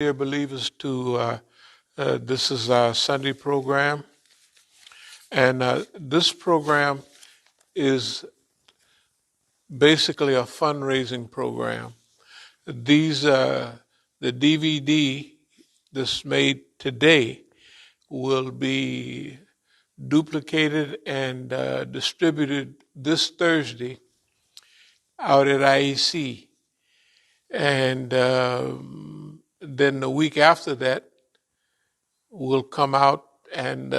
Dear believers, this is our Sunday program, and this program is basically a fundraising program. The DVD that's made today will be duplicated and distributed this Thursday out at IEC, and then the week after that will come out and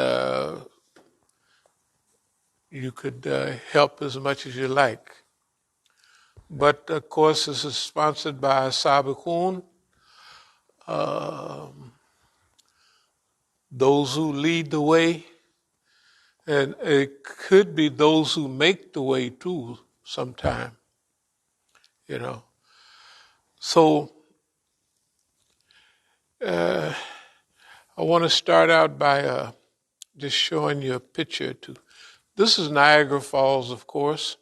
you could help as much as you like. But of course, this is sponsored by As-Sabiqun, those who lead the way, and it could be those who make the way too sometime, you know. So I want to start out by just showing you a picture too. This is Niagara Falls, of course.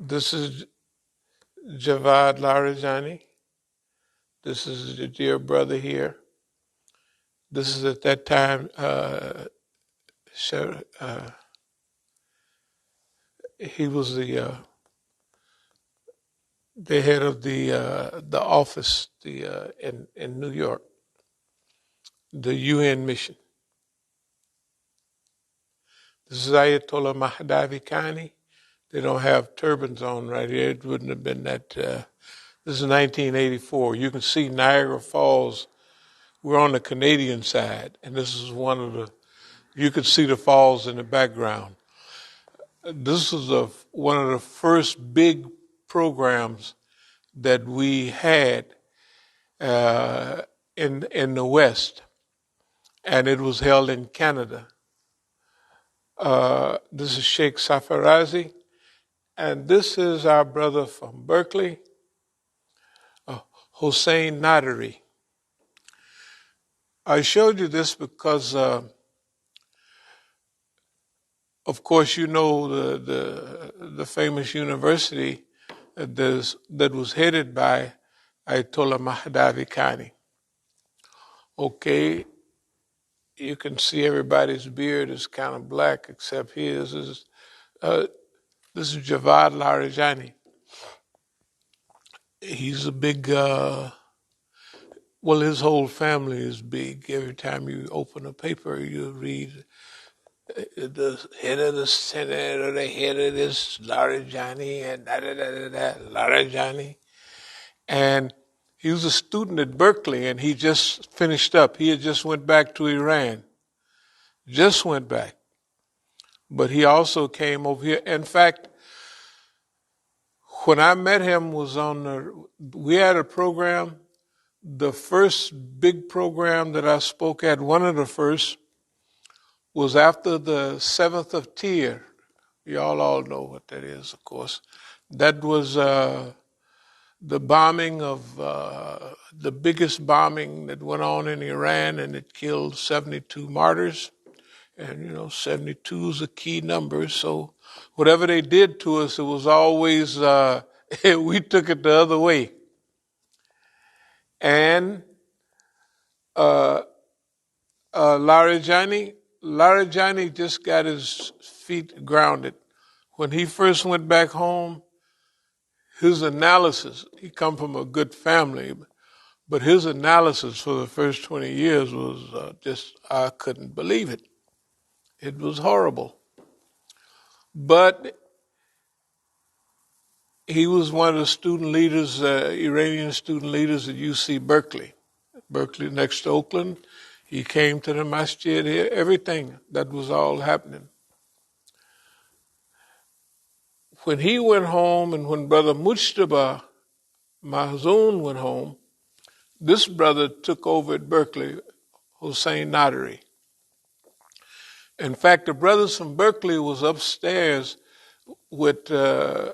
This is Javad Larijani. This is the dear brother here. This is at that time, he was the head of the office in New York, the UN mission. This is Ayatollah Mahdavi Khani. They don't have turbans on right here. It wouldn't have been that. This is 1984. You can see Niagara Falls. We're on the Canadian side, and this is you could see the falls in the background. This is one of the first big programs that we had in the West, and it was held in Canada. This is Sheikh Safarazi, and this is our brother from Berkeley, Hossein Nadari. I showed you this because, of course, you know the famous university that was headed by Ayatollah Mahdavi Khani. Okay, you can see everybody's beard is kind of black except his. This is Javad Larijani. He's a big, his whole family is big. Every time you open a paper, you read the head of the Senate or the head of this Larijani and Larijani. And he was a student at Berkeley, and he just finished up. He had just went back to Iran. Just went back. But he also came over here. In fact, when I met him we had a program, the first big program that I spoke at, one of the first, was after the 7th of Tyr. Y'all all know what that is, of course. That was the bombing of the biggest bombing that went on in Iran, and it killed 72 martyrs. And 72 is a key number. So whatever they did to us, it was always we took it the other way. And Larijani just got his feet grounded. When he first went back home, his analysis, he come from a good family, but his analysis for the first 20 years was I couldn't believe it. It was horrible. But he was one of the student leaders, Iranian student leaders at UC Berkeley next to Oakland. He came to the Masjid here, everything that was all happening. When he went home and when Brother Mujtaba Mahzoun went home, this brother took over at Berkeley, Hossein Nadari. In fact, the brothers from Berkeley was upstairs with our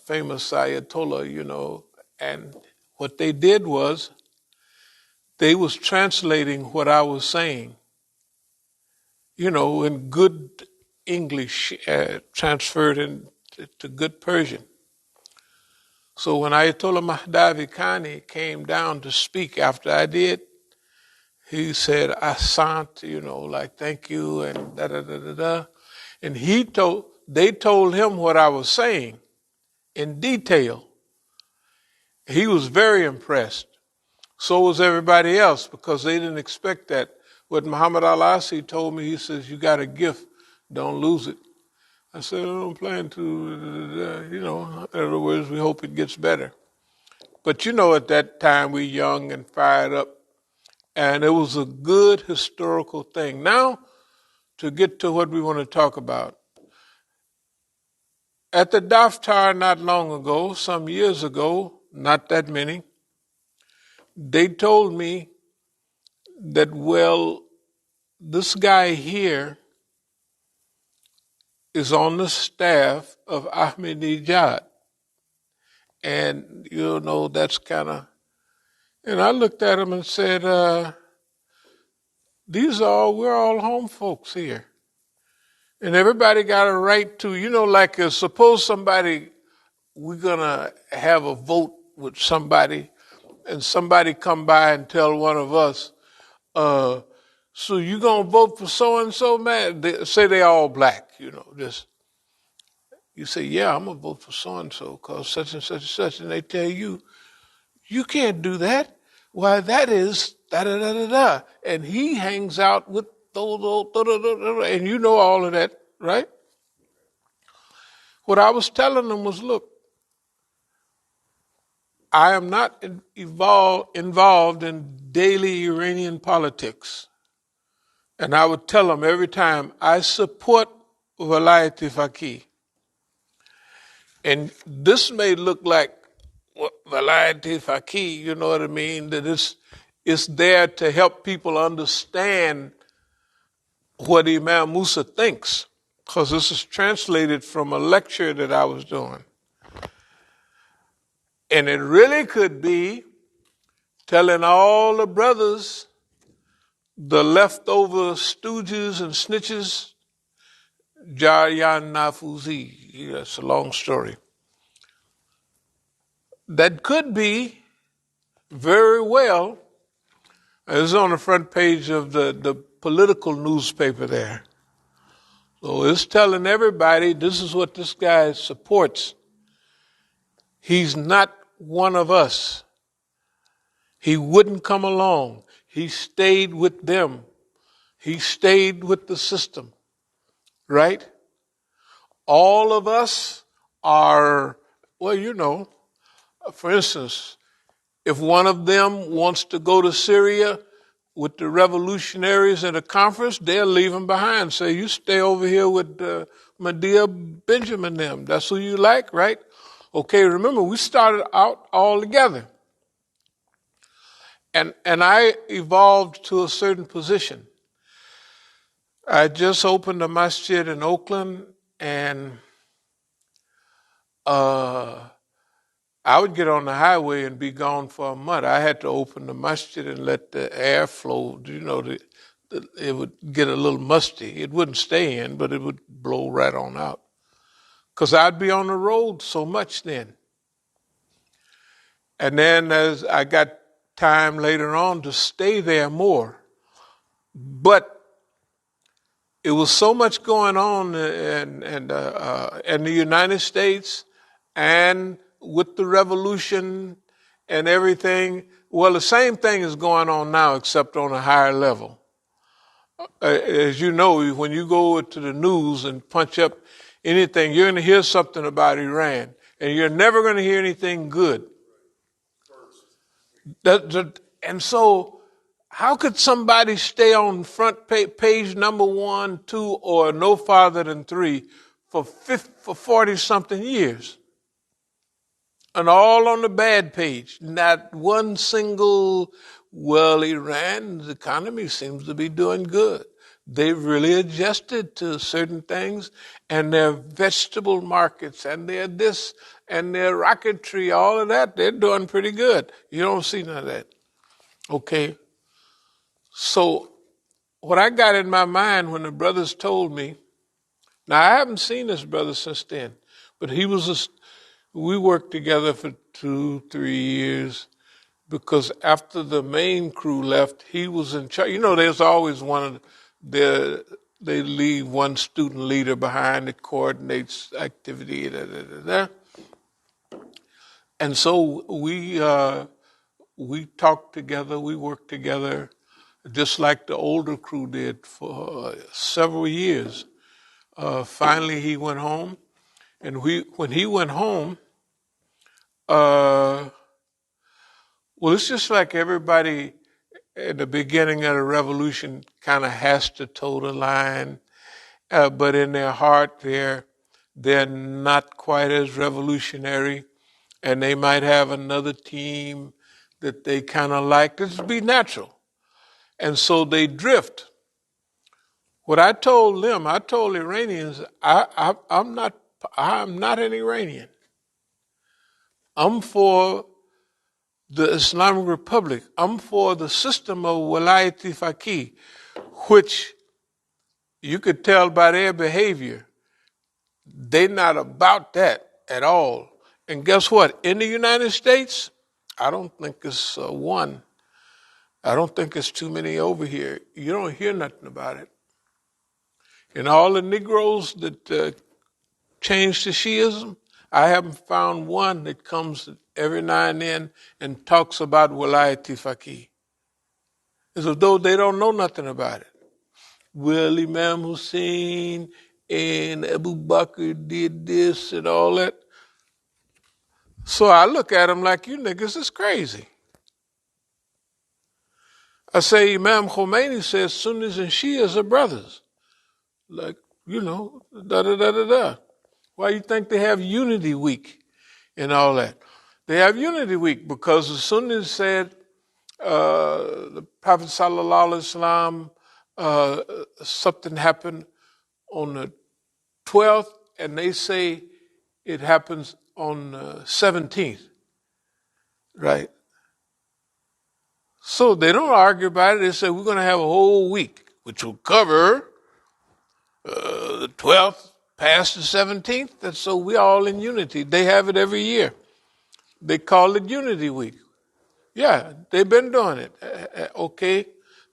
famous Ayatollah, and what they did was they was translating what I was saying, in good English, transferred into good Persian. So when Ayatollah Mahdavi Khani came down to speak after I did, he said, Asant, like thank you and da da da da da. And they told him what I was saying in detail. He was very impressed. So was everybody else because they didn't expect that. What Muhammad Al-Asi told me, he says, you got a gift, don't lose it. I said, I don't plan to, in other words, we hope it gets better. But at that time we young and fired up, and it was a good historical thing. Now, to get to what we want to talk about. At the Daftar not long ago, some years ago, not that many, they told me that, well, this guy here is on the staff of Ahmadinejad. And, that's kind of, and I looked at him and said, we're all home folks here. And everybody got a right to, like suppose we're going to have a vote with somebody and somebody come by and tell one of us, so you going to vote for so-and-so, man? They say they all black, you say, yeah, I'm going to vote for so-and-so because such and such and such. And they tell you, you can't do that. Why, that is da-da-da-da-da. And he hangs out with those, and you know all of that, right? What I was telling them was, look, I am not involved in daily Iranian politics. And I would tell them every time, I support Walayat Faqih. And this may look like Walayat Faqih, you know what I mean, that it's there to help people understand what Imam Musa thinks, because this is translated from a lecture that I was doing. And it really could be telling all the brothers, the leftover stooges and snitches, Jaryan Nafuzi. That's a long story. That could be very well, it's on the front page of the political newspaper there. So it's telling everybody this is what this guy supports. He's not one of us. He wouldn't come along. He stayed with them. He stayed with the system, right? All of us are, well, for instance, if one of them wants to go to Syria with the revolutionaries at a conference, they'll leave him behind. Say, you stay over here with Medea Benjamin them. That's who you like, right? Okay, remember, we started out all together. And I evolved to a certain position. I just opened a masjid in Oakland, and I would get on the highway and be gone for a month. I had to open the masjid and let the air flow. It would get a little musty. It wouldn't stay in, but it would blow right on out. Because I'd be on the road so much then. And then as I got time later on to stay there more. But it was so much going on in the United States and with the revolution and everything. Well, the same thing is going on now, except on a higher level. As you know, when you go to the news and punch up anything, you're going to hear something about Iran, and you're never going to hear anything good. And so, how could somebody stay on front page number 1, 2, or no farther than 3 for 40-something years? And all on the bad page. Not one single, well, Iran's economy seems to be doing good. They've really adjusted to certain things, and their vegetable markets, and their this, and their rocketry, all of that, they're doing pretty good. You don't see none of that. Okay? So, what I got in my mind when the brothers told me, now I haven't seen this brother since then, but we worked together for 2-3 years, because after the main crew left, he was in charge. You know, there's always one of they leave one student leader behind that coordinates activity. And so we talked together, we worked together, just like the older crew did for several years. Finally, he went home, and when he went home, well, it's just like everybody at the beginning of the revolution kind of has to toe the line, but in their heart, they're not quite as revolutionary, and they might have another team that they kind of like. This would be natural, and so they drift. What I told them, I told Iranians, I'm not an Iranian. I'm for the Islamic Republic. I'm for the system of Walayati Faqih, which you could tell by their behavior, they're not about that at all. And guess what? In the United States, I don't think it's one. I don't think it's too many over here. You don't hear nothing about it. And all the Negroes that changed to Shiism, I haven't found one that comes every now and then and talks about Walayati Faqih. It's as though they don't know nothing about it. Well, Imam Hussein and Abu Bakr did this and all that. So I look at them like, you niggas is crazy. I say, Imam Khomeini says Sunnis and Shias are brothers. Like, you know, da-da-da-da-da. Why you think they have Unity Week and all that? They have Unity Week because the Sunnis said the Prophet Sallallahu Alaihi Wasallam, something happened on the 12th, and they say it happens on the 17th, right? So they don't argue about it. They say we're going to have a whole week, which will cover the 12th past the 17th, and so we're all in unity. They have it every year. They call it Unity Week. Yeah, they've been doing it. Okay,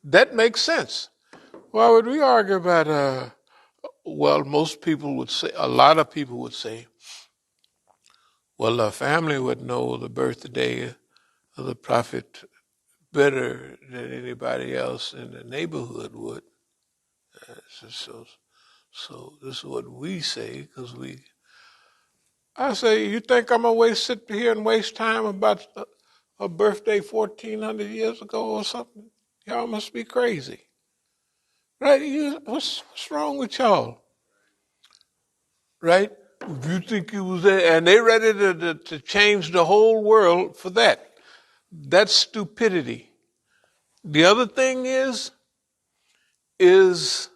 that makes sense. Why would we argue about, well, most people would say, a lot of people would say, well, a family would know the birthday of the Prophet better than anybody else in the neighborhood would. So this is what we say, because I say, you think I'm going to sit here and waste time about a birthday 1,400 years ago or something? Y'all must be crazy. Right? What's wrong with y'all? Right? You think it was there, and they ready to change the whole world for that. That's stupidity. The other thing is there's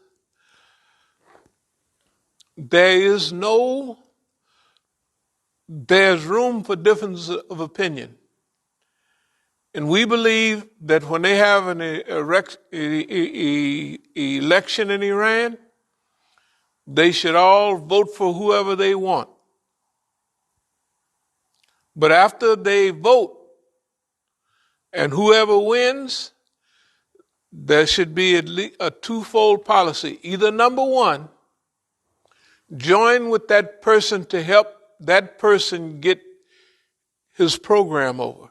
room for difference of opinion. And we believe that when they have an election in Iran, they should all vote for whoever they want. But after they vote, and whoever wins, there should be at least a twofold policy. Either number one, join with that person to help that person get his program over,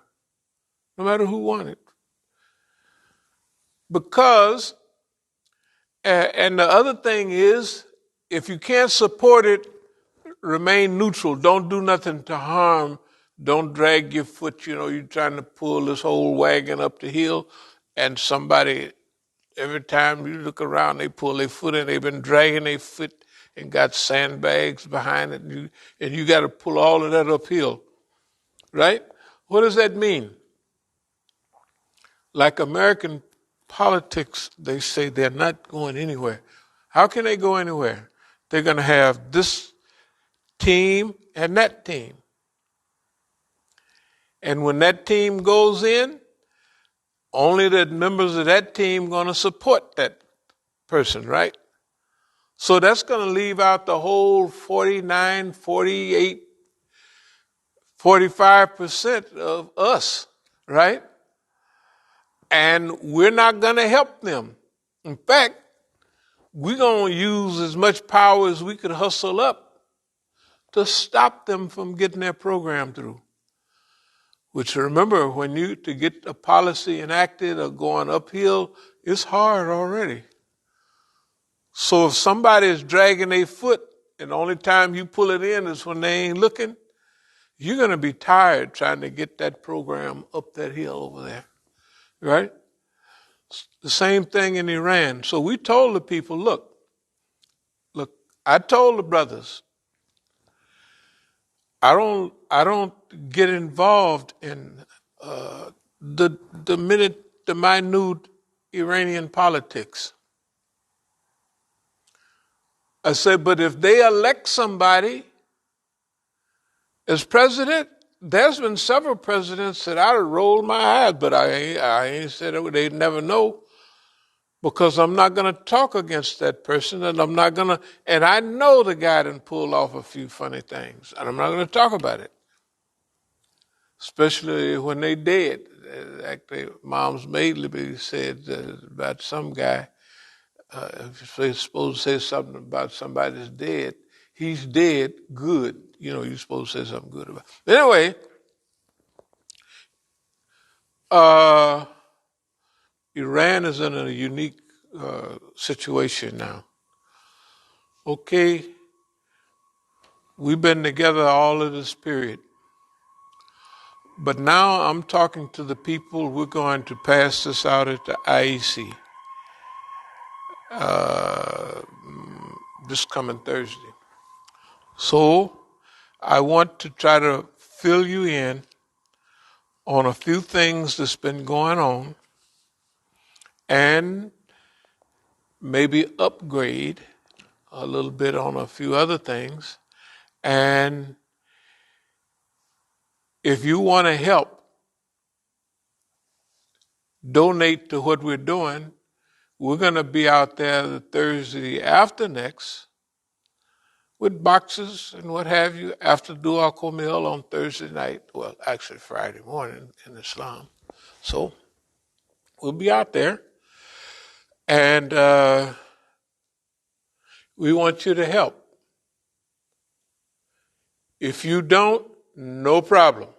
no matter who won it. Because, and the other thing is, if you can't support it, remain neutral. Don't do nothing to harm. Don't drag your foot. You know, you're trying to pull this whole wagon up the hill, and somebody, every time you look around, they pull their foot in. They've been dragging their foot and got sandbags behind it, and you got to pull all of that uphill, right? What does that mean? Like American politics, they say they're not going anywhere. How can they go anywhere? They're going to have this team and that team. And when that team goes in, only the members of that team going to support that person, right? So that's going to leave out the whole 49, 48 45% of us, right? And we're not going to help them. In fact, we're going to use as much power as we could hustle up to stop them from getting their program through. Which, remember, to get a policy enacted or going uphill, it's hard already. So if somebody is dragging their foot and the only time you pull it in is when they ain't looking, you're going to be tired trying to get that program up that hill over there, right? The same thing in Iran. So we told the people, look, I told the brothers, I don't get involved in the minute Iranian politics. I said, but if they elect somebody as president, there's been several presidents that I'd have rolled my eyes, but I ain't said it, they'd never know, because I'm not going to talk against that person, and and I know the guy done pulled off a few funny things, and I'm not going to talk about it, especially when they dead. Actually, Mom's maid said about some guy, if you're supposed to say something about somebody that's dead, he's dead, good. You're supposed to say something good about it. Anyway, Iran is in a unique situation now. Okay, we've been together all of this period. But now I'm talking to the people. We're going to pass this out at the IEC this coming Thursday. So I want to try to fill you in on a few things that's been going on and maybe upgrade a little bit on a few other things. And if you want to help donate to what we're doing, we're going to be out there the Thursday after next with boxes and what have you after Dua Komil on Thursday night. Well, actually Friday morning in Islam. So we'll be out there. And we want you to help. If you don't, no problem.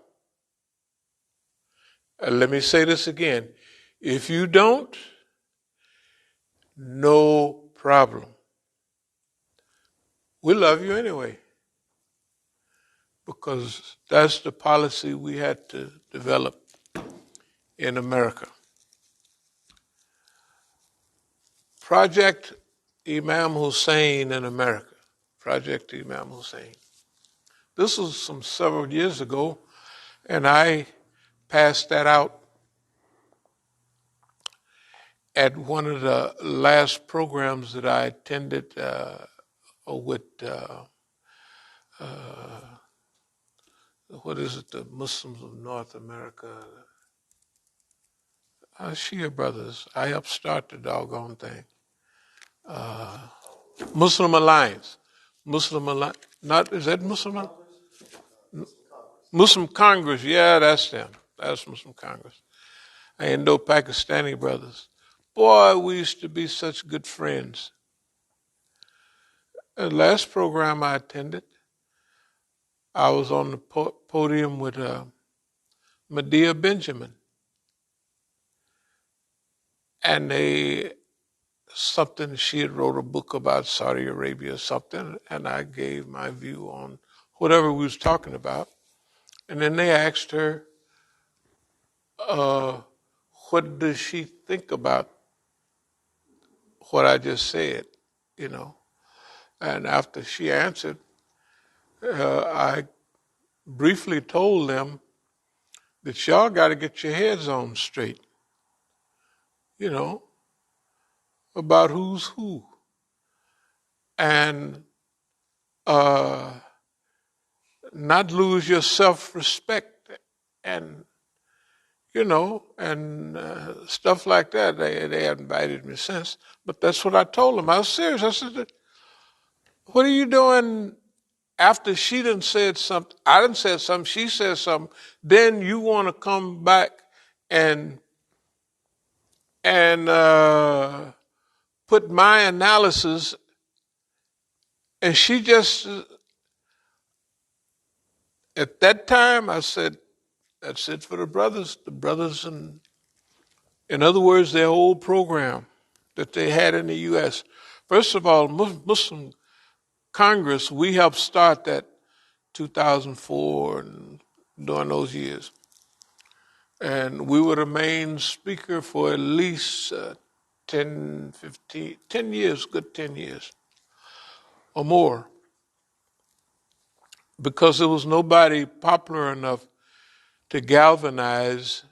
Let me say this again. If you don't, no problem. We love you anyway, because that's the policy we had to develop in America. Project Imam Hussein in America. Project Imam Hussein. This was several years ago, and I passed that out at one of the last programs that I attended with, the Muslims of North America, Shia brothers. I helped start the doggone thing. Muslim Alliance. Is that Muslim? Muslim Congress, yeah, that's them. That's Muslim Congress. I Indo-Pakistani brothers. Boy, we used to be such good friends. The last program I attended, I was on the podium with Medea Benjamin. And she had wrote a book about Saudi Arabia or something, and I gave my view on whatever we was talking about. And then they asked her, what does she think about what I just said, And after she answered, I briefly told them that y'all got to get your heads on straight, about who's who. And not lose your self-respect and, stuff like that. They haven't invited me since, but that's what I told them. I was serious. I said, what are you doing after she done said something, I done said something, she said something, then you want to come back and put my analysis, and she just, at that time, I said, that's it for the brothers. The brothers, and in other words, their old program that they had in the U.S. First of all, Muslim Congress, we helped start that 2004 and during those years. And we were the main speaker for at least 10, 15, 10 years, good 10 years or more, because there was nobody popular enough to galvanize,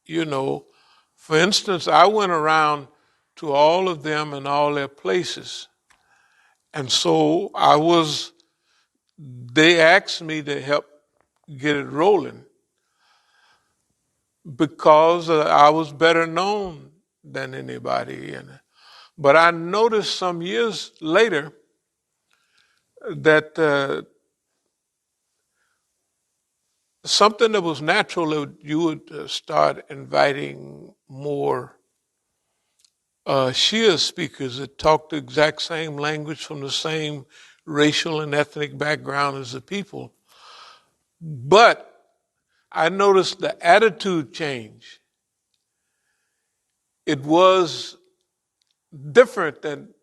you know. For instance, I went around to all of them and all their places. And so they asked me to help get it rolling because I was better known than anybody. But I noticed some years later that something that was natural, that you would start inviting more Shia speakers that talk the exact same language from the same racial and ethnic background as the people. But I noticed the attitude change. It was different than,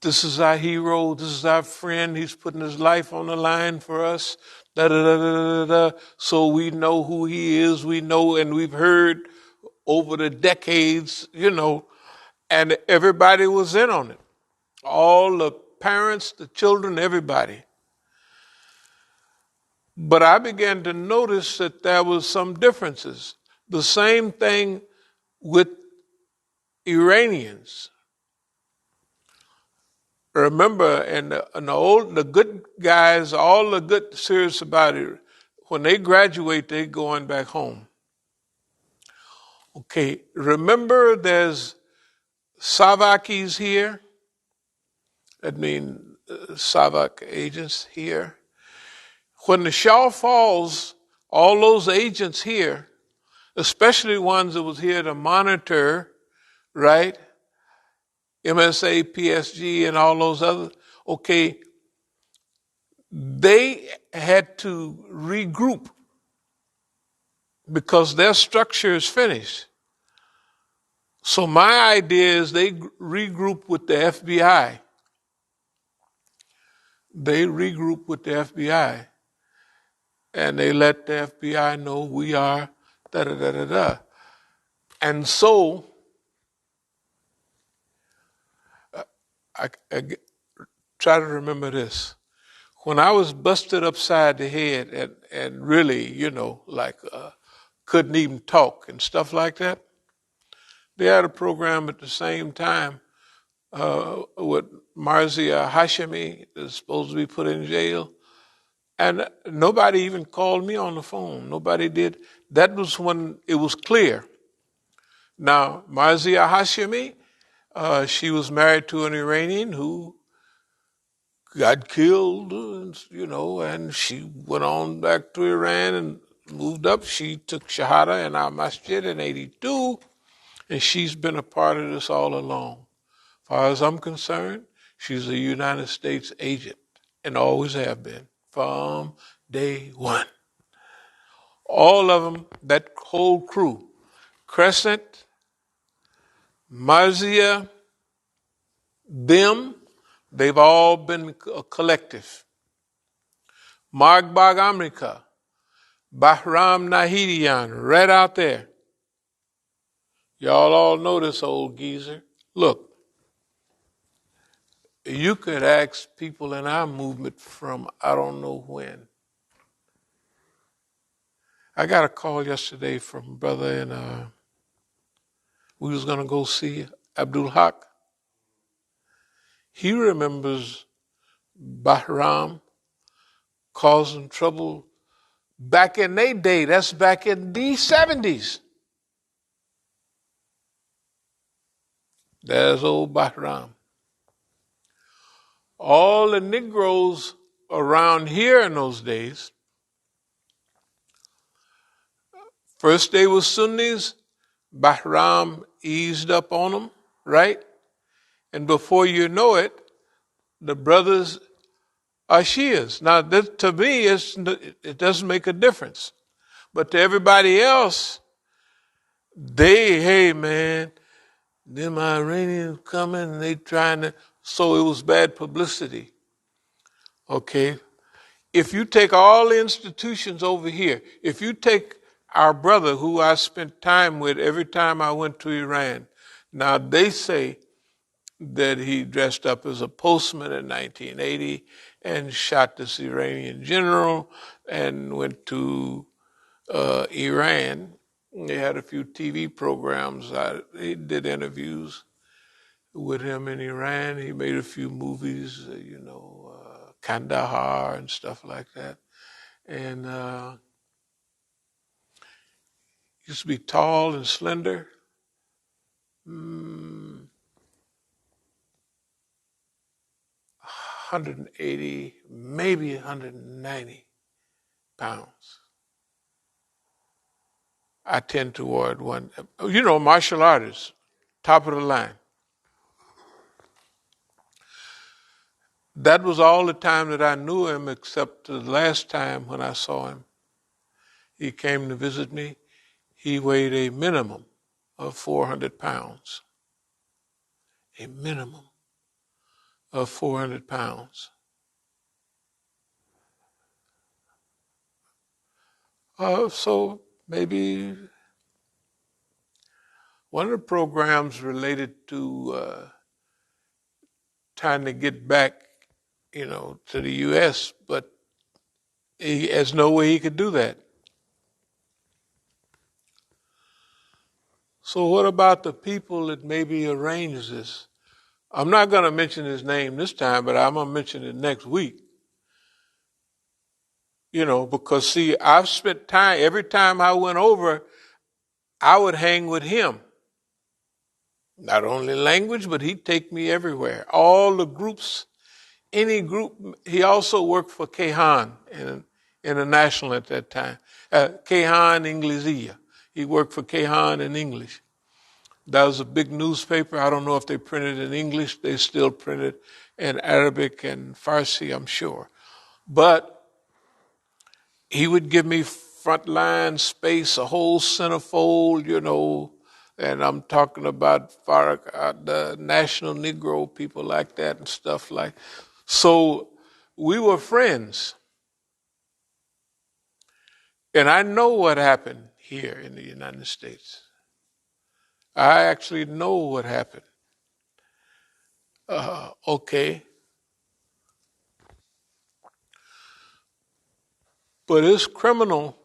this is our hero, this is our friend, he's putting his life on the line for us, da da da da da da. So we know who he is, we know, and we've heard over the decades, you know, and everybody was in on it. All the parents, the children, everybody. But I began to notice that there was some differences. The same thing with Iranians. Remember, the good guys, all the good serious about it, when they graduate, they going back home. Okay, remember there's Savakis here. That means Savak agents here. When the Shah falls, all those agents here, especially ones that was here to monitor, right? MSA, PSG, and all those other, okay, they had to regroup because their structure is finished. So my idea is they regroup with the FBI. They regroup with the FBI. And they let the FBI know we are da-da-da-da-da. And so I try to remember this. When I was busted upside the head and really, you know, like couldn't even talk and stuff like that, they had a program at the same time with Marzia Hashemi that's supposed to be put in jail. And nobody even called me on the phone. Nobody did. That was when it was clear. Now, Marzia Hashemi, she was married to an Iranian who got killed, you know, and she went on back to Iran and moved up. She took Shahada in our Masjid in 82, and she's been a part of this all along. As far as I'm concerned, she's a United States agent and always have been from day one. All of them, that whole crew, Crescent, Marzia, them, they've all been a collective. Margbag America, Bahram Nahidian, right out there. Y'all all know this old geezer. Look, you could ask people in our movement from I don't know when. I got a call yesterday from a brother in, we was going to go see Abdul Haq. He remembers Bahram causing trouble back in their day. That's back in the 70s. There's old Bahram. All the Negroes around here in those days, first they were Sunnis, Bahram eased up on them, right? And before you know it, the brothers are Shias. Now, this, to me, it doesn't make a difference. But to everybody else, hey man, them Iranians coming and they trying to, so it was bad publicity. Okay? If you take all the institutions over here, if you take our brother who I spent time with every time I went to Iran, now they say that he dressed up as a postman in 1980 and shot this Iranian general and went to Iran. They had a few TV programs. He did interviews with him in Iran. He made a few movies, Kandahar and stuff like that. And used to be tall and slender. 180, maybe 190 pounds. I tend toward one, martial artist, top of the line. That was all the time that I knew him, except the last time when I saw him. He came to visit me. He weighed a minimum of 400 pounds. A minimum of 400 pounds. So maybe one of the programs related to trying to get back, to the U.S., but there's no way he could do that. So what about the people that maybe arranged this? I'm not going to mention his name this time, but I'm going to mention it next week. Because see, I've spent time, every time I went over, I would hang with him. Not only language, but he'd take me everywhere. All the groups, any group. He also worked for Kehan International at that time. Kehan Inglesia. He worked for Kehan in English. That was a big newspaper. I don't know if they printed in English. They still printed in Arabic and Farsi, I'm sure. But he would give me frontline space, a whole centerfold, and I'm talking about the National Negro, people like that and stuff like. So we were friends. And I know what happened here in the United States. I actually know what happened. Okay. But it's criminal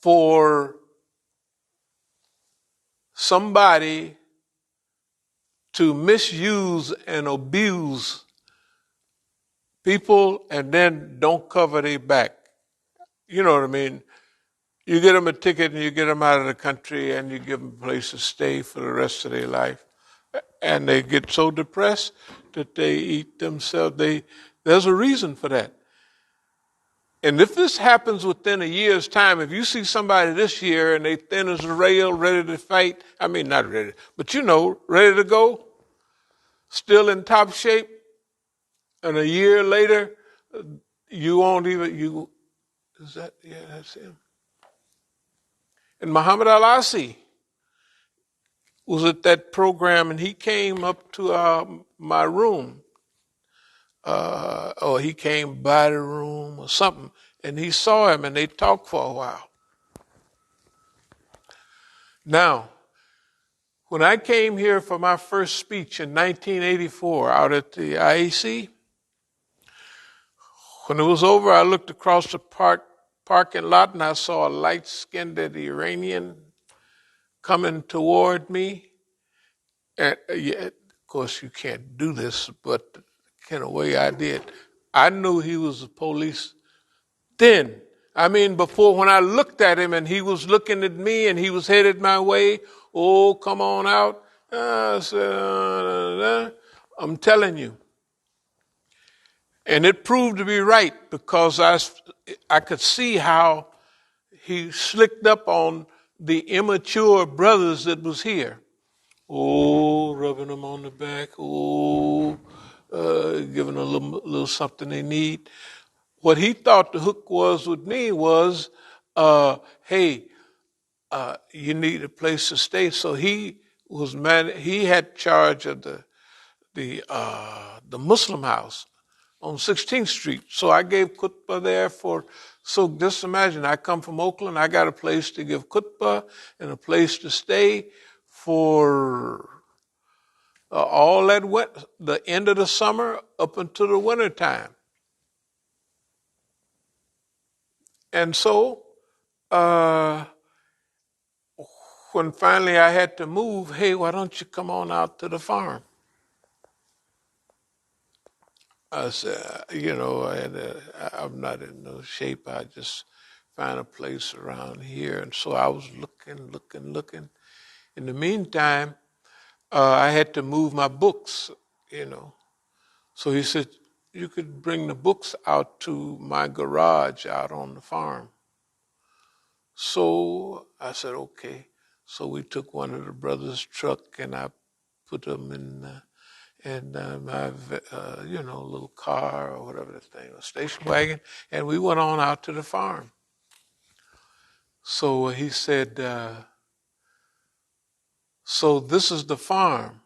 for somebody to misuse and abuse people and then don't cover their back. You know what I mean? You get them a ticket and you get them out of the country and you give them a place to stay for the rest of their life. And they get so depressed that they eat themselves. There's a reason for that. And if this happens within a year's time, if you see somebody this year and they thin as a rail, ready to fight, not ready, but ready to go, still in top shape, and a year later, you won't even, that's him. And Muhammad Al-Asi was at that program, and he came up to my room, or he came by the room or something, and he saw him, and they talked for a while. Now, when I came here for my first speech in 1984 out at the IAC, when it was over, I looked across the parking lot and I saw a light-skinned Iranian coming toward me. And of course, you can't do this, but the kind of way I did, I knew he was the police then. Before when I looked at him and he was looking at me and he was headed my way, oh, come on out. I said, I'm telling you. And it proved to be right because I could see how he slicked up on the immature brothers that was here. Oh, rubbing them on the back. Oh, giving them a little something they need. What he thought the hook was with me was, hey, you need a place to stay. So he was he had charge of the Muslim house on 16th Street. So I gave khutbah there so just imagine, I come from Oakland, I got a place to give khutbah and a place to stay for all that the end of the summer up until the winter time. And so, when finally I had to move, hey, why don't you come on out to the farm? I said, I'm not in no shape. I just find a place around here. And so I was looking. In the meantime, I had to move my books, So he said, you could bring the books out to my garage out on the farm. So I said, okay. So we took one of the brothers' truck and I put them in my, little car or whatever the thing was, station wagon, and we went on out to the farm. So he said, so this is the farm.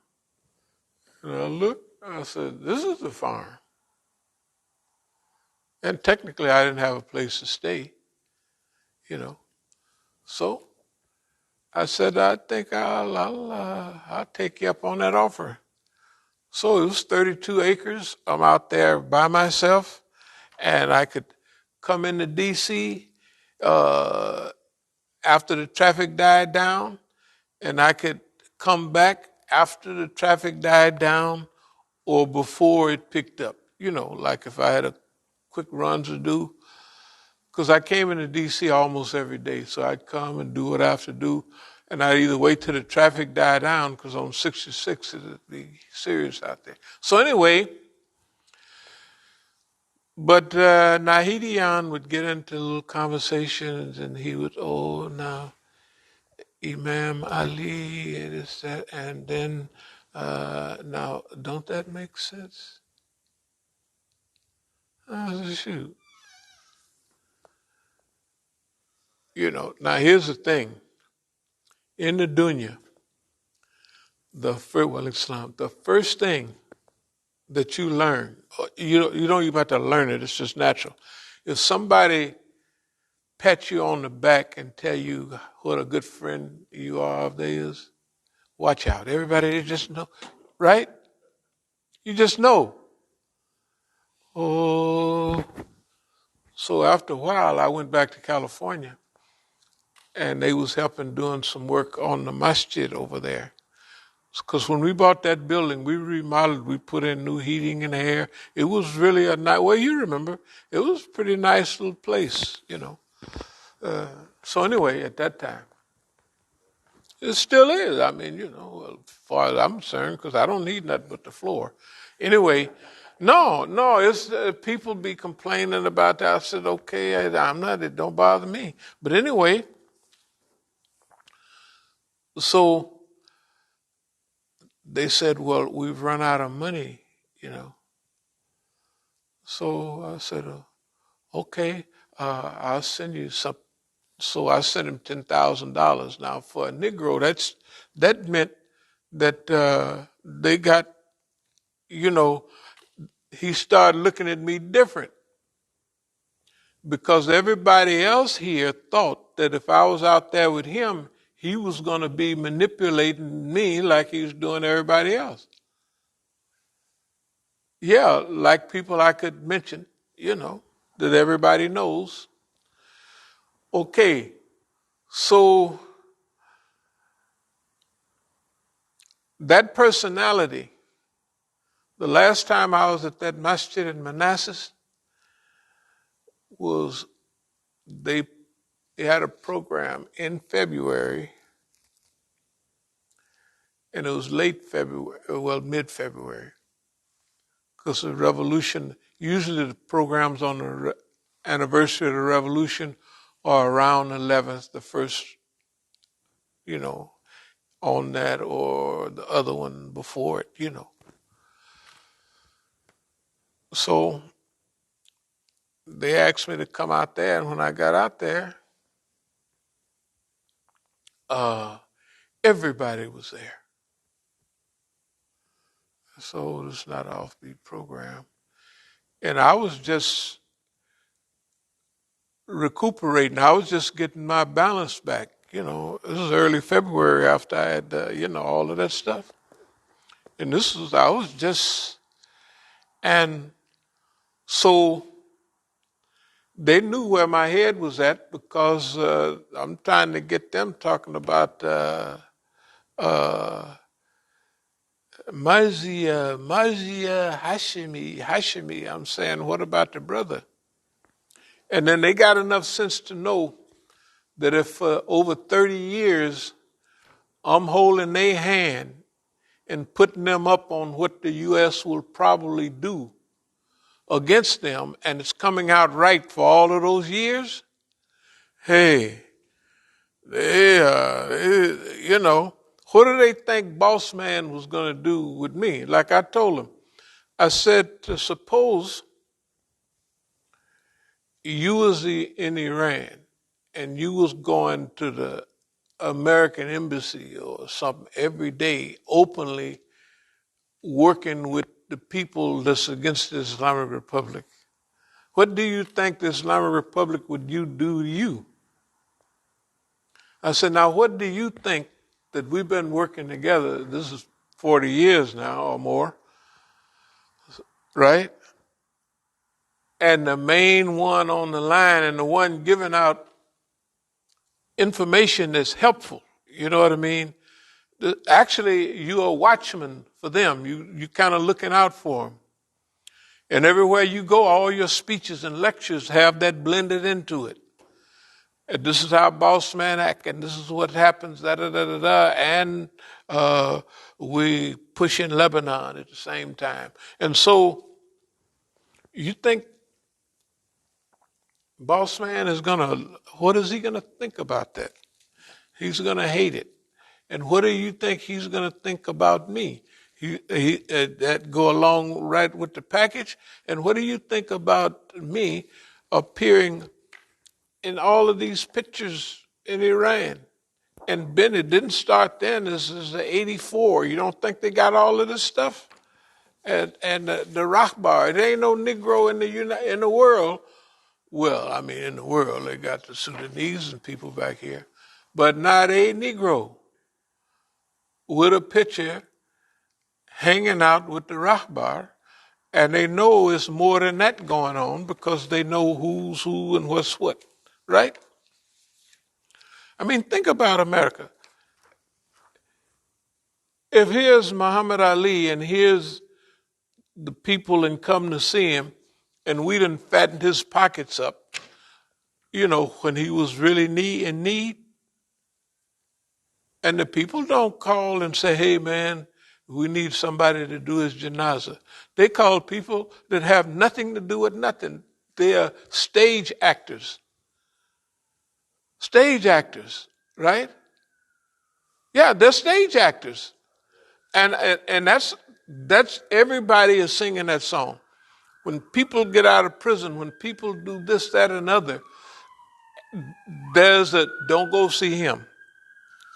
And I looked, I said, this is the farm. And technically I didn't have a place to stay, So I said, I think I'll take you up on that offer. So it was 32 acres. I'm out there by myself, and I could come into D.C. After the traffic died down, and I could come back after the traffic died down or before it picked up. Like if I had a quick run to do, because I came into D.C. almost every day, so I'd come and do what I have to do, and I'd either wait till the traffic died down, because on 66 it'd be serious out there. So anyway, but Nahidian would get into little conversations, and he would, now Imam Ali, and this, that, and then, now, don't that make sense? I said, shoot. Now here's the thing. In the dunya, Islam, the first thing that you learn, you don't even have to learn it, it's just natural. If somebody pat you on the back and tell you what a good friend you are of theirs, watch out. Everybody, they just know, right? You just know. Oh, so after a while, I went back to California, and they was helping doing some work on the Masjid over there. Because when we bought that building, we remodeled, we put in new heating and air. It was really a nice, well, you remember, it was a pretty nice little place, So anyway, at that time, it still is. I mean, as far as I'm concerned, because I don't need nothing but the floor. Anyway, no, it's people be complaining about that. I said, okay, I'm not, it don't bother me. But anyway, so they said, well, we've run out of money, So I said, okay, I'll send you some. So I sent him $10,000. Now for a Negro, that meant that they got, he started looking at me different, because everybody else here thought that if I was out there with him, he was going to be manipulating me like he was doing everybody else. Yeah, like people I could mention, that everybody knows. Okay, so that personality, the last time I was at that masjid in Manassas, was they had a program in February, and it was late February, well, mid-February. because the revolution, usually the programs on the anniversary of the revolution are around 11th, the first, on that or the other one before it. So they asked me to come out there, and when I got out there, everybody was there. So it's not an offbeat program. And I was just recuperating. I was just getting my balance back. This was early February after I had, all of that stuff. And and so they knew where my head was at because I'm trying to get them talking about Mazia Hashimi. I'm saying, what about the brother? And then they got enough sense to know that if for over 30 years I'm holding their hand and putting them up on what the U.S. will probably do against them, and it's coming out right for all of those years, hey, what do they think Boss Man was going to do with me? Like I told him, I said, suppose you was in Iran and you was going to the American embassy or something every day openly working with the people that's against the Islamic Republic. What do you think the Islamic Republic would do to you? I said, now what do you think that we've been working together? This is 40 years now or more, right? And the main one on the line and the one giving out information that's helpful, you know what I mean? Actually, you're a watchman for them. You kind of looking out for them. And everywhere you go, all your speeches and lectures have that blended into it. And this is how boss man act, and this is what happens, and we push in Lebanon at the same time. And so you think boss man what is he gonna think about that? He's gonna hate it. And what do you think he's gonna think about me? That go along right with the package. And what do you think about me appearing in all of these pictures in Iran? And Ben, it didn't start then. This is 84. You don't think they got all of this stuff? And the Rahbar, there ain't no Negro in the world. Well, I mean, in the world, they got the Sudanese and people back here, but not a Negro with a picture hanging out with the Rahbar. And they know it's more than that going on because they know who's who and what's what, right? I mean, think about America. If here's Muhammad Ali and here's the people and come to see him, and we done fattened his pockets up, when he was really in need, and the people don't call and say, hey, man, we need somebody to do his janazah. They call people that have nothing to do with nothing. They are stage actors. Stage actors, right? Yeah, they're stage actors. And that's everybody is singing that song. When people get out of prison, when people do this, that, and other, there's a don't go see him.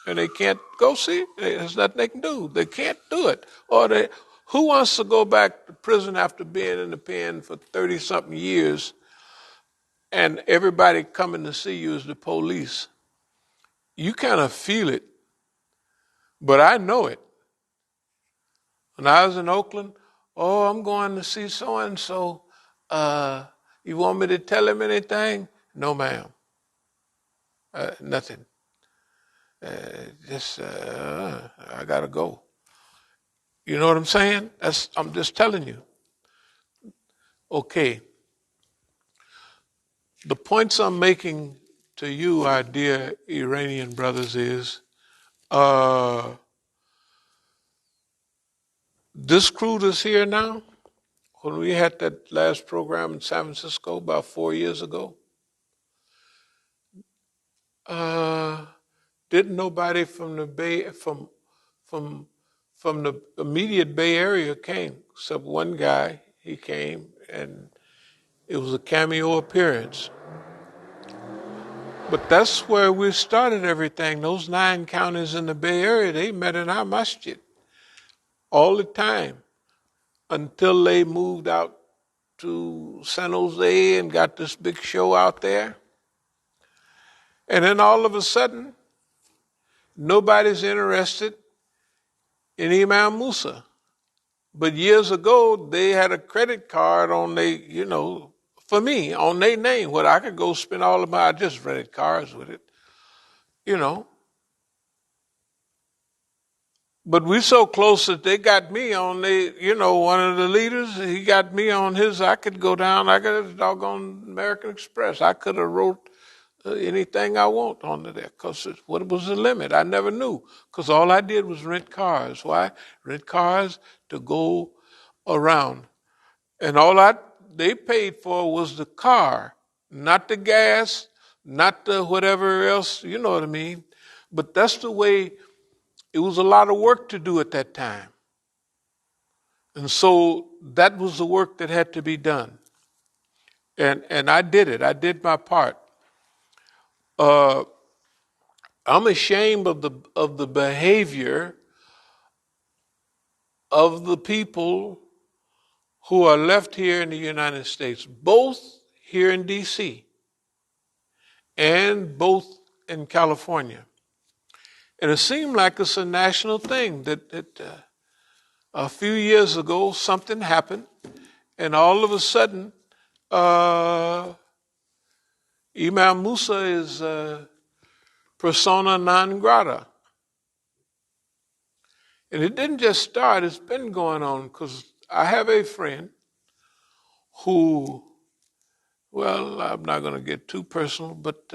And they can't go see it. There's nothing they can do. They can't do it. Who wants to go back to prison after being in the pen for 30-something years and everybody coming to see you is the police? You kind of feel it, but I know it. When I was in Oakland, I'm going to see so-and-so. You want me to tell him anything? No, ma'am. Nothing. I got to go. You know what I'm saying? I'm just telling you. Okay. The points I'm making to you, our dear Iranian brothers, is this crew that's here now, when we had that last program in San Francisco about 4 years ago, didn't nobody from the Bay from the immediate Bay Area came except one guy. He came and it was a cameo appearance. But that's where we started everything. Those 9 counties in the Bay Area, they met in our masjid all the time until they moved out to San Jose and got this big show out there. And then all of a sudden, nobody's interested in Imam Musa. But years ago, they had a credit card on for me, on their name, where I could go spend all of I just rented cars with it. But we so close that they got me on one of the leaders, he got me on his, I could go down, I could have doggone American Express. I could have wrote anything I want onto there, because what was the limit? I never knew, because all I did was rent cars. Why? Rent cars to go around. And they paid for was the car, not the gas, not the whatever else, you know what I mean? But that's the way, it was a lot of work to do at that time. And so that was the work that had to be done. And I did it. I did my part. I'm ashamed of the behavior of the people who are left here in the United States, both here in D.C. and both in California. And it seemed like it's a national thing that a few years ago something happened, and all of a sudden Imam Musa is persona non grata. And it didn't just start, it's been going on, because I have a friend who, well, I'm not going to get too personal, but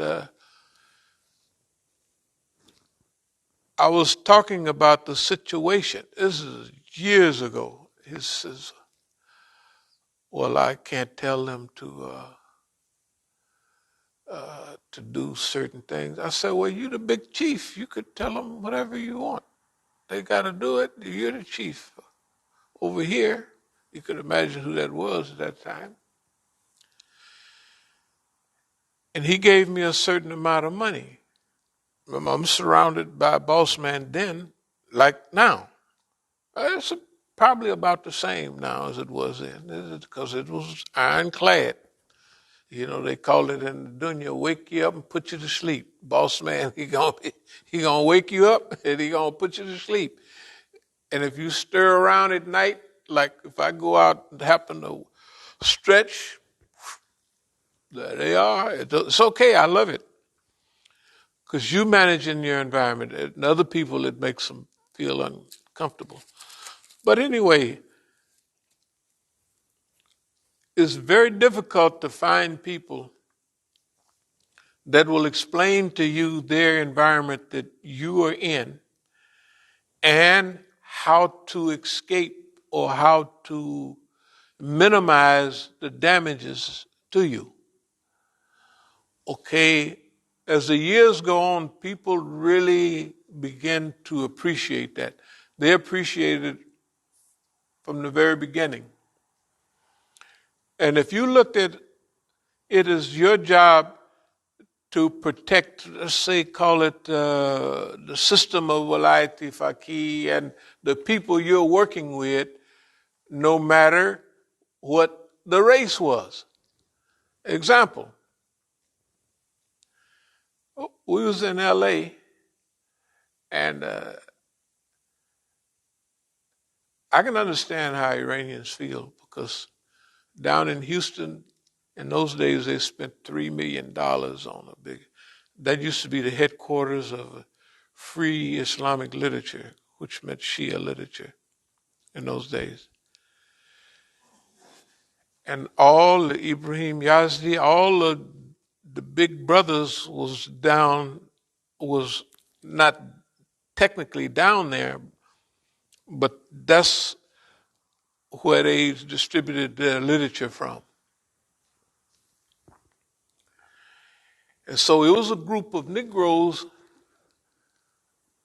I was talking about the situation. This is years ago. He says, well, I can't tell them to do certain things. I said, well, you're the big chief. You could tell them whatever you want. They got to do it. You're the chief. Over here, you could imagine who that was at that time. And he gave me a certain amount of money. I'm surrounded by a boss man then, like now. It's probably about the same now as it was then, because it was ironclad. They called it in the dunya, wake you up and put you to sleep. Boss man, he gonna wake you up and he gonna put you to sleep. And if you stir around at night, like if I go out and happen to stretch, there they are. It's okay, I love it. Because you managing your environment, and other people, it makes them feel uncomfortable. But anyway, it's very difficult to find people that will explain to you their environment that you are in and how to escape or how to minimize the damages to you. Okay, as the years go on, people really begin to appreciate that. They appreciate it from the very beginning. And if you looked at it as your job to protect, let's say, call it the system of walayati faqih and the people you're working with, no matter what the race was. Example, we was in L.A. and I can understand how Iranians feel, because down in Houston, in those days, they spent $3 million on a big, that used to be the headquarters of free Islamic literature, which meant Shia literature in those days. And all the Ibrahim Yazdi, all the big brothers was not technically down there, but that's where they distributed their literature from. And so it was a group of Negroes.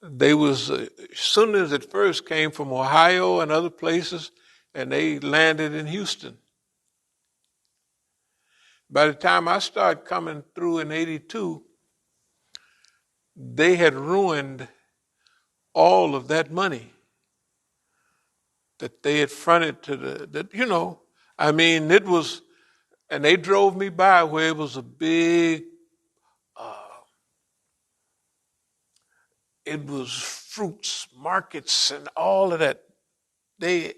They was, as soon as it first came from Ohio and other places, and they landed in Houston. By the time I started coming through in 82, they had ruined all of that money that they had fronted to it was, and they drove me by where it was a big, it was fruits, markets, and all of that. They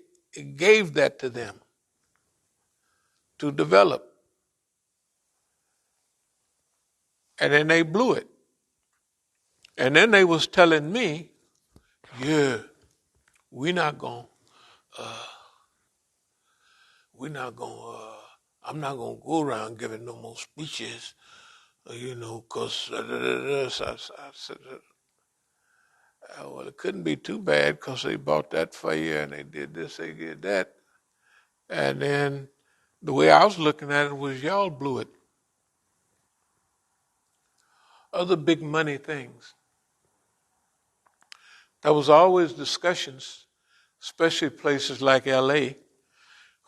gave that to them to develop. And then they blew it. And then they was telling me, yeah, we're not going, I'm not going to go around giving no more speeches, because I said, well, it couldn't be too bad because they bought that for you and they did this, they did that. And then the way I was looking at it was y'all blew it. Other big money things. There was always discussions, especially places like LA,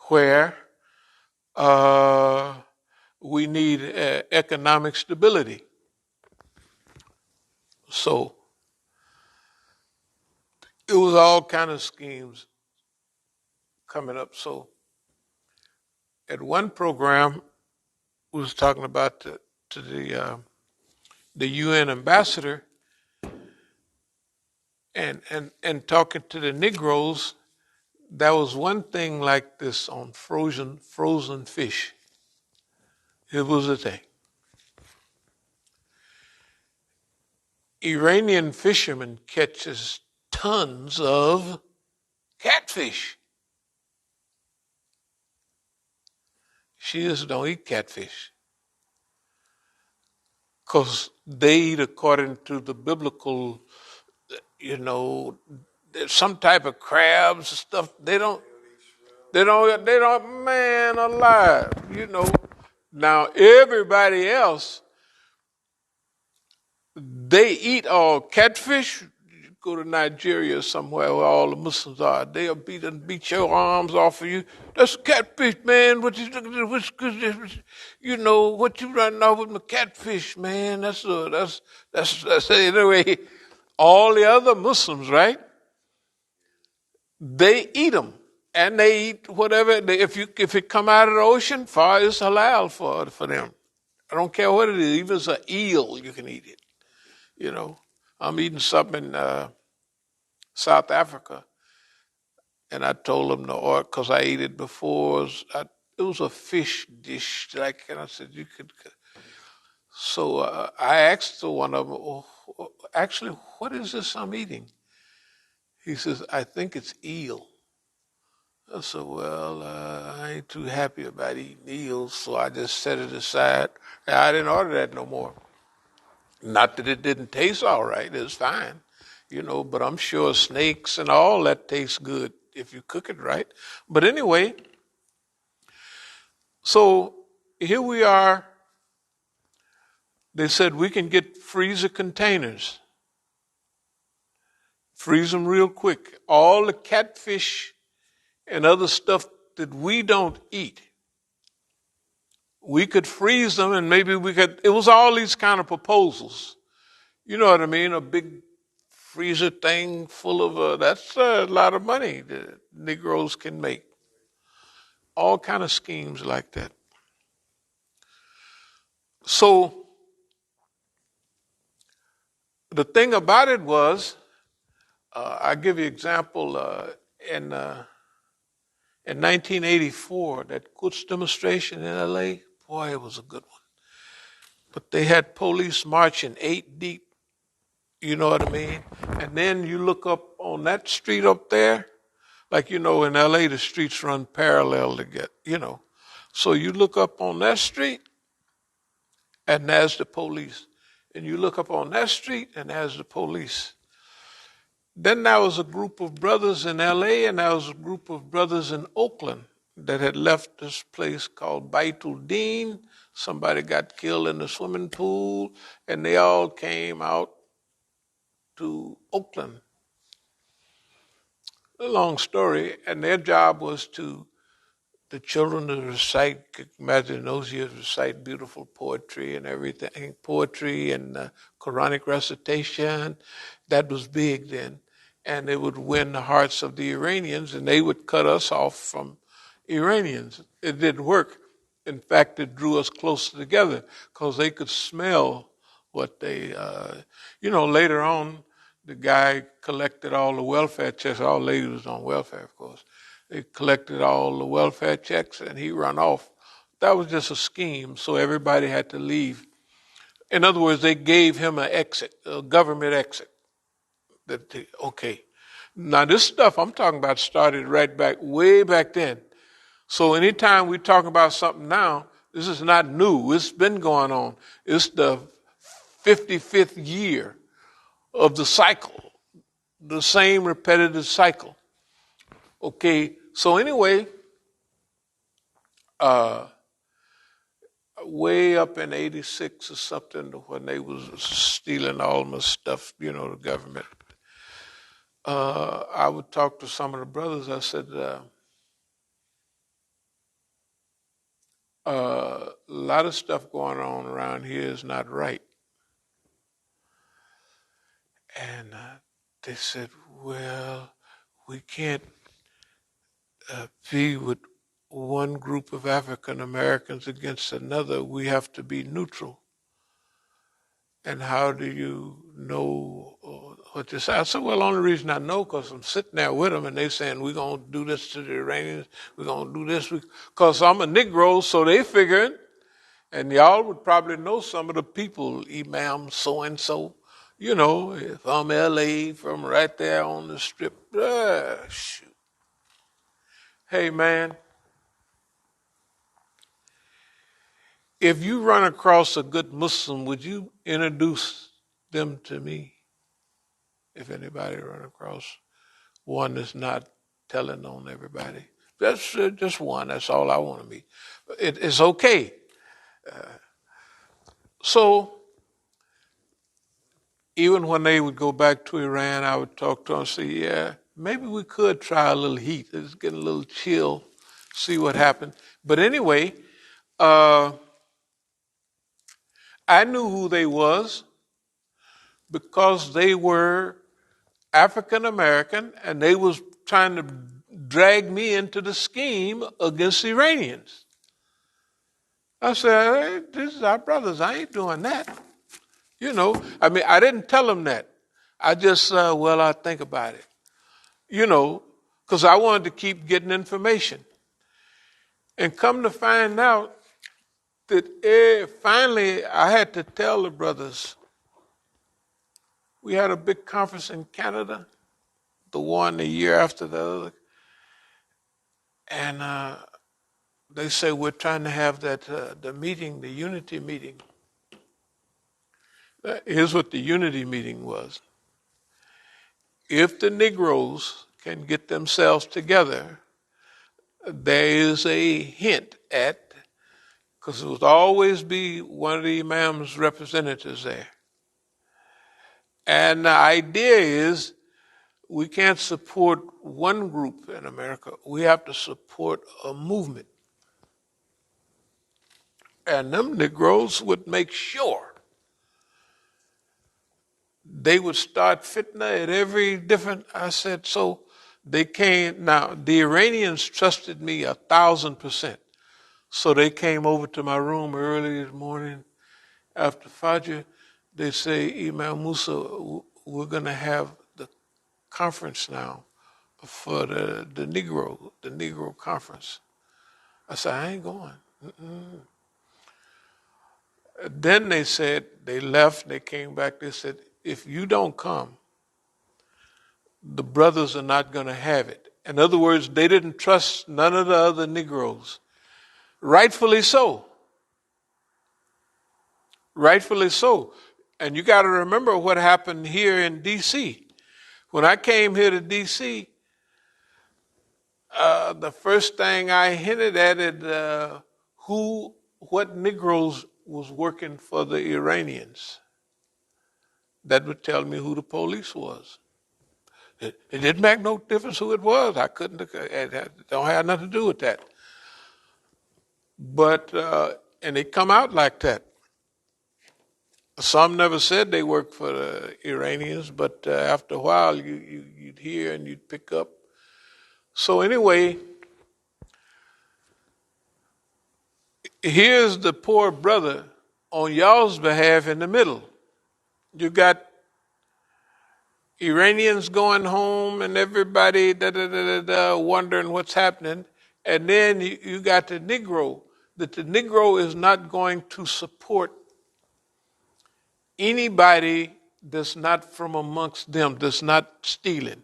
where we need economic stability. So it was all kind of schemes coming up. So at one program, we was talking about to the UN ambassador and talking to the Negroes. There was one thing like this on frozen fish. It was a thing. Iranian fishermen catches tons of catfish. Shias don't eat catfish because they eat according to the biblical, some type of crabs and stuff. They don't, man alive, Now everybody else, they eat all catfish. You go to Nigeria somewhere where all the Muslims are, they'll beat your arms off of you. That's catfish, man. What you running off with my catfish, man? That's anyway. All the other Muslims, right? They eat them, and they eat whatever. If it come out of the ocean, it's halal for them. I don't care what it is. Even if it's an eel, you can eat it. I'm eating something in South Africa, and I told them to order because I ate it before. It was a fish dish, and I said you could. So I asked one of them, actually, what is this I'm eating? He says, I think it's eel. I said, well, I ain't too happy about eating eels, so I just set it aside. And I didn't order that no more. Not that it didn't taste all right, it was fine, but I'm sure snakes and all that tastes good if you cook it right. But anyway, so here we are. They said we can get freezer containers. Freeze them real quick. All the catfish and other stuff that we don't eat, we could freeze them and maybe it was all these kind of proposals. You know what I mean? A big freezer thing full of, that's a lot of money that Negroes can make. All kind of schemes like that. So the thing about it was, I'll give you an example, in 1984, that Quds demonstration in LA, boy, it was a good one. But they had police marching 8 deep, you know what I mean? And then you look up on that street up there, like, in LA, the streets run parallel to So you look up on that street, and there's the police. And you look up on that street, and there's the police. Then there was a group of brothers in LA and there was a group of brothers in Oakland that had left this place called Baitul Deen. Somebody got killed in the swimming pool, and they all came out to Oakland. A long story, and their job was the children to recite, imagine in those years, recite beautiful poetry and everything, poetry and Quranic recitation. That was big then. And it would win the hearts of the Iranians, and they would cut us off from Iranians. It didn't work. In fact, it drew us closer together because they could smell what they, later on, the guy collected all the welfare checks. All ladies was on welfare, of course. They collected all the welfare checks and he run off. That was just a scheme, so everybody had to leave. In other words, they gave him an exit, a government exit. Okay. Now this stuff I'm talking about started way back then. So anytime we talk about something now, this is not new. It's been going on. It's the 55th year of the cycle, the same repetitive cycle. Okay, so anyway, way up in 86 or something when they was stealing all my stuff, the government, I would talk to some of the brothers. I said, a lot of stuff going on around here is not right. And they said, well, we can't be with one group of African Americans against another. We have to be neutral. And how do you know what to say? I said, well, the only reason I know because I'm sitting there with them and they saying, we're going to do this to the Iranians, we're going to do this. Because I'm a Negro, so they figuring, and y'all would probably know some of the people, Imam so-and-so, from LA, from right there on the strip. Shoot. Hey, man, if you run across a good Muslim, would you introduce them to me? If anybody run across one that's not telling on everybody. That's just one. That's all I want to be. It's okay. So even when they would go back to Iran, I would talk to them and say, yeah, maybe we could try a little heat. It's getting a little chill, see what happens. But anyway, I knew who they was because they were African American and they was trying to drag me into the scheme against the Iranians. I said, hey, this is our brothers. I ain't doing that. I didn't tell them that. I just, I think about it. Because I wanted to keep getting information. And come to find out that finally I had to tell the brothers, we had a big conference in Canada, the one the year after the other. And they say we're trying to have the meeting, the unity meeting. Here's what the unity meeting was. If the Negroes can get themselves together, there is a hint at, because it would always be one of the Imam's representatives there. And the idea is we can't support one group in America. We have to support a movement. And them Negroes would make sure they would start fitna at every different, I said, so they came, now the Iranians trusted me 1,000%. So they came over to my room early this morning after Fajr. They say, Imam Musa, we're going to have the conference now for the Negro conference. I said, I ain't going. Mm-mm. Then they said, they left, they came back, they said, if you don't come, the brothers are not going to have it. In other words, they didn't trust none of the other Negroes. Rightfully so. Rightfully so. And you got to remember what happened here in D.C. When I came here to D.C., the first thing I hinted at it, what Negroes was working for the Iranians. That would tell me who the police was. It didn't make no difference who it was. I couldn't. It don't have nothing to do with that. But and they come out like that. Some never said they worked for the Iranians, but after a while, you'd hear and you'd pick up. So anyway, here's the poor brother on y'all's behalf in the middle. You got Iranians going home and everybody wondering what's happening. And then you got the Negro, that the Negro is not going to support anybody that's not from amongst them, that's not stealing.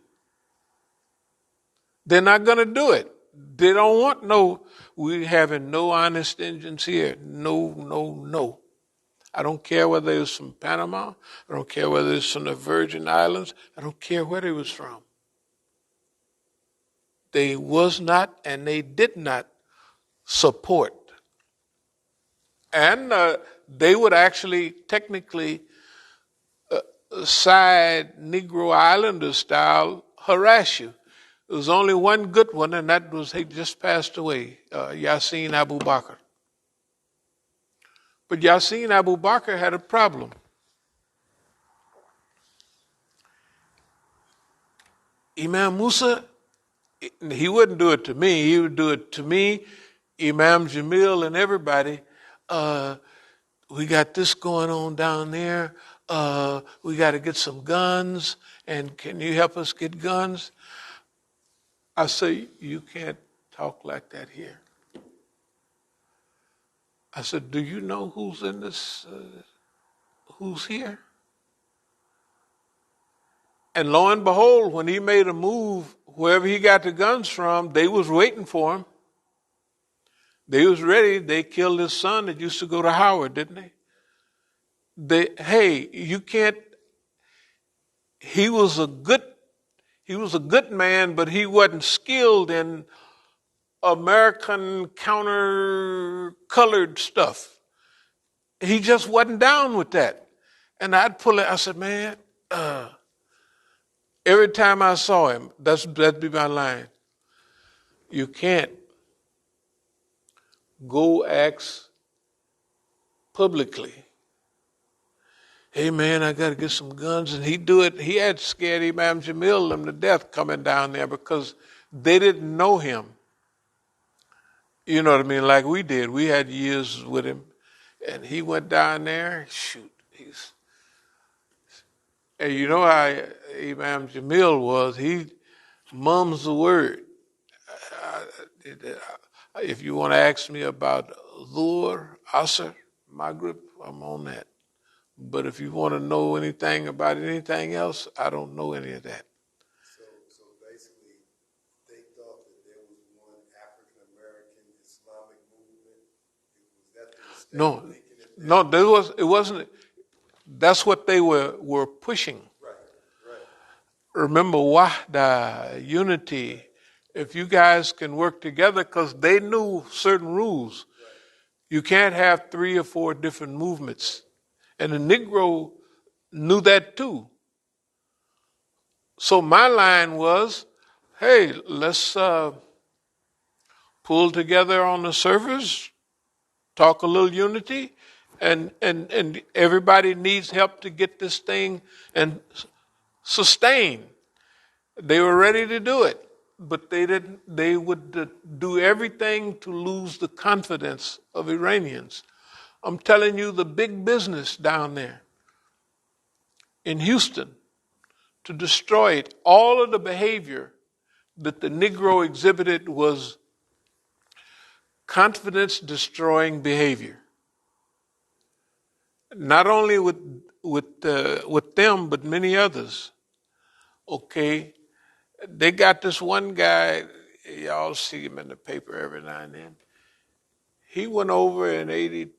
They're not going to do it. They don't want we having no honest Indians here. No. I don't care whether it was from Panama. I don't care whether it's from the Virgin Islands. I don't care where they was from. They was not and they did not support. And they would actually technically side Negro Islander style harass you. There was only one good one, and that was he just passed away, Yassin Abu Bakr. But Yassin Abu Bakr had a problem. Imam Musa, he wouldn't do it to me. He would do it to me, Imam Jamil, and everybody. We got this going on down there. We got to get some guns, and can you help us get guns? I say, you can't talk like that here. I said, do you know who's in this, who's here? And lo and behold, when he made a move, wherever he got the guns from, they was waiting for him. They was ready. They killed his son that used to go to Howard, didn't they? You can't, he was a good man, but he wasn't skilled in American counter-colored stuff. He just wasn't down with that. And I'd pull it, I said, man, every time I saw him, that'd be my line. You can't go ask publicly, hey man, I got to get some guns. And he'd do it. He had scared Imam Jamil them to death coming down there because they didn't know him. You know what I mean? Like we did. We had years with him. And he went down there, shoot. And you know how Imam Jamil was. He mums the word. If you want to ask me about Dhuhr, Asr, Maghrib, I'm on that. But if you want to know anything about anything else, I don't know any of that. So basically, they thought that there was one African American Islamic movement. It wasn't. That's what they were pushing. Right. Remember Wahda, unity. If you guys can work together, because they knew certain rules. Right. You can't have 3 or 4 different movements. And the Negro knew that too. So my line was, hey, let's pull together on the surface, talk a little unity, and everybody needs help to get this thing and sustain. They were ready to do it, but they didn't. They would do everything to lose the confidence of Iranians. I'm telling you, the big business down there in Houston to destroy it, all of the behavior that the Negro exhibited was confidence-destroying behavior. Not only with them, but many others. Okay, they got this one guy. Y'all see him in the paper every now and then. He went over in '82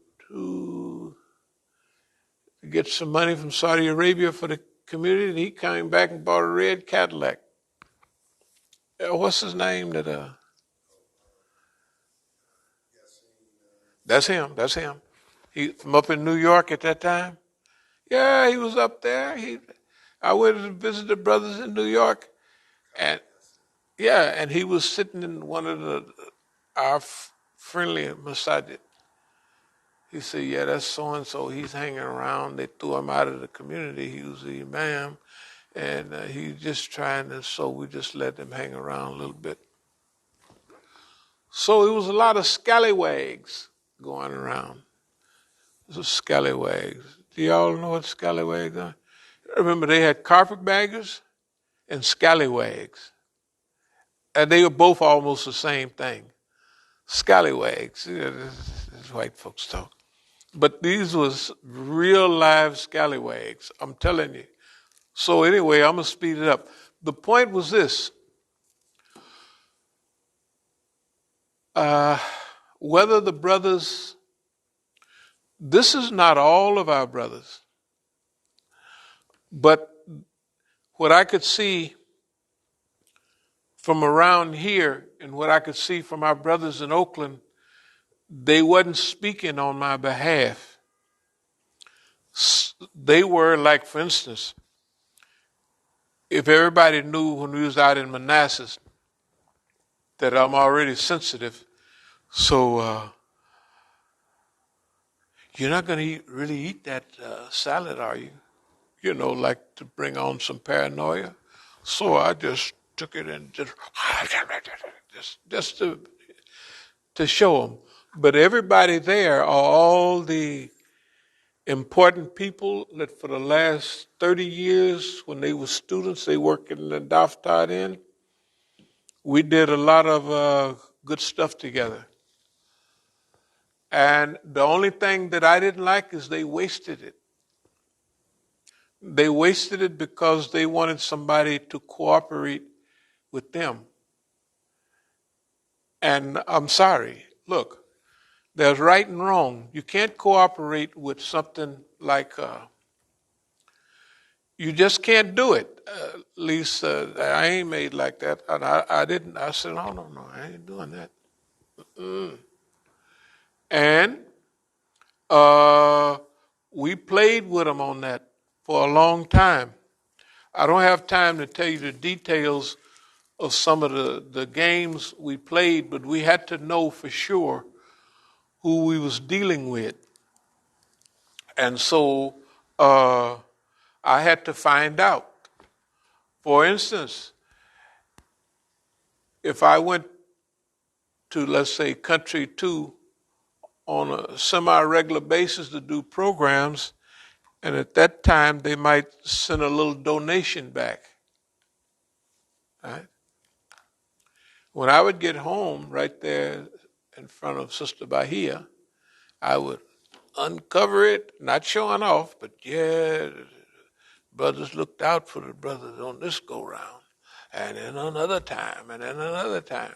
to get some money from Saudi Arabia for the community, and he came back and bought a red Cadillac. What's his name? That's him. That's him. He from up in New York at that time. Yeah, he was up there. I went to visit the brothers in New York, and yeah, and he was sitting in one of our friendly Masjid. He said, "Yeah, that's so and so. He's hanging around. They threw him out of the community. He was the Imam, and he's just trying to. So we just let him hang around a little bit." So it was a lot of scallywags going around. Those scallywags. Do y'all know what scallywags are? Remember, they had carpetbaggers and scallywags, and they were both almost the same thing. Scallywags. This white folks talk. But these was real live scallywags, I'm telling you. So anyway, I'm going to speed it up. The point was this. Whether the brothers, this is not all of our brothers, but what I could see from around here and what I could see from our brothers in Oakland, they wasn't speaking on my behalf. They were like, for instance, if everybody knew when we was out in Manassas that I'm already sensitive, so you're not going to really eat that salad, are you? You know, like to bring on some paranoia. So I just took it and just to show them. But everybody there are all the important people that for the last 30 years, when they were students, they worked in the Daftar Inn. We did a lot of good stuff together. And the only thing that I didn't like is they wasted it. They wasted it because they wanted somebody to cooperate with them. And I'm sorry. Look, there's right and wrong. You can't cooperate with something like, you just can't do it. At least I ain't made like that. And I didn't. I said, no, I ain't doing that. And we played with them on that for a long time. I don't have time to tell you the details of some of the games we played, but we had to know for sure who we was dealing with. And so I had to find out. For instance, if I went to, let's say, country 2 on a semi-regular basis to do programs, and at that time they might send a little donation back. Right? When I would get home right there in front of Sister Bahia, I would uncover it, not showing off, but yeah, brothers looked out for the brothers on this go round, and then another time, and then another time.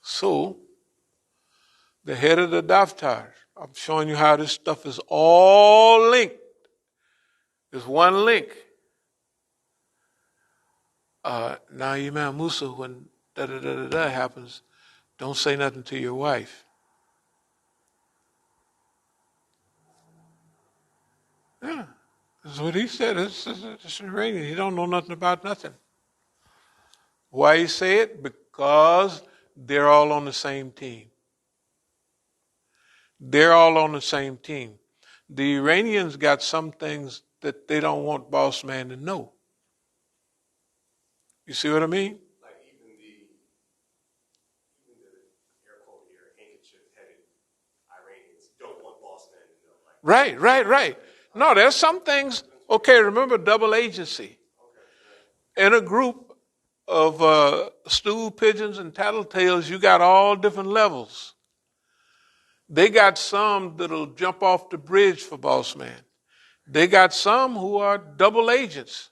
So, the head of the Daftar, I'm showing you how this stuff is all linked. There's one link. Now, Imam Musa, when da-da-da-da-da happens, don't say nothing to your wife. Yeah, that's what he said. It's Iranian. He don't know nothing about nothing. Why he say it? Because they're all on the same team. They're all on the same team. The Iranians got some things that they don't want boss man to know. You see what I mean? Like even the air quote here, handkerchief-headed Iranians don't want boss man to know. Like, Right. No, there's some things. Okay, remember double agency. In a group of stool pigeons and tattletales, you got all different levels. They got some that'll jump off the bridge for boss man. They got some who are double agents.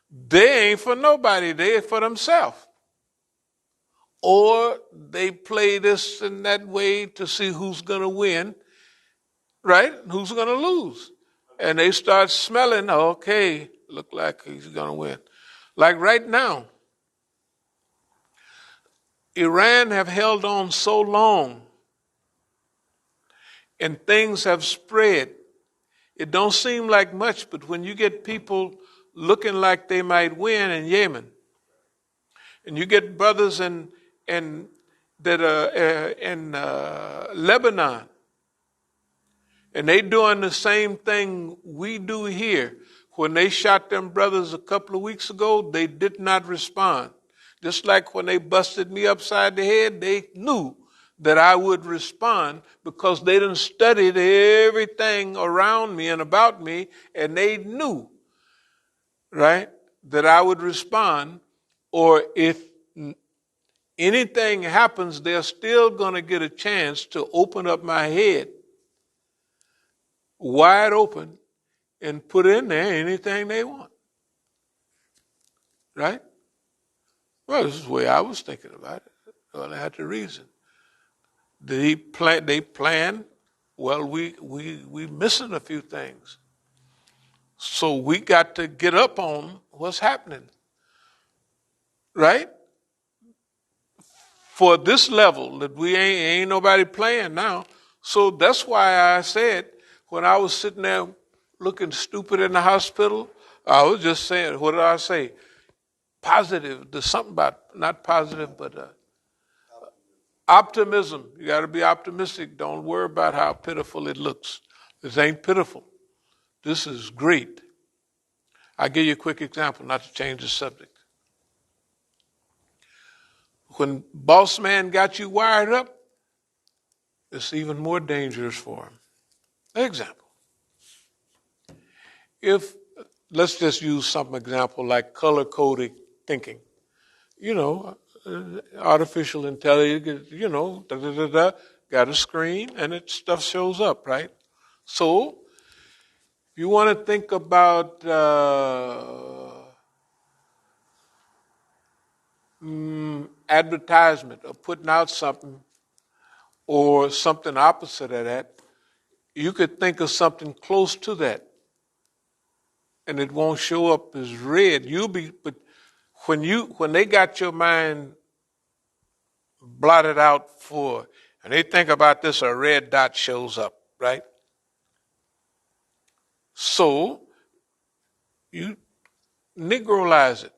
They ain't for nobody. They for themselves. Or they play this and that way to see who's going to win, right? And who's going to lose. And they start smelling, okay, look like he's going to win. Like right now, Iran have held on so long and things have spread. It don't seem like much, but when you get people looking like they might win in Yemen, and you get brothers in that are in Lebanon, and they doing the same thing we do here. When they shot them brothers a couple of weeks ago, they did not respond. Just like when they busted me upside the head, they knew that I would respond because they done studied everything around me and about me, and they knew, right, that I would respond. Or if anything happens, they're still going to get a chance to open up my head wide open and put in there anything they want. Right? Well, this is the way I was thinking about it. Well, I had to reason. They plan. Well, we missing a few things. So we got to get up on what's happening. Right? For this level that we ain't nobody playing now. So that's why I said when I was sitting there looking stupid in the hospital, I was just saying, what did I say? Positive. There's something about, not positive, but optimism. You got to be optimistic. Don't worry about how pitiful it looks. This ain't pitiful. This is great. I'll give you a quick example, not to change the subject. When boss man got you wired up, it's even more dangerous for him. Example. If, let's just use some example like color-coded thinking. You know, artificial intelligence, you know, got a screen and stuff shows up, right? So, if you want to think about advertisement or putting out something or something opposite of that, you could think of something close to that, and it won't show up as red. But when they got your mind blotted out and they think about this, a red dot shows up, right? So you Negroize it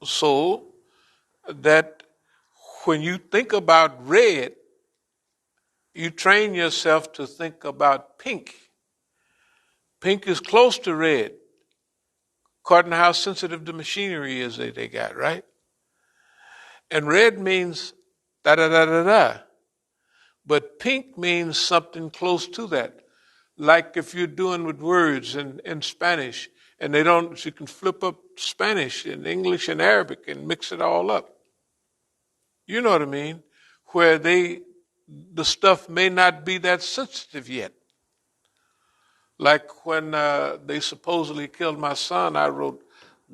so that when you think about red, you train yourself to think about pink. Pink is close to red, according to how sensitive the machinery is that they got, right? And red means da da da da da. But pink means something close to that. Like if you're doing with words in Spanish, and you can flip up Spanish and English and Arabic and mix it all up. You know what I mean? Where the stuff may not be that sensitive yet. Like when they supposedly killed my son, I wrote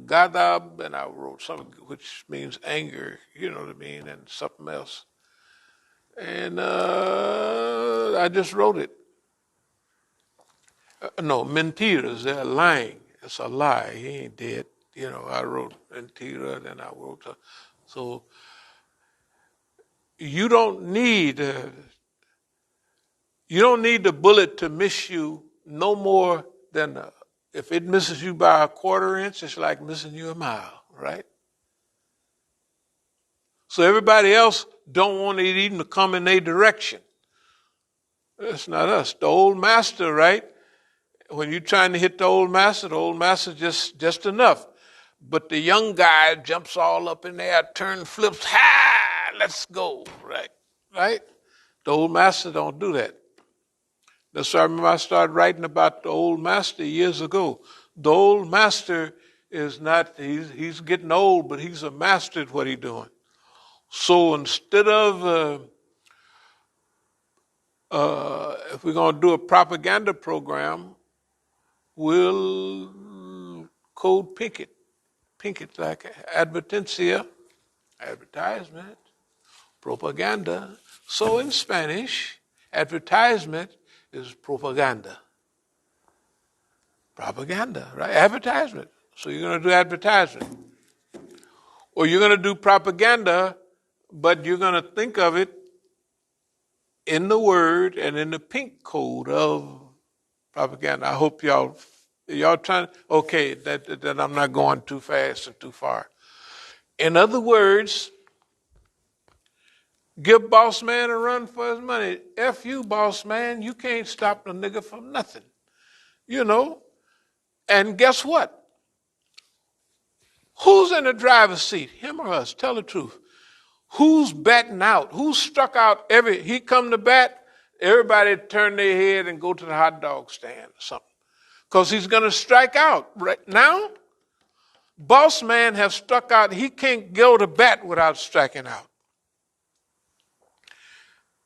Gadab, and I wrote something which means anger, you know what I mean, and something else. And I just wrote it. No, mentiras, they're lying. It's a lie. He ain't dead. You know, I wrote mentira, then I wrote. So you don't need the bullet to miss you no more than if it misses you by a quarter inch, it's like missing you a mile, right? So everybody else don't want it even to come in their direction. It's not us. The old master, right? When you're trying to hit the old master just enough. But the young guy jumps all up in there, turn flips, let's go, right? Right? The old master don't do that. That's why I remember I started writing about the old master years ago. The old master is not, he's getting old, but he's a master at what he's doing. So instead of, if we're going to do a propaganda program, we'll code pink it like advertencia, advertisement, propaganda. So in Spanish, advertisement is propaganda. Propaganda, right? Advertisement. So you're going to do advertisement. Or you're going to do propaganda, but you're going to think of it in the word and in the pink code of propaganda. I hope y'all trying. Okay, that I'm not going too fast and too far. In other words, give boss man a run for his money. F you, boss man. You can't stop the nigga from nothing. You know. And guess what? Who's in the driver's seat? Him or us? Tell the truth. Who's batting out? Who's struck out he come to bat, everybody turn their head and go to the hot dog stand or something. Because he's going to strike out. Right now, boss man has struck out. He can't go to bat without striking out.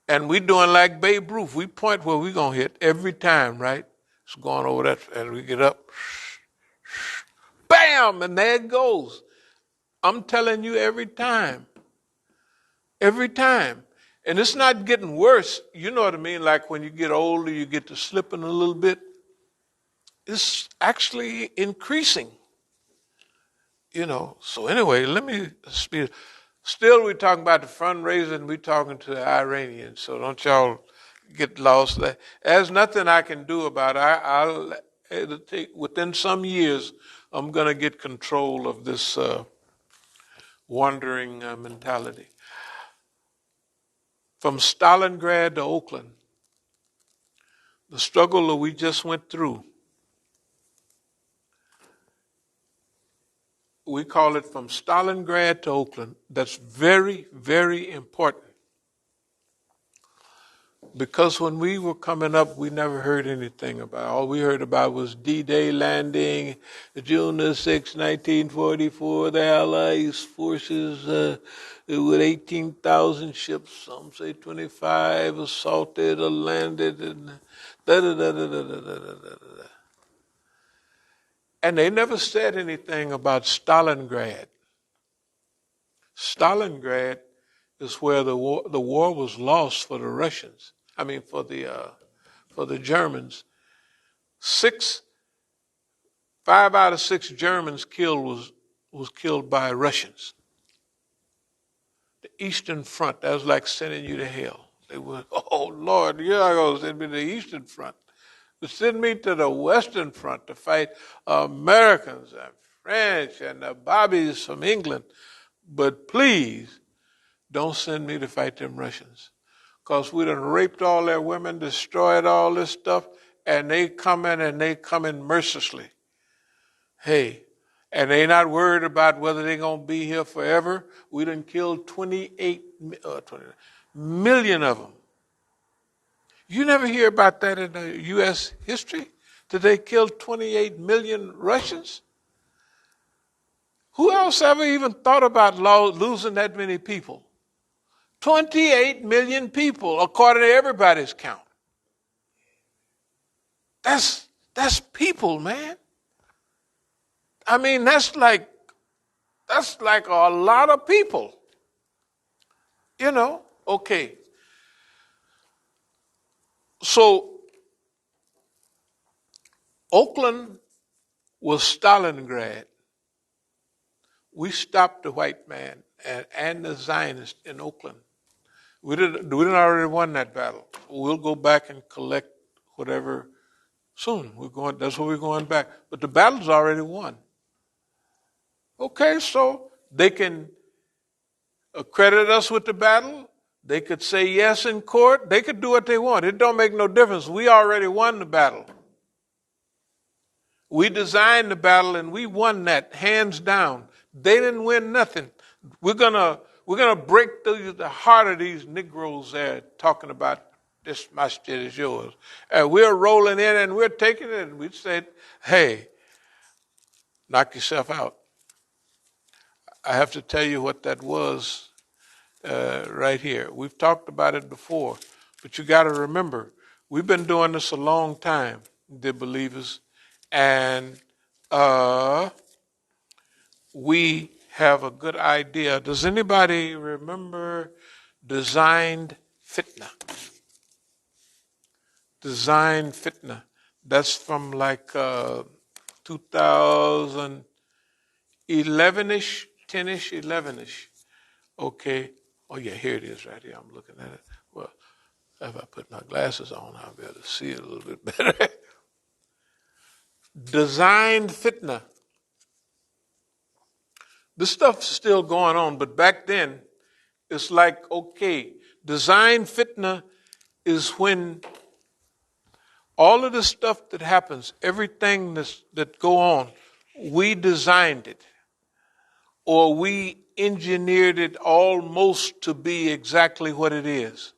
And we doing like Babe Ruth. We point where we going to hit every time, right? It's going over that, and we get up. Bam! And there it goes. I'm telling you every time. Every time. And it's not getting worse. You know what I mean? Like when you get older, you get to slipping a little bit. It's actually increasing. You know. So anyway, let me speak. Still, we're talking about the fundraising. We're talking to the Iranians. So don't y'all get lost. There's nothing I can do about it. It'll take, within some years, I'm going to get control of this wandering mentality. From Stalingrad to Oakland, the struggle that we just went through, we call it from Stalingrad to Oakland. That's very, very important. Because when we were coming up, we never heard anything about it. All we heard about was D-Day landing, June the 6th, 1944, the Allies forces with 18,000 ships, some say 25, assaulted or landed, and da-da-da-da-da-da-da-da-da. And they never said anything about Stalingrad. Stalingrad is where the war was lost for the Russians. I mean, for the Germans. 5 out of 6 Germans killed was killed by Russians. The Eastern Front, that was like sending you to hell. They were, oh Lord, you're not going to send me to the Eastern Front. But send me to the Western Front to fight Americans and French and the Bobbies from England. But please, don't send me to fight them Russians. Because we done raped all their women, destroyed all this stuff, and they come in mercilessly. Hey, and they not worried about whether they're going to be here forever. We done killed 28 million of them. You never hear about that in the U.S. history? Did they kill 28 million Russians? Who else ever even thought about losing that many people? 28 million people, according to everybody's count. That's people, man. I mean, that's like a lot of people. You know, okay. So Oakland was Stalingrad. We stopped the white man and the Zionists in Oakland. We didn't already won that battle. We'll go back and collect whatever soon. That's where we're going back. But the battle's already won. Okay, so they can accredit us with the battle. They could say yes in court. They could do what they want. It don't make no difference. We already won the battle. We designed the battle and we won that hands down. They didn't win nothing. We're gonna break the heart of these Negroes there talking about this masjid is yours. And we're rolling in and we're taking it and we said, hey, knock yourself out. I have to tell you what that was right here. We've talked about it before, but you got to remember, we've been doing this a long time, dear believers, and we have a good idea. Does anybody remember designed fitna? Designed fitna. That's from like 2011-ish, 10-ish, 11-ish. Okay. Oh, yeah, here it is right here. I'm looking at it. Well, if I put my glasses on, I'll be able to see it a little bit better. Designed fitna. This stuff's still going on, but back then, it's like, okay, design fitna is when all of the stuff that happens, everything that go on, we designed it, or we engineered it almost to be exactly what it is.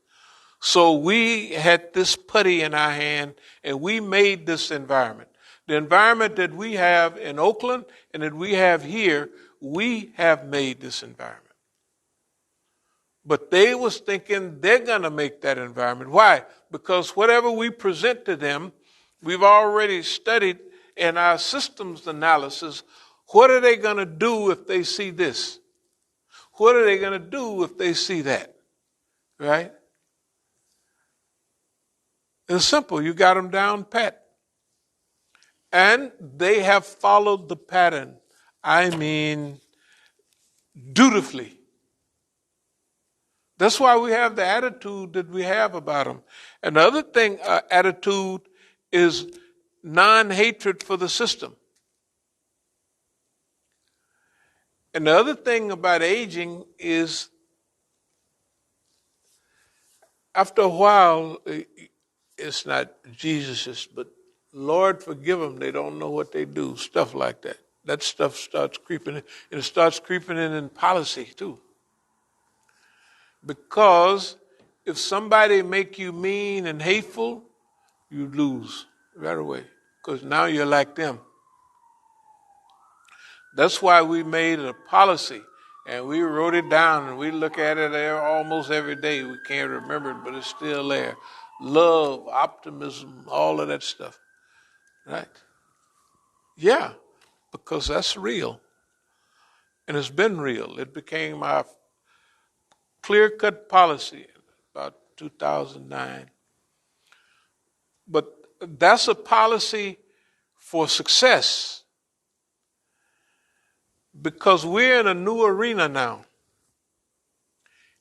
So we had this putty in our hand, and we made this environment. The environment that we have in Oakland and that we have here, we have made this environment. But they was thinking they're going to make that environment. Why? Because whatever we present to them, we've already studied in our systems analysis, what are they going to do if they see this? What are they going to do if they see that? Right? It's simple. You got them down pat. And they have followed the pattern. I mean, dutifully. That's why we have the attitude that we have about them. And the other thing, attitude is non-hatred for the system. And the other thing about aging is, after a while, it's not Jesus's, but Lord forgive them, they don't know what they do, stuff like that. That stuff starts creeping in, and it starts creeping in policy too. Because if somebody make you mean and hateful, you lose right away, because now you're like them. That's why we made it a policy, and we wrote it down, and we look at it there almost every day. We can't remember it, but it's still there. Love, optimism, all of that stuff. Right? Yeah, because that's real. And it's been real. It became our clear-cut policy about 2009. But that's a policy for success, because we're in a new arena now.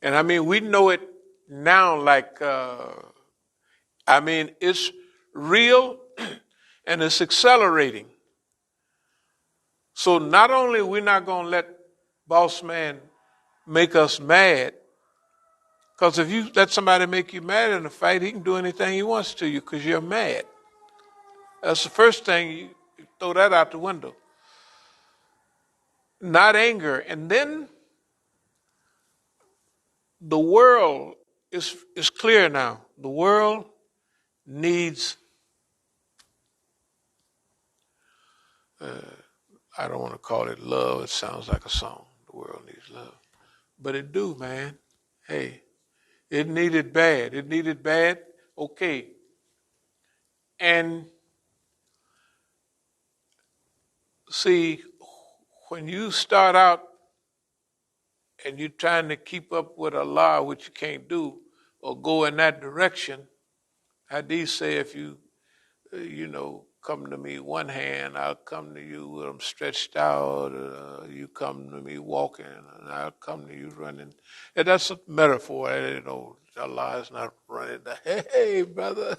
And I mean, we know it now like, it's real and it's accelerating. So not only we're not going to let boss man make us mad, because if you let somebody make you mad in a fight, he can do anything he wants to you because you're mad. That's the first thing, you throw that out the window. Not anger. And then the world is clear now. The world needs, I don't want to call it love. It sounds like a song. The world needs love. But it do, man. Hey, it needed bad. It needed bad. Okay. And see, when you start out and you're trying to keep up with Allah, which you can't do, or go in that direction, Hadith say, if you come to me one hand, I'll come to you with them stretched out. You come to me walking, and I'll come to you running. And that's a metaphor. Allah is not running. Hey, brother.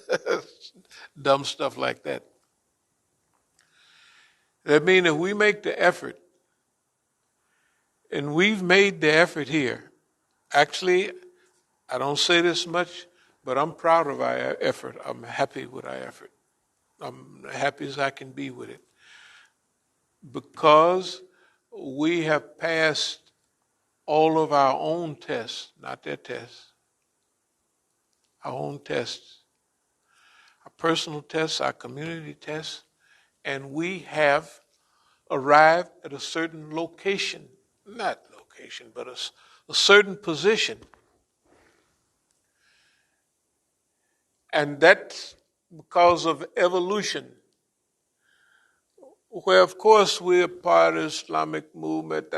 Dumb stuff like that. That means if we make the effort, and we've made the effort here. Actually, I don't say this much, but I'm proud of our effort. I'm happy with our effort. I'm happy as I can be with it. Because we have passed all of our own tests, not their tests, our own tests, our personal tests, our community tests, and we have arrived at a certain location, not location, but a certain position. And that's because of evolution, where, of course, we're part of the Islamic movement,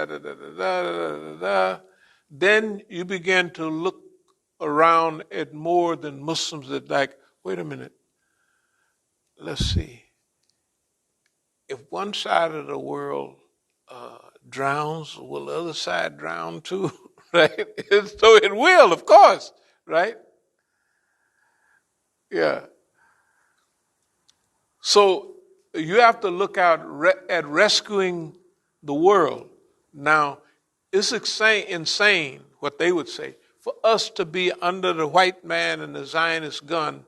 Then you begin to look around at more than Muslims that like, wait a minute, let's see. if one side of the world drowns, will the other side drown too? Right? So it will, of course, right? Yeah. So you have to look out at rescuing the world. Now, it's insane what they would say for us to be under the white man and the Zionist gun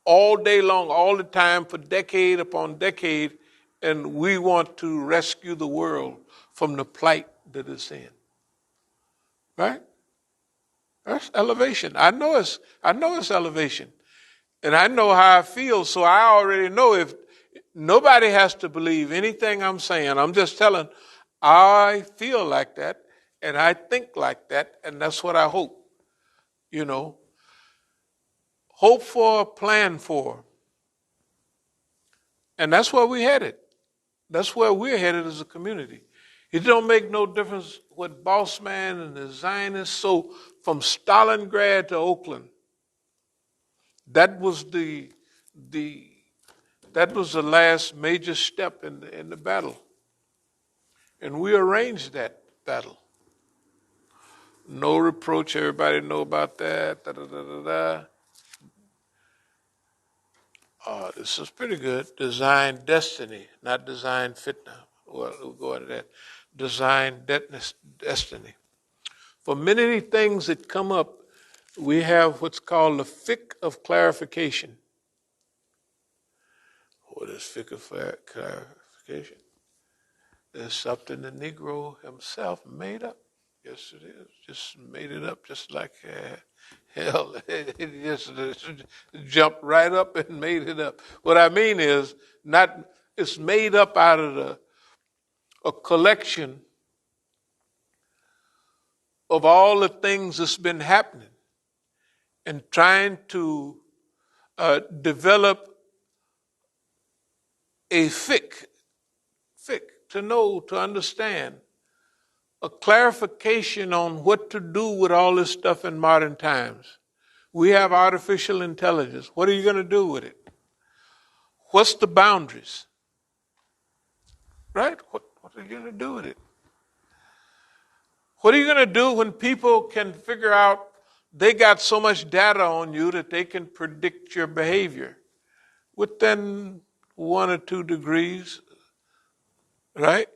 all day long, all the time, for decade upon decade, and we want to rescue the world from the plight that it's in. Right? That's elevation. I know it's elevation. And I know how I feel, so I already know if nobody has to believe anything I'm saying. I'm just telling I feel like that and I think like that, and that's what I hope. You know, hope for, plan for. And that's where we're headed. That's where we're headed as a community. It don't make no difference what boss man and the Zionists. So from Stalingrad to Oakland, that was the that was the last major step in the battle. And we arranged that battle. No reproach, everybody know about that. Da, da, da, da, da. This is pretty good. Design destiny, not design fitna. Well, we'll go into that. Design destiny. For many things that come up, we have what's called the fiqh of clarification. What is fiqh of clarification? There's something the Negro himself made up. Yes, it is. Just made it up, just like hell. It just jumped right up and made it up. What I mean is, it's made up out of a collection of all the things that's been happening and trying to develop a fiqh, to know, to understand, a clarification on what to do with all this stuff in modern times. We have artificial intelligence. What are you going to do with it? What's the boundaries? Right? What are you going to do with it? What are you going to do when people can figure out they got so much data on you that they can predict your behavior within 1 or 2 degrees? Right?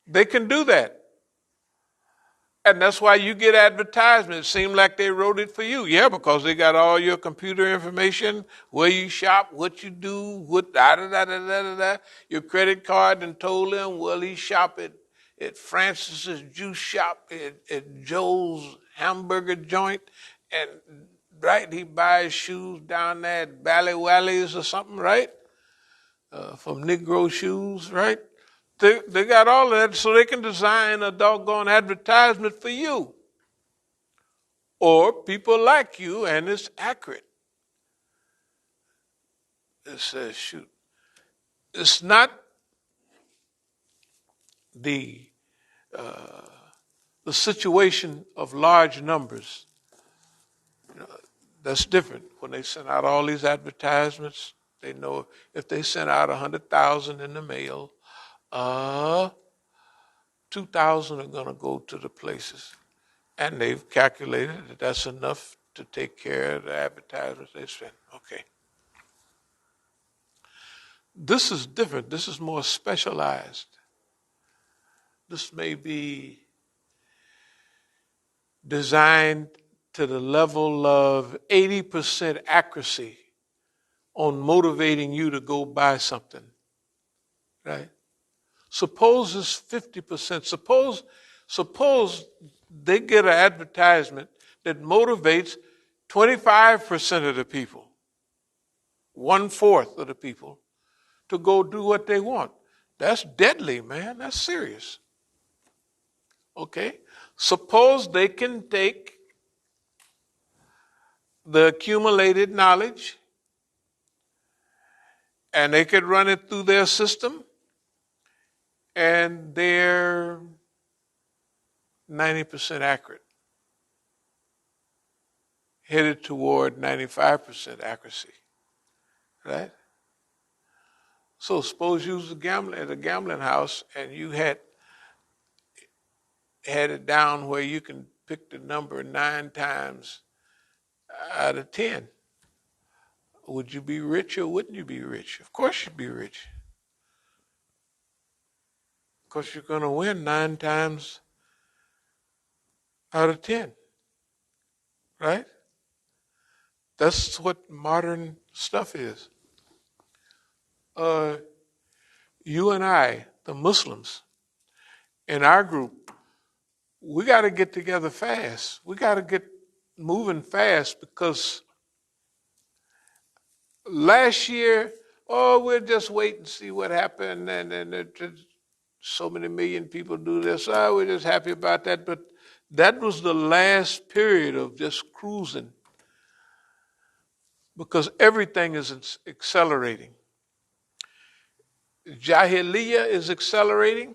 They can do that. And that's why you get advertisements. It seems like they wrote it for you. Yeah, because they got all your computer information, where you shop, what you do, what da-da-da-da-da-da. Your credit card and told them, well, he shop at Francis's juice shop, at Joe's hamburger joint, and right, he buys shoes down there at Bally Wally's or something, right? From Negro Shoes, right? They got all of that so they can design a doggone advertisement for you or people like you, and it's accurate. It says, shoot, it's not the situation of large numbers. That's different. When they send out all these advertisements, they know if they send out 100,000 in the mail, 2,000 are going to go to the places. And they've calculated that that's enough to take care of the advertisements they spend. Okay. This is different. This is more specialized. This may be designed to the level of 80% accuracy on motivating you to go buy something. Right? Suppose it's 50%. Suppose they get an advertisement that motivates 25% of the people, 1/4 of the people, to go do what they want. That's deadly, man. That's serious. Okay? Suppose they can take the accumulated knowledge and they could run it through their system and they're 90% accurate, headed toward 95% accuracy, right? So suppose you was at a gambling house and you had it down where you can pick the number 9 times out of 10. Would you be rich or wouldn't you be rich? Of course you'd be rich. Because you're going to win 9 times out of 10. Right? That's what modern stuff is. You and I, the Muslims, in our group, we got to get together fast. We got to get moving fast because last year, we'll just wait and see what happened. And so many million people do this. We're just happy about that. But that was the last period of just cruising because everything is accelerating. Jahiliyyah is accelerating.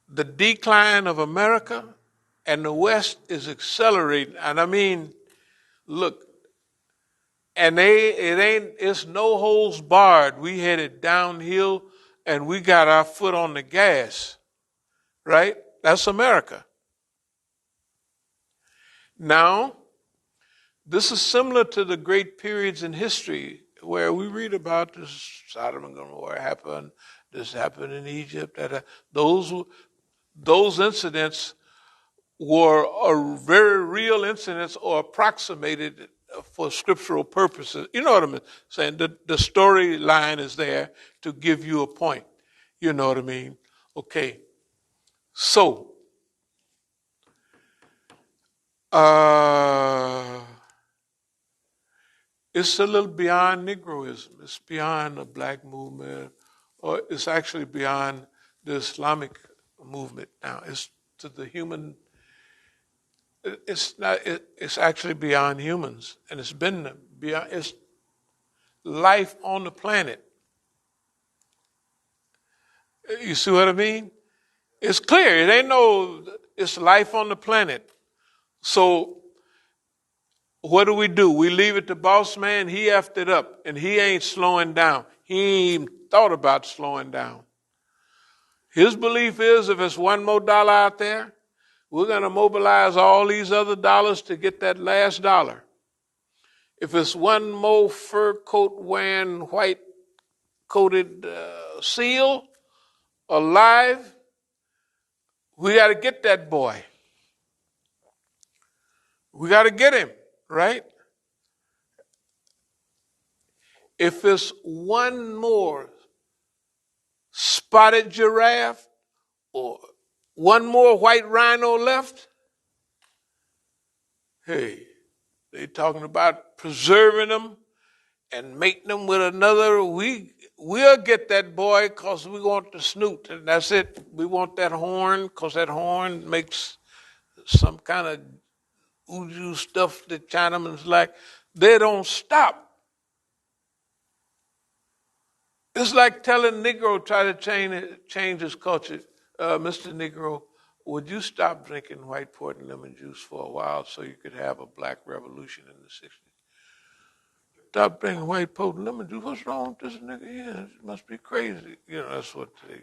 The decline of America and the West is accelerating. And I mean, look, and it's no holds barred. We headed downhill and we got our foot on the gas, right? That's America. Now, this is similar to the great periods in history where we read about this Sodom and Gomorrah happened, this happened in Egypt. Those incidents were very real incidents or approximated for scriptural purposes. You know what I'm saying? The storyline is there to give you a point. You know what I mean? Okay. So, it's a little beyond Negroism. It's beyond the black movement, or it's actually beyond the Islamic movement now. It's to the human. It's not. It's actually beyond humans, and it's been beyond. It's life on the planet. You see what I mean? It's clear. It ain't no. It's life on the planet. So what do? We leave it to boss man. He effed it up, and he ain't slowing down. He ain't even thought about slowing down. His belief is if it's one more dollar out there, we're going to mobilize all these other dollars to get that last dollar. If it's one more fur coat wearing, white coated seal alive, we got to get that boy. We got to get him, right? If it's one more spotted giraffe or one more white rhino left, hey, they talking about preserving them and mating them with another. We'll get that boy because we want the snoot, and that's it. We want that horn because that horn makes some kind of uju stuff that Chinaman's like. They don't stop. It's like telling Negro try to change his culture. Mr. Negro, would you stop drinking white port and lemon juice for a while so you could have a black revolution in the 60s? Stop drinking white port and lemon juice. What's wrong with this nigga here? It must be crazy. You know, that's what they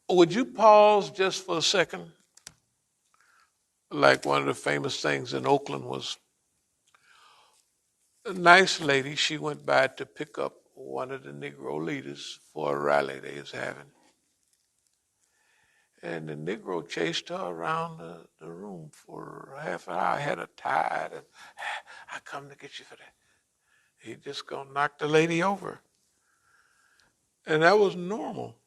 would you pause just for a second? Like one of the famous things in Oakland was a nice lady. She went by to pick up one of the Negro leaders for a rally they was having. And the Negro chased her around the room for half an hour. I had her tied. And, I come to get you for that. He just gonna knock the lady over. And that was normal.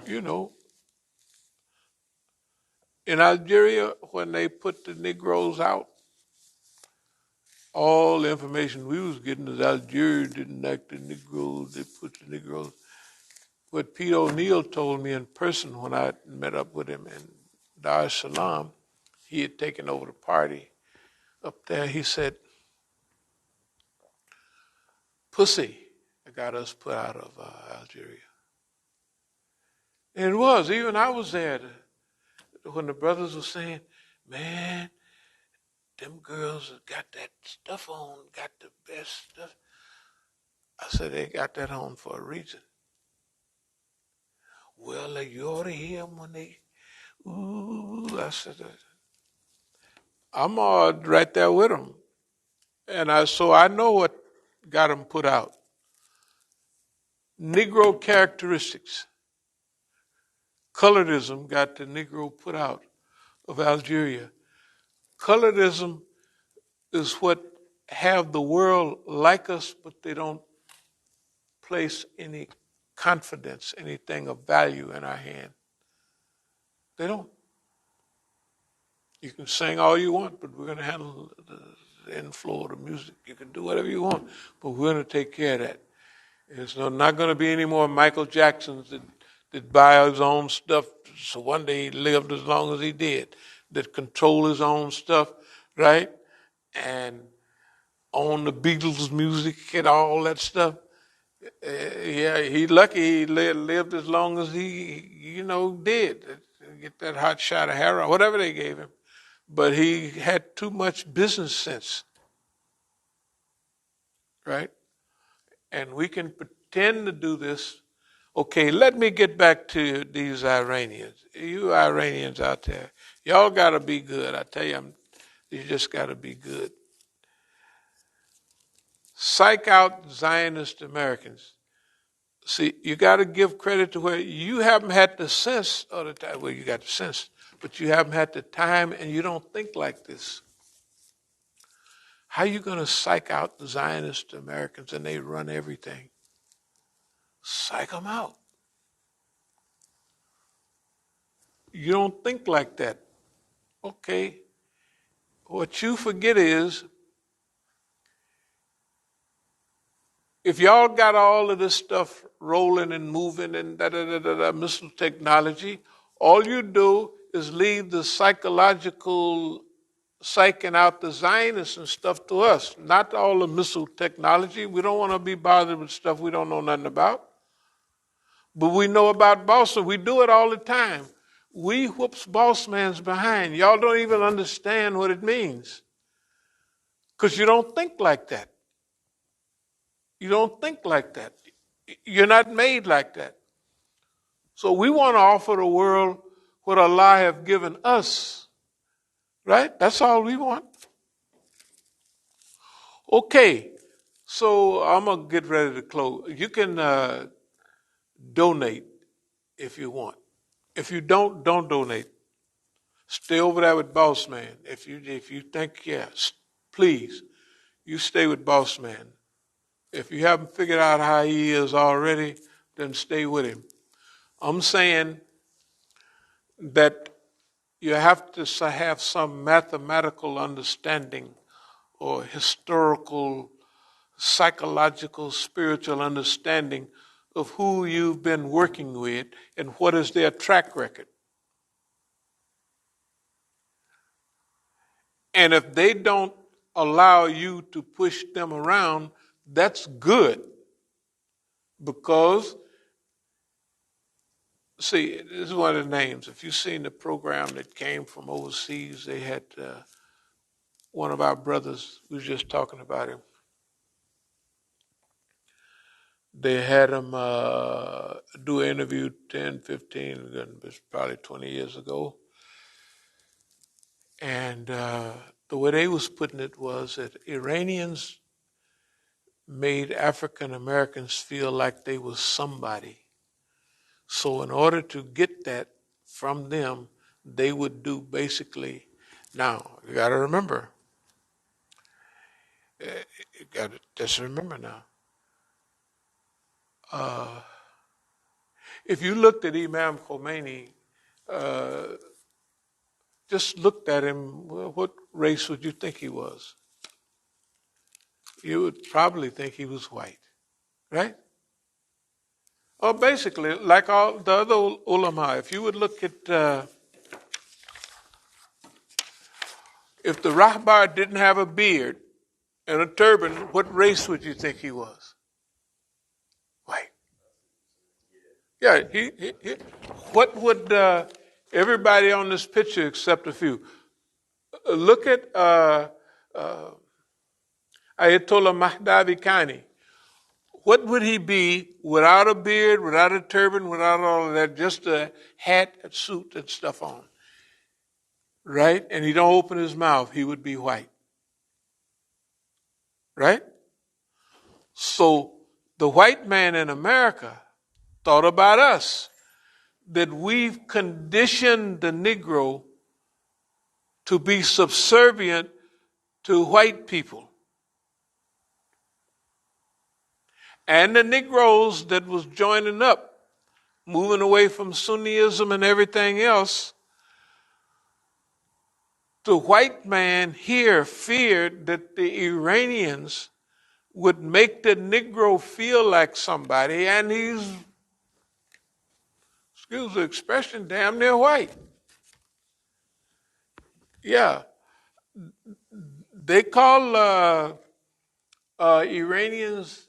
You know, in Algeria, when they put the Negroes out, all the information we was getting is Algeria didn't like the Negroes. They put the Negroes. What Pete O'Neill told me in person when I met up with him in Dar es Salaam, he had taken over the party up there. He said, pussy got us put out of Algeria. And it was. Even I was there when the brothers were saying, man, them girls got that stuff on, got the best stuff. I said, they got that on for a reason. Well, like, you ought to hear them when they, ooh. I said, I'm all right there with them. And so I know what got them put out. Negro characteristics. Colorism got the Negro put out of Algeria. Colorism is what have the world like us, but they don't place any confidence, anything of value in our hand. They don't. You can sing all you want, but we're going to handle the inflow of the music. You can do whatever you want, but we're going to take care of that. There's not going to be any more Michael Jacksons that buy his own stuff, so one day he lived as long as he did, that control his own stuff, right? And own the Beatles music and all that stuff. Yeah, he lucky he lived as long as he, did. Get that hot shot of heroin, whatever they gave him. But he had too much business sense, right? And we can pretend to do this. Okay, let me get back to these Iranians. You Iranians out there, y'all got to be good. I tell you, you just got to be good. Psych out Zionist Americans. See, you got to give credit to where you haven't had the sense of the time. Well, you got the sense, but you haven't had the time and you don't think like this. How are you going to psych out the Zionist Americans and they run everything? Psych them out. You don't think like that. Okay. What you forget is, if y'all got all of this stuff rolling and moving and missile technology, all you do is leave the psychological psyching out the Zionists and stuff to us, not all the missile technology. We don't want to be bothered with stuff we don't know nothing about. But we know about Boston. We do it all the time. We whoops boss man's behind. Y'all don't even understand what it means. Because you don't think like that. You don't think like that. You're not made like that. So we want to offer the world what Allah have given us. Right? That's all we want. Okay. So I'm going to get ready to close. You can donate if you want. If you don't donate. Stay over there with Boss Man. If you think, yes, please, you stay with Boss Man. If you haven't figured out how he is already, then stay with him. I'm saying that you have to have some mathematical understanding or historical, psychological, spiritual understanding of who you've been working with and what is their track record. And if they don't allow you to push them around, that's good. Because, see, this is one of the names. If you've seen the program that came from overseas, they had one of our brothers, we were just talking about him. They had him do an interview 10, 15, it was probably 20 years ago. And the way they was putting it was that Iranians made African Americans feel like they was somebody. So in order to get that from them, they would do basically, now, you got to remember, you got to just remember now. If you looked at Imam Khomeini, just looked at him, well, what race would you think he was? You would probably think he was white, right? Or basically, like all the other ulama, if you would look at, if the Rahbar didn't have a beard and a turban, what race would you think he was? White. Yeah, what would everybody on this picture except a few? Look at, Ayatollah Mahdavi Khani. What would he be without a beard, without a turban, without all of that, just a hat, a suit, and stuff on? Right? And he don't open his mouth, he would be white. Right? So the white man in America thought about us, that we've conditioned the Negro to be subservient to white people. And the Negroes that was joining up, moving away from Sunniism and everything else, the white man here feared that the Iranians would make the Negro feel like somebody, and he's, excuse the expression, damn near white. Yeah. They call Iranians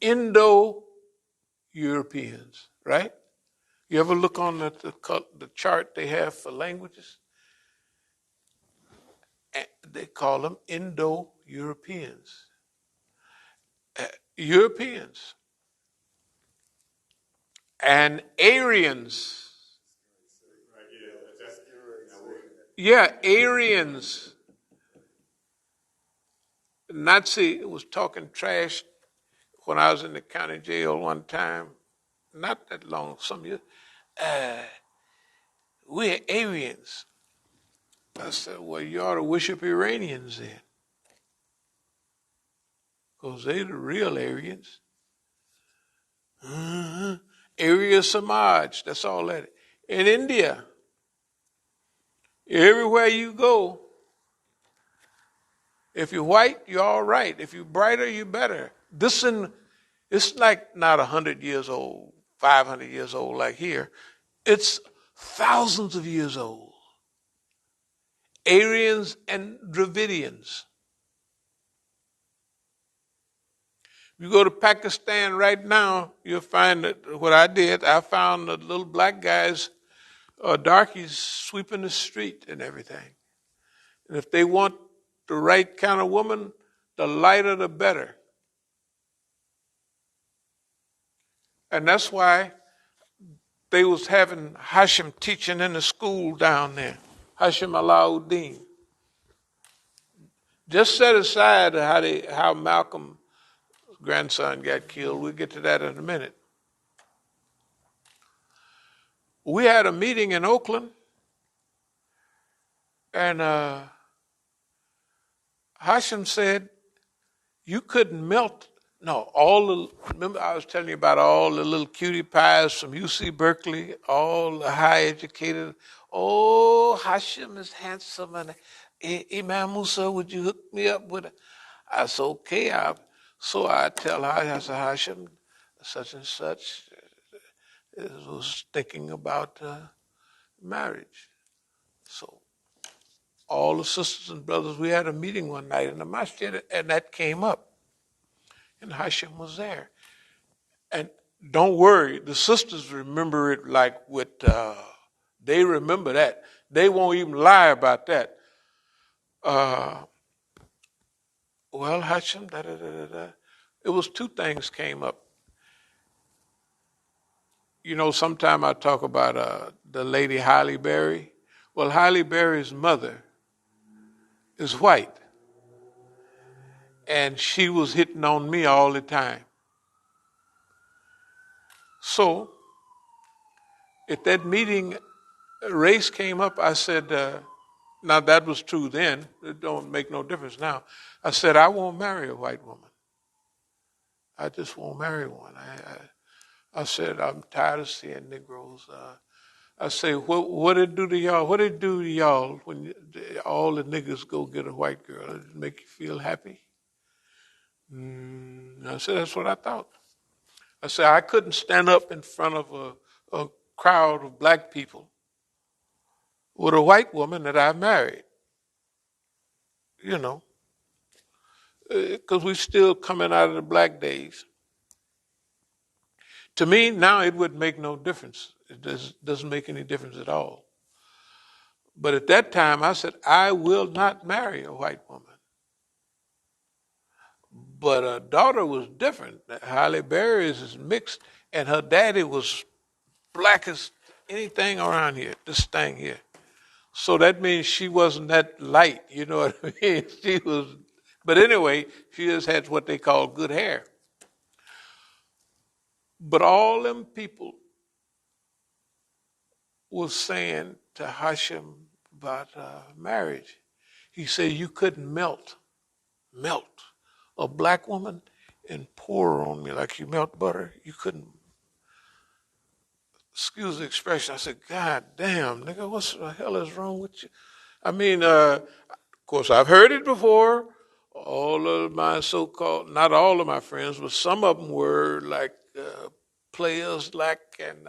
Indo-Europeans, right? You ever look on the chart they have for languages? They call them Indo-Europeans. Europeans. And Aryans. Yeah, Aryans. Nazi was talking trash when I was in the county jail one time, not that long, some years. We're Aryans. I said, well, you ought to worship Iranians then, because they're the real Aryans. Arya Samaj, that's all that. In India, everywhere you go, if you're white, you're all right. If you're brighter, you're better. It's like not 100 years old, 500 years old like here. It's thousands of years old. Aryans and Dravidians. You go to Pakistan right now, you'll find that what I did, I found the little black guys, darkies, sweeping the street and everything. And if they want the right kind of woman, the lighter the better. And that's why they was having Hashim teaching in the school down there, Hashim Alauddin. Just set aside how Malcolm's grandson got killed. We'll get to that in a minute. We had a meeting in Oakland, and Hashim said, you couldn't melt, remember I was telling you about all the little cutie pies from UC Berkeley, all the high educated, oh, Hashim is handsome, and Imam Musa, would you hook me up with it? I said, okay. So I tell her, I said, Hashim, such and such, was thinking about marriage. So all the sisters and brothers, we had a meeting one night in the Masjid, and that came up. And Hashim was there. And don't worry, the sisters remember it like they remember that. They won't even lie about that. Well, Hashim, da-da-da-da-da. It was two things came up. You know, sometime I talk about the lady Halle Berry. Well, Halle Berry's mother is white. And she was hitting on me all the time. So, at that meeting, race came up. I said, now that was true then. It don't make no difference now. I said, I won't marry a white woman. I just won't marry one. I said, I'm tired of seeing Negroes. I say, what did it do to y'all? What did it do to y'all when all the niggas go get a white girl? Did it make you feel happy? I said, that's what I thought. I said, I couldn't stand up in front of a crowd of black people with a white woman that I married. You know, because we're still coming out of the black days. To me, now it would make no difference. It doesn't make any difference at all. But at that time, I said, I will not marry a white woman. But her daughter was different. Halle Berry's is mixed, and her daddy was black as anything around here, this thing here. So that means she wasn't that light, you know what I mean? She was, but anyway, she just had what they call good hair. But all them people was saying to Hashem about marriage. He said you couldn't melt a black woman and pour her on me like you melt butter. You couldn't. Excuse the expression. I said, God damn, nigga, what the hell is wrong with you? I mean, of course, I've heard it before. All of my so-called, not all of my friends, but some of them were like players like and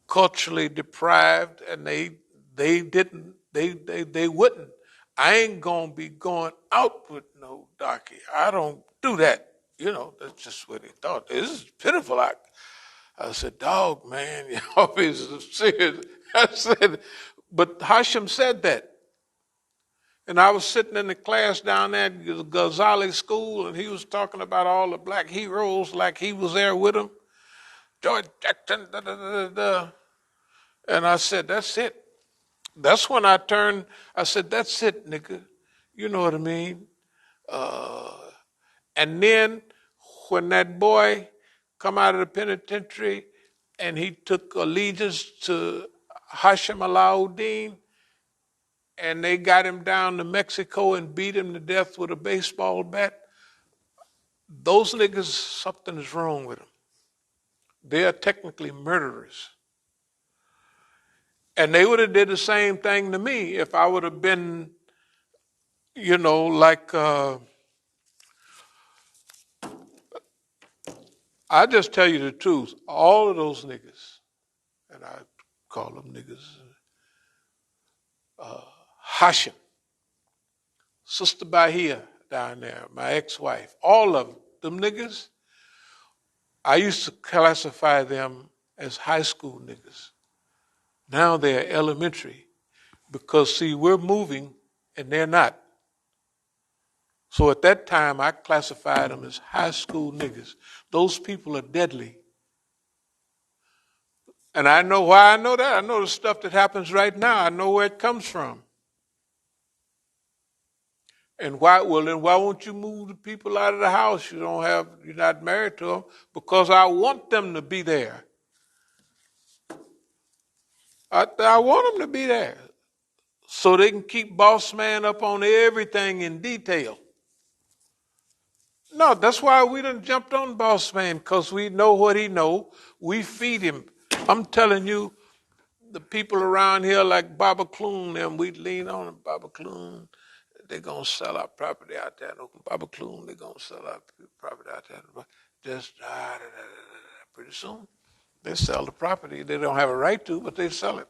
culturally deprived, and they didn't, they wouldn't. I ain't gonna be going out with no darkie. I don't do that. You know, that's just what he thought. This is pitiful. I said, dog, man, you always serious. I said, but Hashem said that. And I was sitting in the class down there at Ghazali School, and he was talking about all the black heroes like he was there with them. George Jackson, da, da, da, da, da. And I said, that's it. That's when I turned, I said, that's it, nigga. You know what I mean? And then when that boy come out of the penitentiary and he took allegiance to Hashem Alauddin, and they got him down to Mexico and beat him to death with a baseball bat, those niggas, something is wrong with them. They are technically murderers. And they would have did the same thing to me if I would have been, you know, like, I just tell you the truth. All of those niggas, and I call them niggas, Hashem, Sister Bahia down there, my ex-wife, all of them niggas, I used to classify them as high school niggas. Now they're elementary because, see, we're moving and they're not. So at that time, I classified them as high school niggas. Those people are deadly. And I know why I know that. I know the stuff that happens right now. I know where it comes from. And why? Well, then why won't you move the people out of the house? You're not married to them, because I want them to be there. I want them to be there so they can keep boss man up on everything in detail. No, that's why we done jumped on boss man, because we know what he know. We feed him. I'm telling you, the people around here like Baba Kloon, them, we lean on them. Baba Kloon, they're going to sell our property out there. Baba Kloon, they're going to sell our property out there. Just pretty soon, they sell the property. They don't have a right to, but they sell it.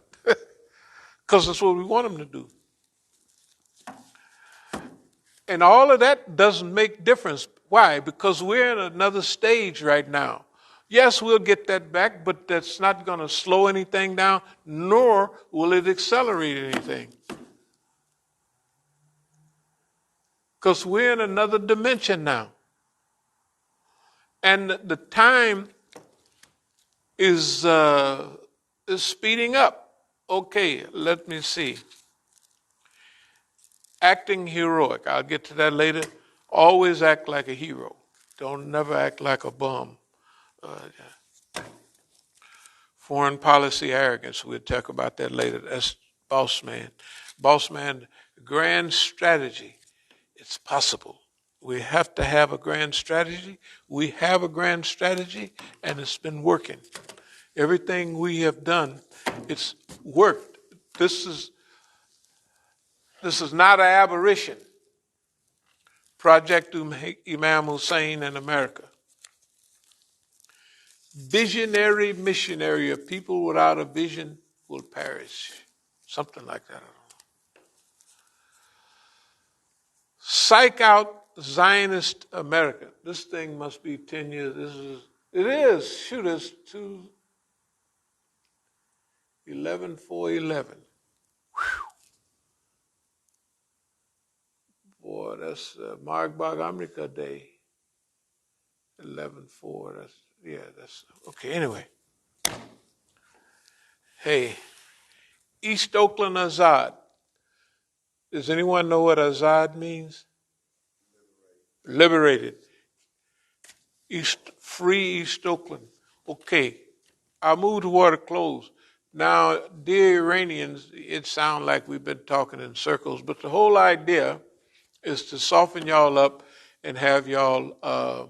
Because that's what we want them to do. And all of that doesn't make difference. Why? Because we're in another stage right now. Yes, we'll get that back, but that's not going to slow anything down, nor will it accelerate anything. Because we're in another dimension now. And the time is speeding up. Okay, let me see. Acting heroic. I'll get to that later. Always act like a hero. Don't never act like a bum. Foreign policy arrogance. We'll talk about that later. That's boss man. Boss man, grand strategy. It's possible. We have to have a grand strategy. We have a grand strategy, and it's been working. Everything we have done, it's worked. This is not an aberration. Project Imam Hussein in America. Visionary missionary, of people without a vision will perish. Something like that. I don't know. Psych out Zionist America. This thing must be 10 years. It is. Shoot, it's 11/4/11. 11:4. That's Margbag Amrika Day. 11:4. That's okay. Anyway, hey, East Oakland Azad. Does anyone know what Azad means? Liberated. Free East Oakland. Okay, I moved toward a close. Now, dear Iranians, it sounds like we've been talking in circles, but the whole idea is to soften y'all up and have y'all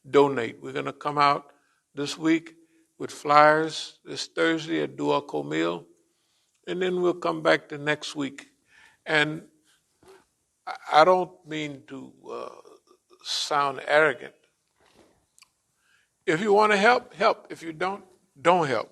donate. We're going to come out this week with flyers this Thursday at Dua Komil, and then we'll come back the next week. And I don't mean to sound arrogant. If you want to help, help. If you don't help.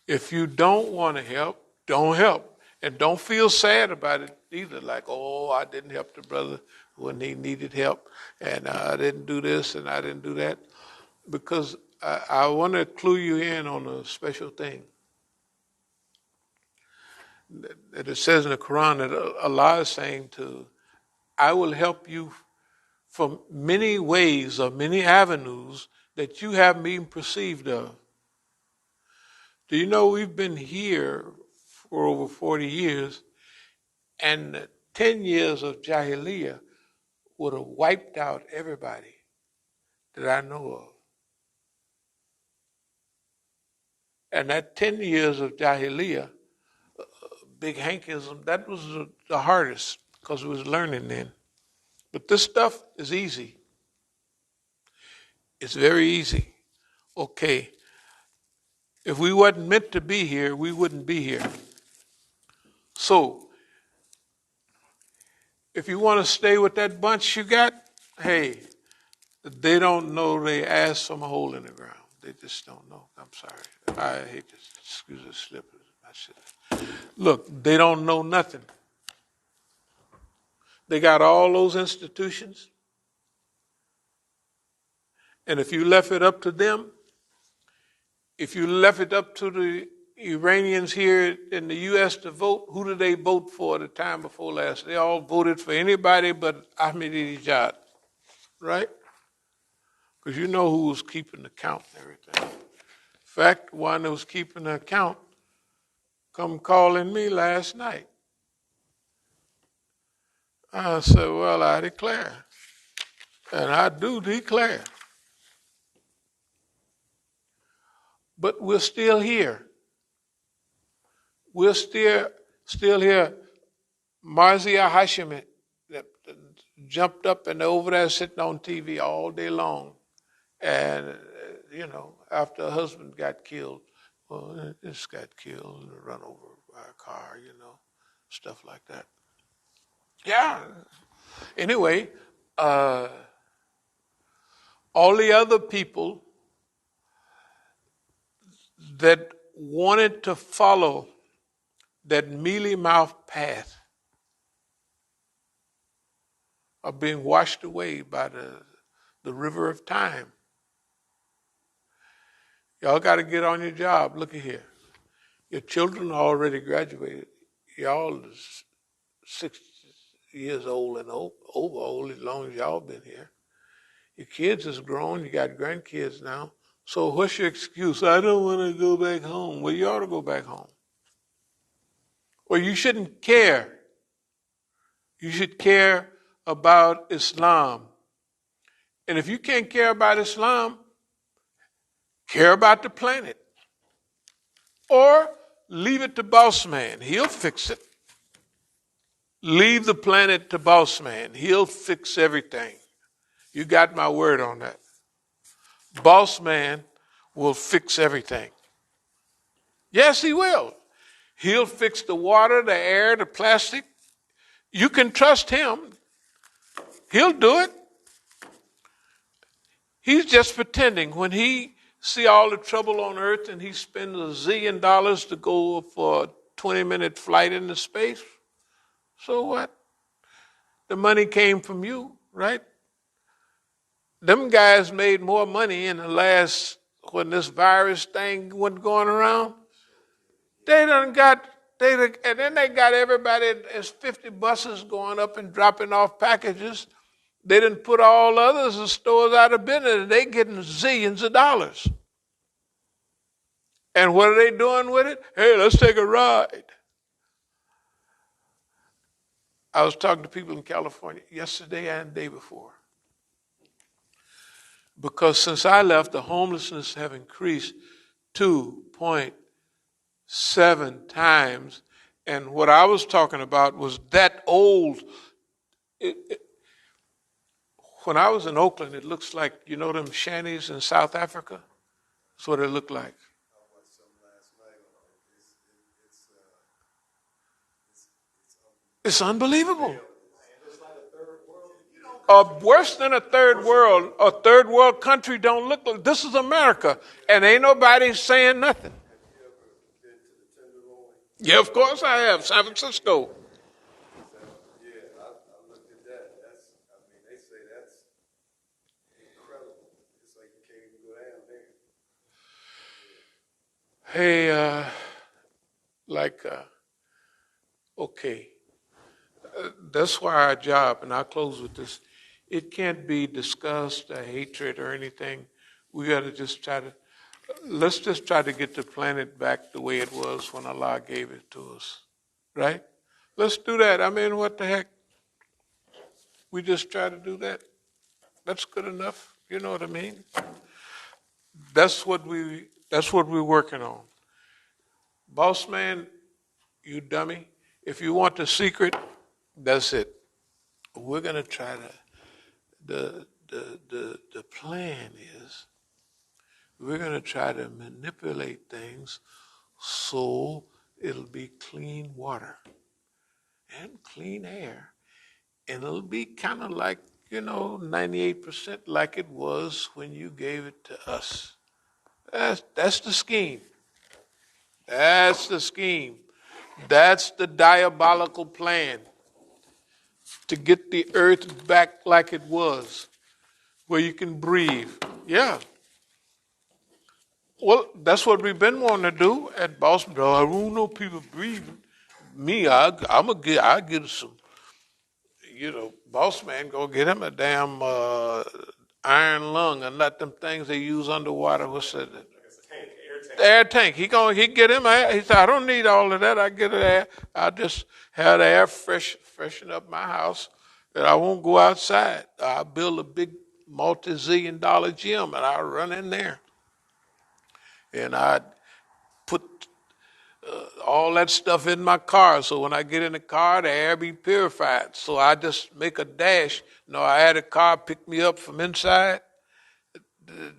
If you don't want to help, don't help. And don't feel sad about it either, like, oh, I didn't help the brother when he needed help, and I didn't do this and I didn't do that. Because I want to clue you in on a special thing. That it says in the Quran that Allah is saying I will help you from many ways or many avenues that you haven't even perceived of. Do you know we've been here for over 40 years, and 10 years of Jahiliyyah would have wiped out everybody that I know of. And that 10 years of Jahiliyyah, big Hankism, that was the hardest because we was learning then. But this stuff is easy. It's very easy. Okay. If we wasn't meant to be here, we wouldn't be here. So, if you want to stay with that bunch you got, hey, they don't know they ass from a hole in the ground. They just don't know. I'm sorry. I hate to excuse the slip. Look, they don't know nothing. They got all those institutions. And if you left it up to them, if you left it up to the Iranians here in the U.S. to vote, who did they vote for the time before last? They all voted for anybody but Ahmadinejad, right? Because you know who was keeping the count and everything. In fact, one that was keeping the account come calling me last night. I said, well, I declare, and I do declare. But we're still here. We're still here. Marzia Hashemi that jumped up and over there sitting on TV all day long. And, after her husband got killed, well, this got killed and run over by a car, stuff like that. Yeah. Anyway, all the other people that wanted to follow that mealy-mouthed path are being washed away by the river of time. Y'all got to get on your job. Look at here. Your children are already graduated. Y'all is 6 years old and over old as long as y'all been here. Your kids is grown. You got grandkids now. So what's your excuse? I don't want to go back home. Well, you ought to go back home. Well, you shouldn't care. You should care about Islam. And if you can't care about Islam, care about the planet. Or leave it to Boss Man. He'll fix it. Leave the planet to Boss Man. He'll fix everything. You got my word on that. Boss Man will fix everything. Yes, he will. He'll fix the water, the air, the plastic. You can trust him. He'll do it. He's just pretending. When he see all the trouble on Earth and he spends $1 zillion to go for a 20-minute flight into space, so what? The money came from you, right? Them guys made more money in the last, when this virus thing wasn't going around. They done got And then they got everybody, there's 50 buses going up and dropping off packages. They didn't put all others of stores out of business, and they getting zillions of dollars. And what are they doing with it? Hey, let's take a ride. I was talking to people in California yesterday and the day before. Because since I left, the homelessness have increased 2.7 times. And what I was talking about was that old. When I was in Oakland, it looks like, you know them shanties in South Africa? That's what it looked like. I watched some last night. It's unbelievable. It's like a third world. Worse than a third world. A third world country don't look like this is America, and ain't nobody saying nothing. Have you ever been to the Tenderloin? Yeah, of course I have. San Francisco. Yeah, I looked at that. They say that's incredible. It's like you can't even go down there. Hey, okay. That's why our job, and I'll close with this, it can't be discussed, a hatred or anything. We got to just let's just try to get the planet back the way it was when Allah gave it to us, right? Let's do that. I mean, what the heck? We just try to do that. That's good enough. You know what I mean? That's what we're working on. Boss man, you dummy. If you want the secret, that's it. We're gonna try to. The plan is we're gonna try to manipulate things so it'll be clean water and clean air, and it'll be kind of like 98% like it was when you gave it to us. That's the scheme. That's the scheme. That's the diabolical plan. To get the earth back like it was, where you can breathe. Yeah. Well, that's what we've been wanting to do at Boston. I don't know people breathing. Me, I get some, boss man, go get him a damn iron lung and let them things they use underwater. What's that? Air tank. He get him air. He said, I don't need all of that. I get it air. I just have the air freshen up my house. And I won't go outside. I build a big multi-zillion-dollar gym and I run in there. And I put all that stuff in my car. So when I get in the car, the air be purified. So I just make a dash. I had a car pick me up from inside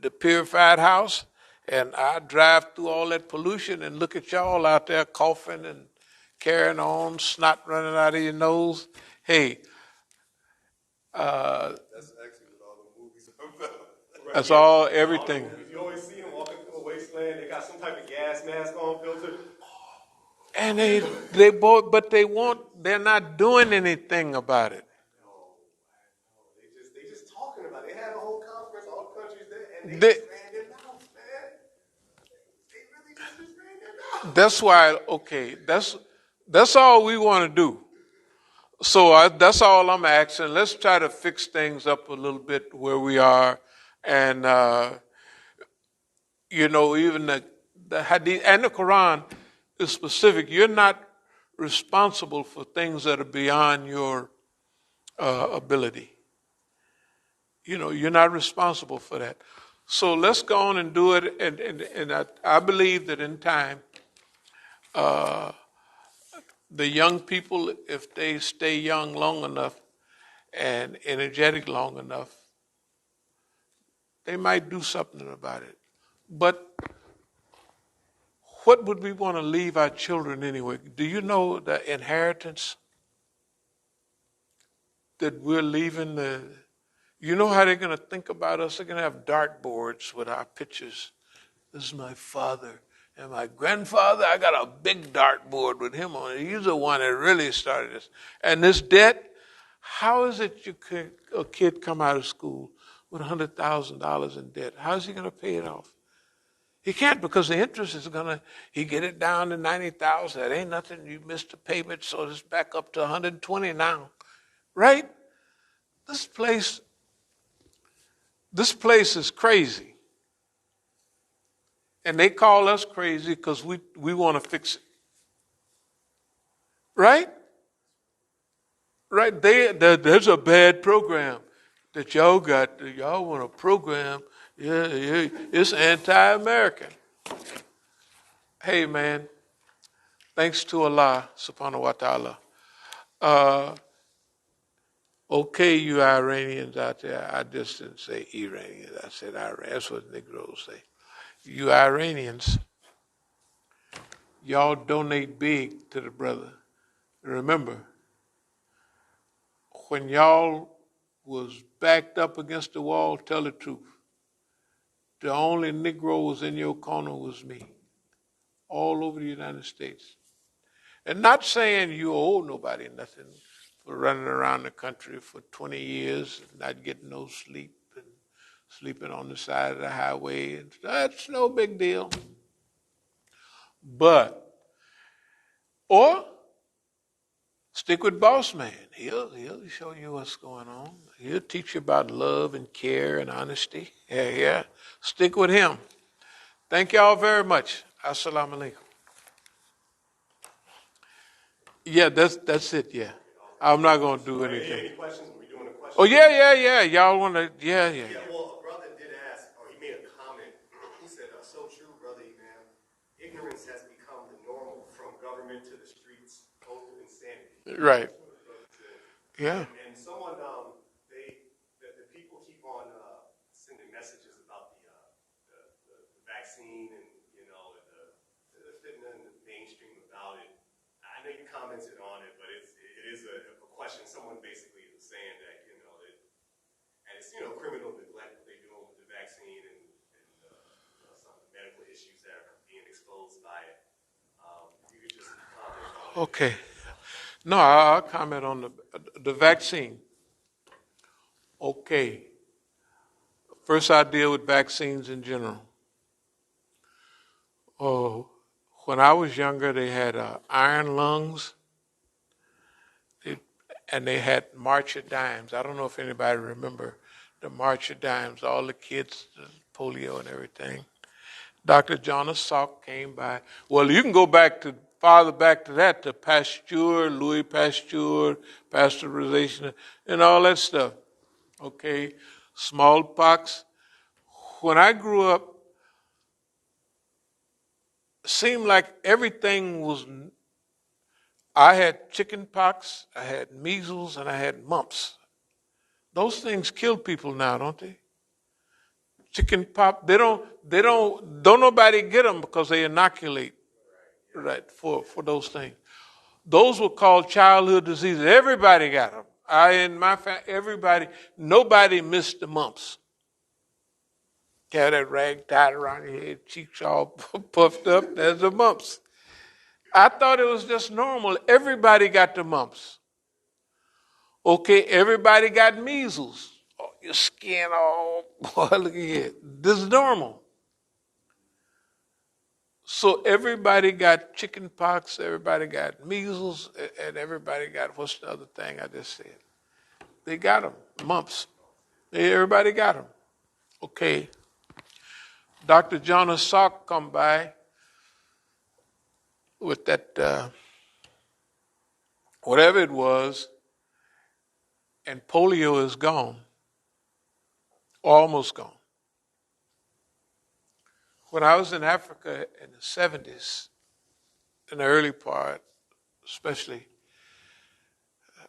the purified house. And I drive through all that pollution and look at y'all out there coughing and carrying on, snot running out of your nose. Hey, That's actually what all the movies are about. that's all, everything. You always see them walking through a wasteland. They got some type of gas mask on, filter. And they both, but they're not doing anything about it. No. They just talking about it. They had a whole conference, all the countries there, and they just ran their mouths, man. They really just ran their mouths. That's why, okay, that's all we want to do. So that's all I'm asking. Let's try to fix things up a little bit where we are. And, even the Hadith and the Quran is specific. You're not responsible for things that are beyond your ability. You're not responsible for that. So let's go on and do it. And I believe that in time, the young people, if they stay young long enough and energetic long enough, they might do something about it. But what would we want to leave our children anyway? Do you know the inheritance that we're leaving? You know how they're going to think about us? They're going to have dartboards with our pictures. This is my father. And my grandfather, I got a big dartboard with him on it. He's the one that really started this. And this debt, how is it a kid come out of school with $100,000 in debt? How is he going to pay it off? He can't because the interest is he get it down to 90,000. That ain't nothing. You missed a payment, so it's back up to 120 now. Right? This place is crazy. And they call us crazy because we want to fix it. Right? Right? There's a bad program that y'all got. Y'all want a program. Yeah, it's anti-American. Hey, man, thanks to Allah, subhanahu wa ta'ala. Okay, you Iranians out there. I just didn't say Iranians. I said Iran. That's what Negroes say. You Iranians, y'all donate big to the brother. Remember, when y'all was backed up against the wall, tell the truth. The only Negro was in your corner was me, all over the United States. And not saying you owe nobody nothing for running around the country for 20 years, not getting no sleep, and sleeping on the side of the highway. And that's no big deal. Or stick with Boss Man. He'll show you what's going on. He'll teach you about love and care and honesty. Yeah. Stick with him. Thank y'all very much. Assalamu alaikum. Yeah, that's it, yeah. I'm not going to do anything. Any questions? Are we doing a question? Oh, yeah. Y'all want to, yeah. Well, a brother did ask, or he made a comment. He said, so true, brother Imam. Ignorance has become the normal from government to the streets. Total insanity. Right. Yeah. And someone, the people keep on sending messages about the vaccine and, the fitna and the mainstream about it. I know you commented on it, but it is a question. Someone basically is saying that, and it's, criminal neglect that they're doing with the vaccine and some of the medical issues that are being exposed by it. If you could just comment on it. Okay. No, I'll comment on the vaccine. Okay. First, I deal with vaccines in general. Oh, when I was younger, they had iron lungs, and they had March of Dimes. I don't know if anybody remember the March of Dimes, all the kids, the polio and everything. Dr. Jonas Salk came by. Well, you can go farther back to that, to Pasteur, Louis Pasteur, pasteurization, and all that stuff. Okay, smallpox. When I grew up, it seemed like everything was. I had chicken pox, I had measles, and I had mumps. Those things kill people now, don't they? Chicken pox, don't nobody get them because they inoculate, right, for those things. Those were called childhood diseases. Everybody got them. In my family, nobody missed the mumps. Have that rag tied around your head, cheeks all puffed up, there's the mumps. I thought it was just normal. Everybody got the mumps. Okay, everybody got measles. Oh, your skin all, boy, look at here. This is normal. So everybody got chicken pox, everybody got measles, and everybody got, what's the other thing I just said? They got them, mumps. Everybody got them. Okay. Dr. Jonas Salk come by with that, whatever it was, and polio is gone, almost gone. When I was in Africa in the 70s, in the early part, especially,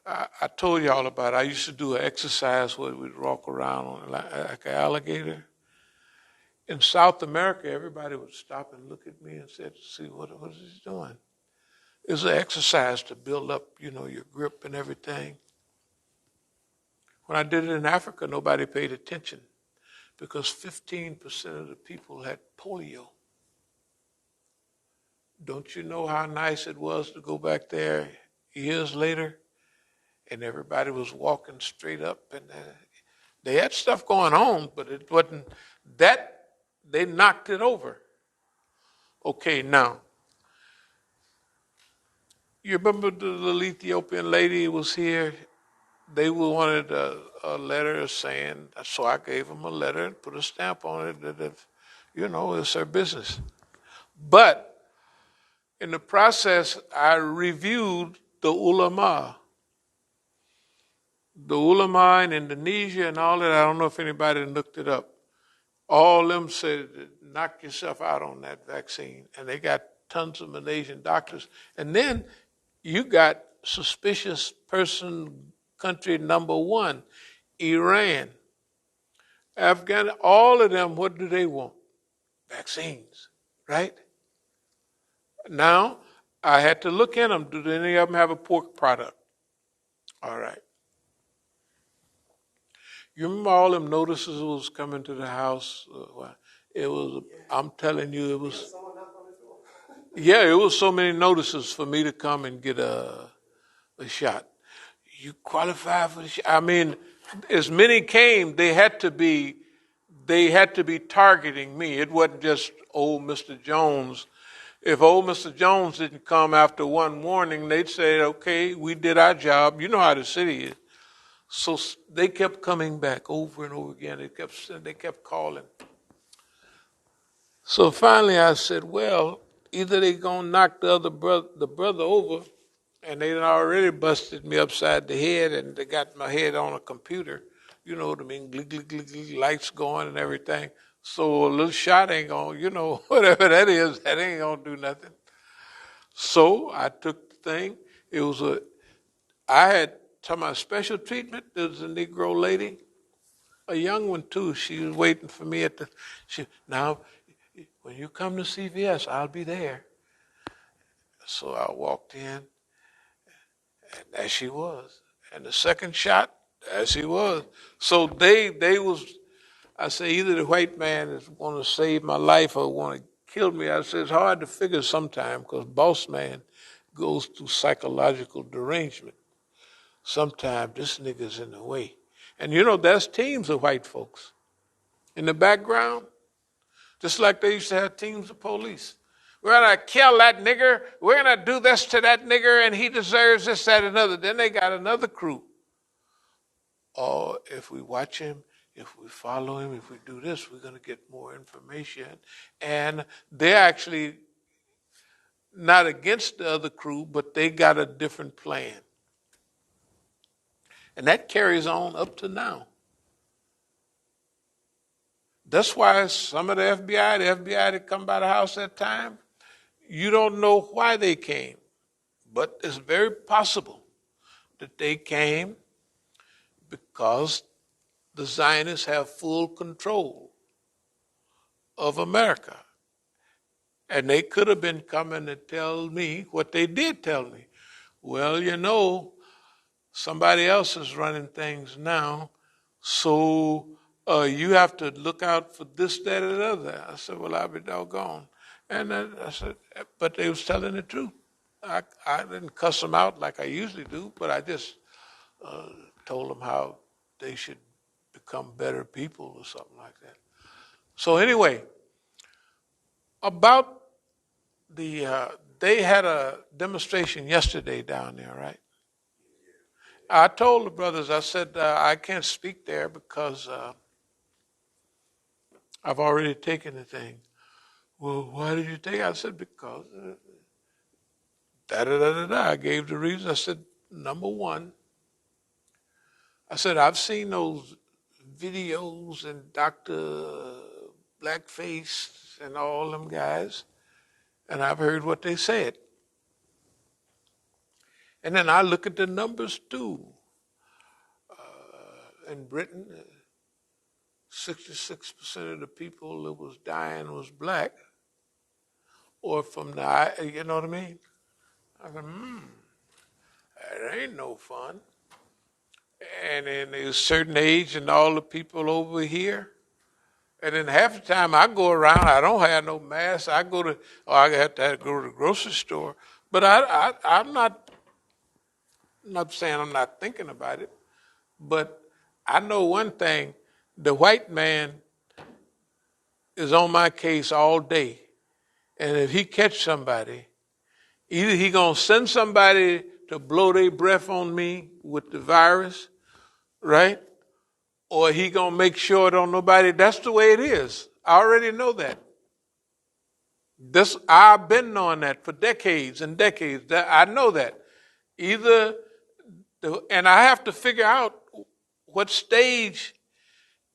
I told y'all about it. I used to do an exercise where we'd walk around like an alligator. In South America, everybody would stop and look at me and say, see, what is he doing? It was an exercise to build up, your grip and everything. When I did it in Africa, nobody paid attention because 15% of the people had polio. Don't you know how nice it was to go back there years later and everybody was walking straight up and they had stuff going on, but it wasn't that, they knocked it over. Okay, now, you remember the little Ethiopian lady was here? They wanted a letter saying, so I gave them a letter and put a stamp on it that if, it's their business. But in the process, I reviewed the ulama. The ulama in Indonesia and all that, I don't know if anybody looked it up. All of them said, knock yourself out on that vaccine. And they got tons of Malaysian doctors. And then you got suspicious person country number one, Iran, Afghanistan, all of them, what do they want? Vaccines, right? Now, I had to look in them. Do any of them have a pork product? All right. You remember all them notices was coming to the house? It was, I'm telling you, it was, yeah, it was so many notices for me to come and get a shot. You qualify for the shot. I mean, as many came, they had to be targeting me. It wasn't just old Mr. Jones. If old Mr. Jones didn't come after one warning, they'd say, okay, we did our job. You know how the city is. So they kept coming back over and over again. They kept calling. So finally I said, well, either they going to knock the brother over, and they done already busted me upside the head, and they got my head on a computer. You know what I mean? Glick, glick, glick, glick, lights going and everything. So a little shot ain't going, whatever that is, that ain't going to do nothing. So I took the thing. I had my special treatment. There was a Negro lady, a young one too. She was waiting for me now, when you come to CVS, I'll be there. So I walked in, and there she was. And the second shot, there she was. So they was, I say, either the white man is want to save my life or want to kill me. I said, it's hard to figure sometimes because boss man goes through psychological derangement. Sometimes this nigga's in the way. And there's teams of white folks in the background, just like they used to have teams of police. We're going to kill that nigger. We're going to do this to that nigger, and he deserves this, that, and another. Then they got another crew. Oh, if we watch him, if we follow him, if we do this, we're going to get more information. And they're actually not against the other crew, but they got a different plan. And that carries on up to now. That's why some of the FBI that come by the house that time, you don't know why they came. But it's very possible that they came because the Zionists have full control of America. And they could have been coming to tell me what they did tell me. Well, somebody else is running things now, so you have to look out for this, that, and the other. I said, well, I'll be doggone. And then I said, but they was telling the truth. I didn't cuss them out like I usually do, but I just told them how they should become better people or something like that. So anyway, about they had a demonstration yesterday down there, right? I told the brothers, I said, I can't speak there because I've already taken the thing. Well, why did you take it? I said, because da-da-da-da-da. I gave the reason. I said, number one, I said, I've seen those videos and Dr. Blackface and all them guys, and I've heard what they said. And then I look at the numbers too. In Britain, 66% of the people that was dying was black, or from the, you know what I mean? I said, that ain't no fun. And then there's a certain age and all the people over here. And then half the time I go around, I don't have no mask. I have to go to the grocery store. But I'm not saying I'm not thinking about it. But I know one thing, the white man is on my case all day. And if he catch somebody, either he gonna send somebody to blow their breath on me with the virus, right? Or he gonna make sure don't nobody. That's the way it is. I already know that. I've been knowing that for decades and decades. I know that. And I have to figure out what stage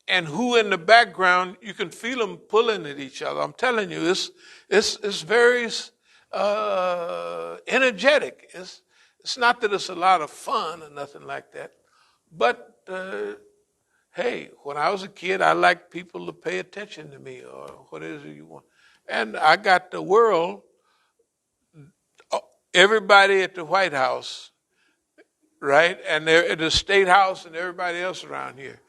and who in the background. You can feel them pulling at each other. I'm telling you, it's very energetic. It's not that it's a lot of fun or nothing like that, but hey, when I was a kid, I liked people to pay attention to me, or what is it you want. And I got the world, everybody at the White House, right? And they're at the State House and everybody else around here.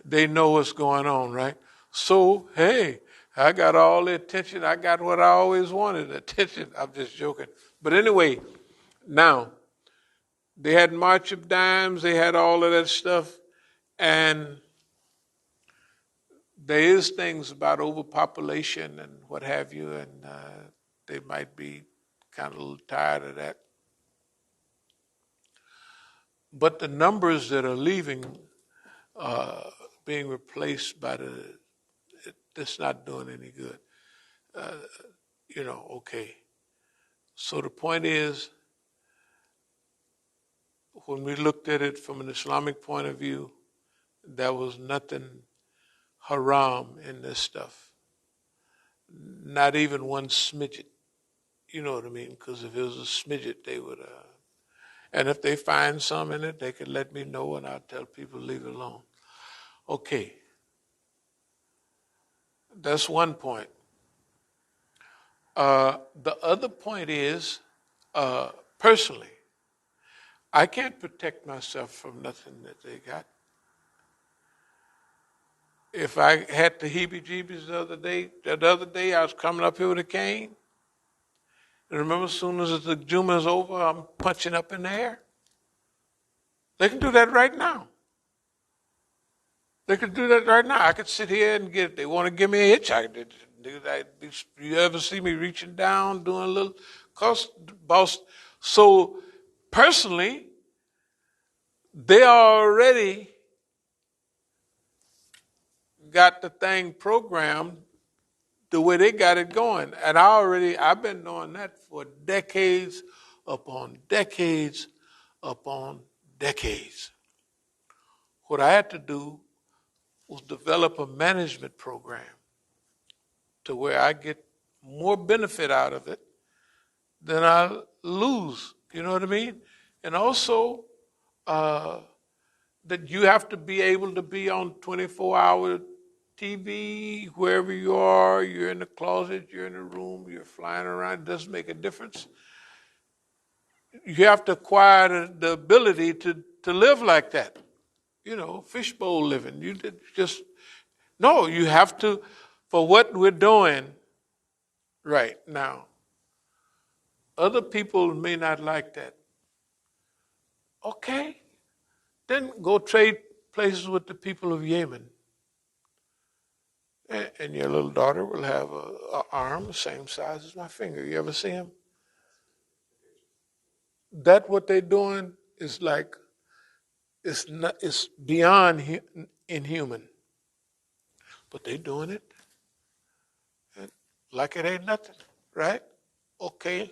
They know what's going on, right? So, hey, I got all the attention. I got what I always wanted, attention. I'm just joking. But anyway, now, they had March of Dimes. They had all of that stuff. And there is things about overpopulation and what have you, and they might be kind of a little tired of that. But the numbers that are leaving, being replaced by it's not doing any good. Okay. So the point is, when we looked at it from an Islamic point of view, there was nothing haram in this stuff. Not even one smidget. You know what I mean? Because if it was a smidget, they would. And if they find some in it, they could let me know, and I'll tell people leave it alone. Okay. That's one point. The other point is, personally, I can't protect myself from nothing that they got. If I had the heebie-jeebies the other day I was coming up here with a cane. And remember, as soon as the Juma is over, I'm punching up in the air. They can do that right now. They could do that right now. I could sit here and get, if they want to give me a hitch, I could do that. You ever see me reaching down, doing a little boss? So, personally, they already got the thing programmed the way they got it going. And I've been doing that for decades upon decades upon decades. What I had to do was develop a management program to where I get more benefit out of it than I lose. You know what I mean? And also, that you have to be able to be on 24-hour TV, wherever you are, you're in the closet, you're in the room, you're flying around, it doesn't make a difference. You have to acquire the ability to live like that. Fishbowl living. You have to, for what we're doing right now. Other people may not like that. Okay, then go trade places with the people of Yemen. And your little daughter will have an arm the same size as my finger. You ever see him? That what they're doing is like, it's beyond inhuman. But they're doing it like it ain't nothing, right? Okay.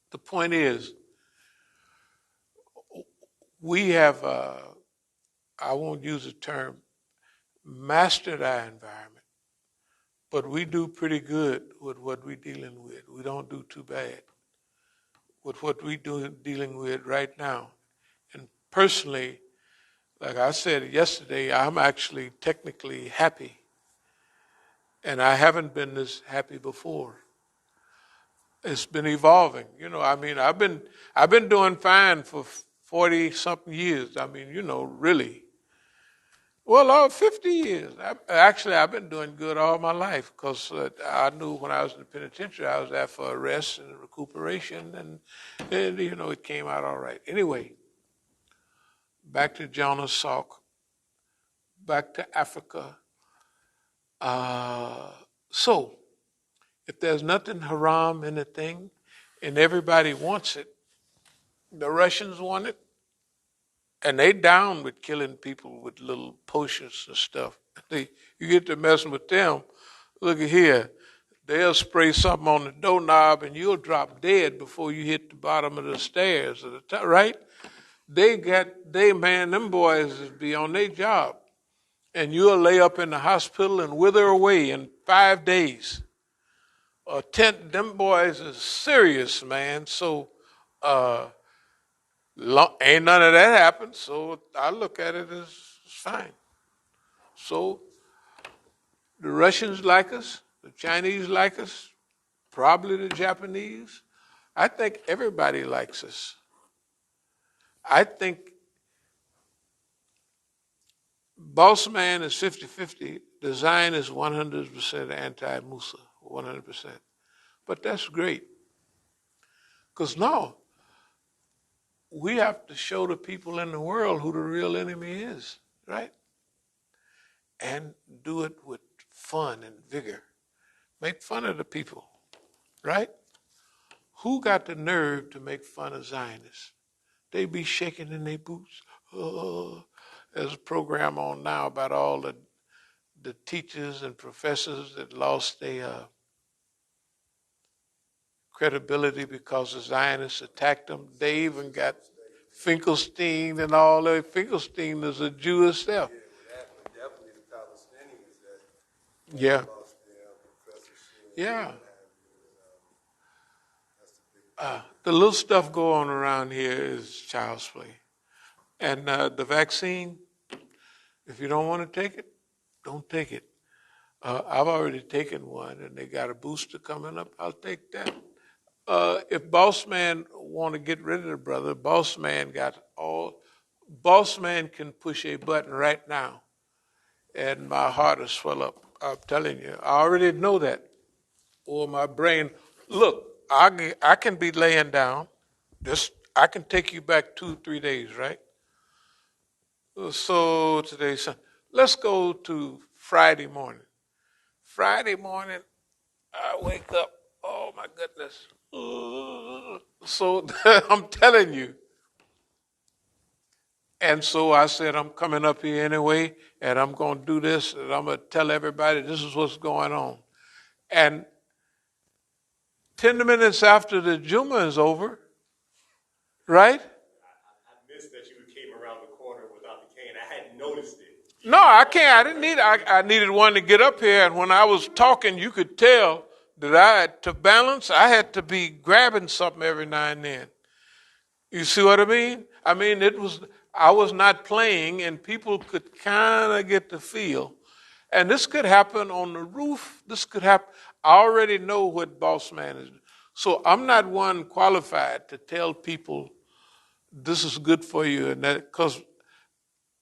The point is, we have, I won't use the term, mastered our environment, but we do pretty good with what we're dealing with. We don't do too bad with what we're dealing with right now. And personally, like I said yesterday, I'm actually technically happy. And I haven't been this happy before. It's been evolving. I've been doing fine for 40 something years. Really. Well, 50 years. I've been doing good all my life because I knew when I was in the penitentiary, I was there for a rest and recuperation, and it came out all right. Anyway, back to Jonas Salk, back to Africa. So, If there's nothing haram in the thing and everybody wants it, the Russians want it, and they down with killing people with little potions and stuff. You get to messing with them, look at here. They'll spray something on the doorknob and you'll drop dead before you hit the bottom of the stairs or the top, right? Them boys be on their job. And you'll lay up in the hospital and wither away in 5 days. Them boys is serious, man. So ain't none of that happened. So I look at it as fine. So the Russians like us, the Chinese like us, probably the Japanese. I think everybody likes us. I think Boss Man is 50-50. Design is 100% anti-Musa, 100%. But that's great. Because now we have to show the people in the world who the real enemy is, right? And do it with fun and vigor. Make fun of the people, right? Who got the nerve to make fun of Zionists? They be shaking in their boots. Oh, there's a program on now about all the teachers and professors that lost their credibility because the Zionists attacked them. They even got Finkelstein and all that. Finkelstein is a Jew himself. Definitely the Palestinians that Yeah. lost their professorship. Yeah. That's the big The little stuff going around here is child's play. And the vaccine, if you don't want to take it, don't take it. I've already taken one, and they got a booster coming up. I'll take that. If Boss Man want to get rid of the brother, Boss Man can push a button right now, and my heart will swell up. I'm telling you, I already know that. Or my brain, look, I can be laying down. I can take you back 2-3 days, right? So today's Sunday. Let's go to Friday morning. Friday morning, I wake up. Oh my goodness. So I'm telling you. And so I said, I'm coming up here anyway, and I'm going to do this, and I'm going to tell everybody this is what's going on. And 10 minutes after the Juma is over, right? I missed that you came around the corner without the cane. I hadn't noticed it. No, I can't. I didn't need it. I needed one to get up here, and when I was talking, you could tell that to balance, I had to be grabbing something every now and then. You see what I mean? I was not playing, and people could kind of get the feel. And this could happen on the roof. This could happen. I already know what Boss Man is. So I'm not one qualified to tell people this is good for you, and that, because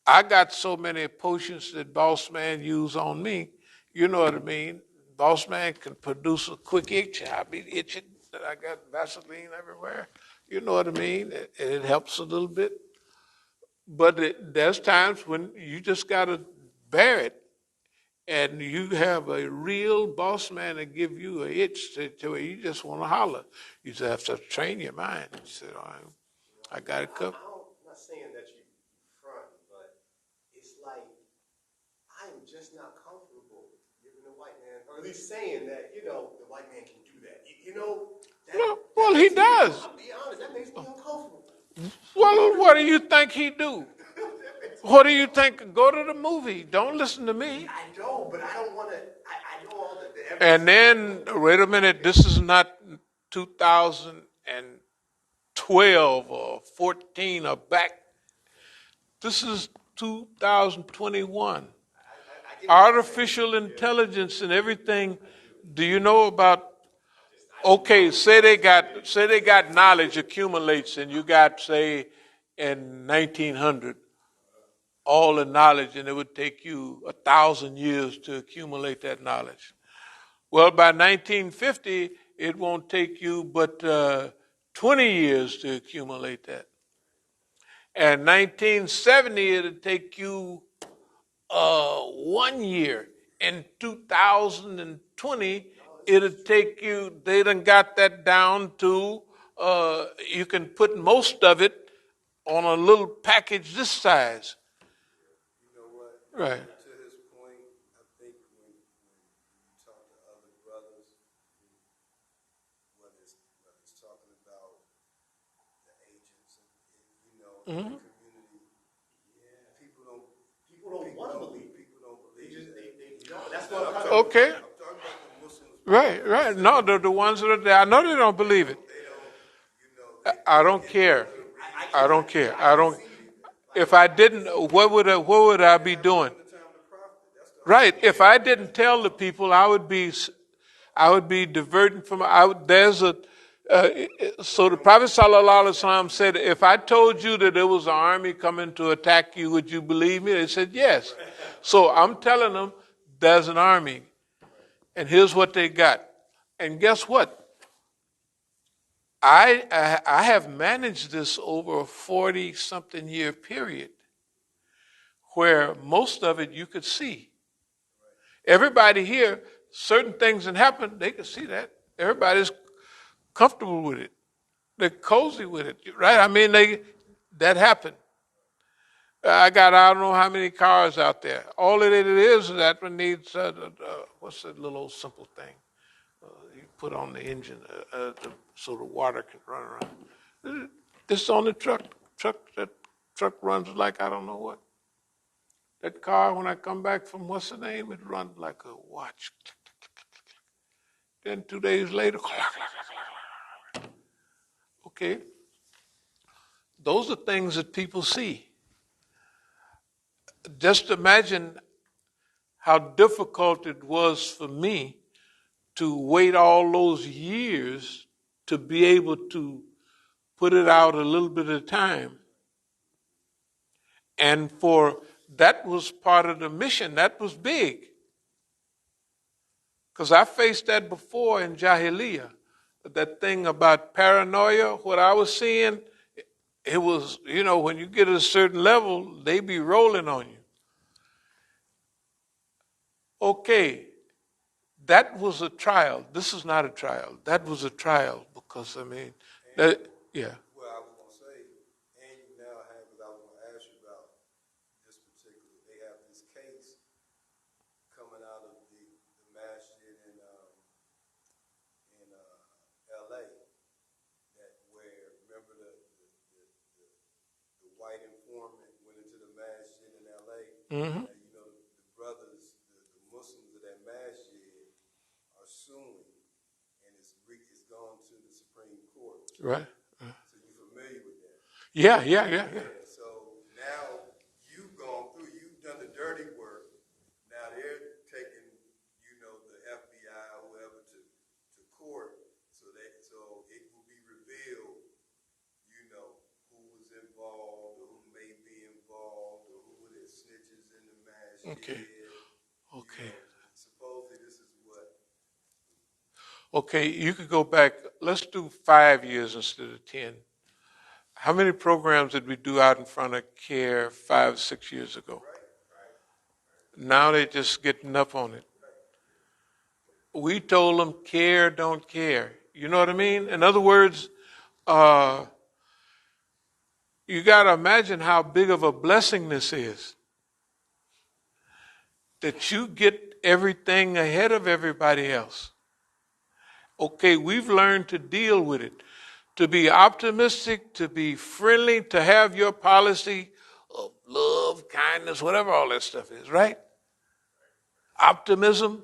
I got so many potions that Boss Man use on me. You know what I mean? Boss Man can produce a quick itch. I be itching. I got Vaseline everywhere. You know what I mean? It helps a little bit. But there's times when you just got to bear it. And you have a real boss man to give you an itch to where you just want to holler. You just have to train your mind. You say, all right, I got it covered. I'm not saying that you front, but it's like I'm just not comfortable giving the white man, or at least saying that, the white man can do that. Well, he does. I'll be honest, that makes me uncomfortable. Well, what do you think he do? What do you think? Go to the movie. Don't listen to me. I know, but I don't want to. I know all the evidence. And then, wait a minute, this is not 2012 or 14 or back. This is 2021. Artificial intelligence and everything. Do you know about? Okay, say they got knowledge accumulates, and you got, say, in 1900, all the knowledge, and it would take you 1,000 years to accumulate that knowledge. Well, by 1950, it won't take you but 20 years to accumulate that. And 1970, it'll take you 1 year. In 2020, it'll take you, they done got that down to, you can put most of it on a little package this size. You know what? Right. To his point, I think when you talk to other brothers, whether it's talking about the agents, in the community, People don't want to believe. people don't They believe just, that. they don't. That's what I'm talking about. Okay. I'm talking about the Muslims. Right. No, the ones that are there, I know they don't believe it. They don't, they I don't care. I I don't care. I can don't. see it. If I didn't, what would I be doing? the time to profit. That's the Right. If I didn't tell the people, I would be diverting from. There's a. So the Prophet Sallallahu Alaihi Wasallam said, if I told you that there was an army coming to attack you, would you believe me? They said yes. So I'm telling them there's an army, and here's what they got. And guess what? I have managed this over a 40-something year period, where most of it you could see. Everybody here, certain things that happen, they can see that. Everybody's comfortable with it. They're cozy with it, right? I mean, that happened. I don't know how many cars out there. All it is that one needs, what's that little old simple thing? You put on the engine so the water can run around. This is on the truck. That truck runs like I don't know what. That car, when I come back from what's the name, it runs like a watch. Then 2 days later, okay. Those are things that people see. Just imagine how difficult it was for me to wait all those years to be able to put it out a little bit at a time. And that was part of the mission. That was big. Because I faced that before in Jahiliyyah. That thing about paranoia, what I was seeing, it was, when you get at a certain level, they be rolling on you. Okay, that was a trial. This is not a trial. That was a trial because, yeah. Well, I was going to say, and you now have, because I was going to ask you about this particular, they have this case coming out of the Masjid in L.A. that remember the white informant went into the Masjid in L.A. Mm-hmm. The brothers, the Muslims of that Masjid are suing, and it's gone to the Supreme Court. Right. So you're familiar with that? Yeah. So now you've done the dirty work. Now they're taking, the FBI or whoever to court, so it will be revealed, who was involved or who may be involved or who were the snitches in the Masjid. Okay. Supposedly this is what. Okay, you could go back. Let's do 5 years instead of 10. How many programs did we do out in front of CARE 5, 6 years ago? Now they're just getting up on it. We told them CARE, don't care. You know what I mean? In other words, you got to imagine how big of a blessing this is. That you get everything ahead of everybody else. Okay, we've learned to deal with it. To be optimistic, to be friendly, to have your policy of love, kindness, whatever all that stuff is, right? Optimism.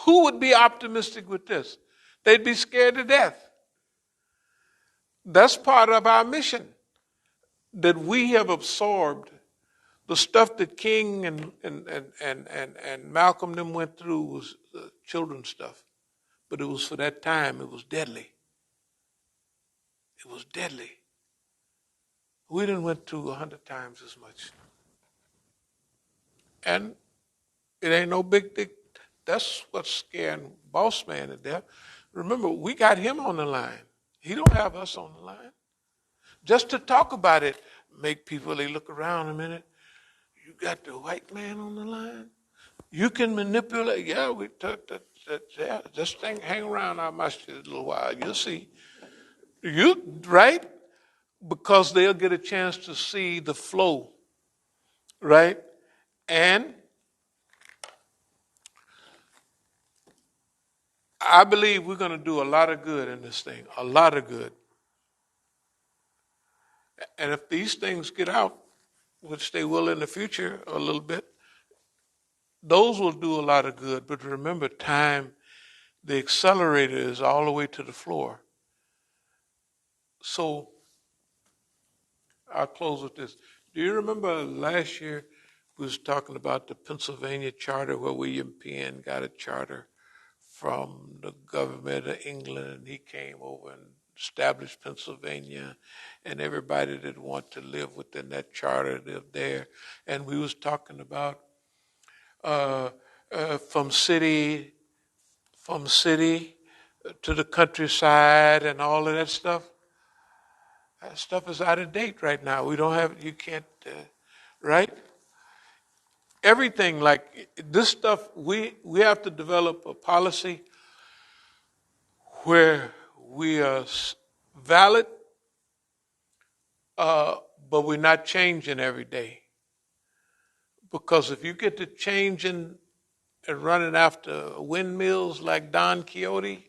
Who would be optimistic with this? They'd be scared to death. That's part of our mission. That we have absorbed the stuff that King and Malcolm them went through was children's stuff. But it was for that time, it was deadly. It was deadly. We done went through 100 times as much. And it ain't no big thing. That's what's scaring Boss Man to death. Remember, we got him on the line. He don't have us on the line. Just to talk about it, make people, they look around a minute. You got the white man on the line? You can manipulate. Yeah, we took that. Just hang around our masjid a little while. You'll see. Right? Because they'll get a chance to see the flow, right? And I believe we're going to do a lot of good in this thing, a lot of good. And if these things get out, which they will in the future a little bit, those will do a lot of good. But remember, time, the accelerator is all the way to the floor. So I'll close with this. Do you remember last year we was talking about the Pennsylvania charter where William Penn got a charter from the government of England, and he came over and established Pennsylvania, and everybody that want to live within that charter lived there. And we was talking about from city to the countryside and all of that stuff. That stuff is out of date right now. We don't have, you can't, right? Everything like this stuff, we have to develop a policy where we are valid, but we're not changing every day. Because if you get to changing and running after windmills like Don Quixote,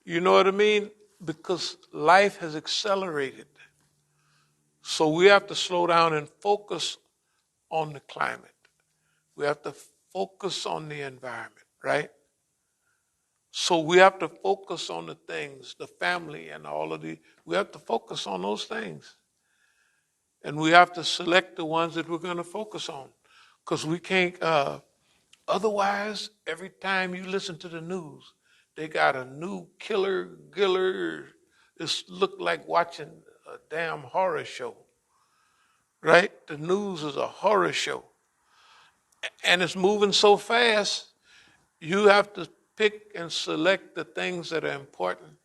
you know what I mean? Because life has accelerated. So we have to slow down and focus on the climate. We have to focus on the environment, right? So we have to focus on the things, the family and all of we have to focus on those things. And we have to select the ones that we're going to focus on. Because we can't, otherwise, every time you listen to the news, they got a new giller. It's look like watching a damn horror show, right? The news is a horror show. And it's moving so fast, you have to pick and select the things that are important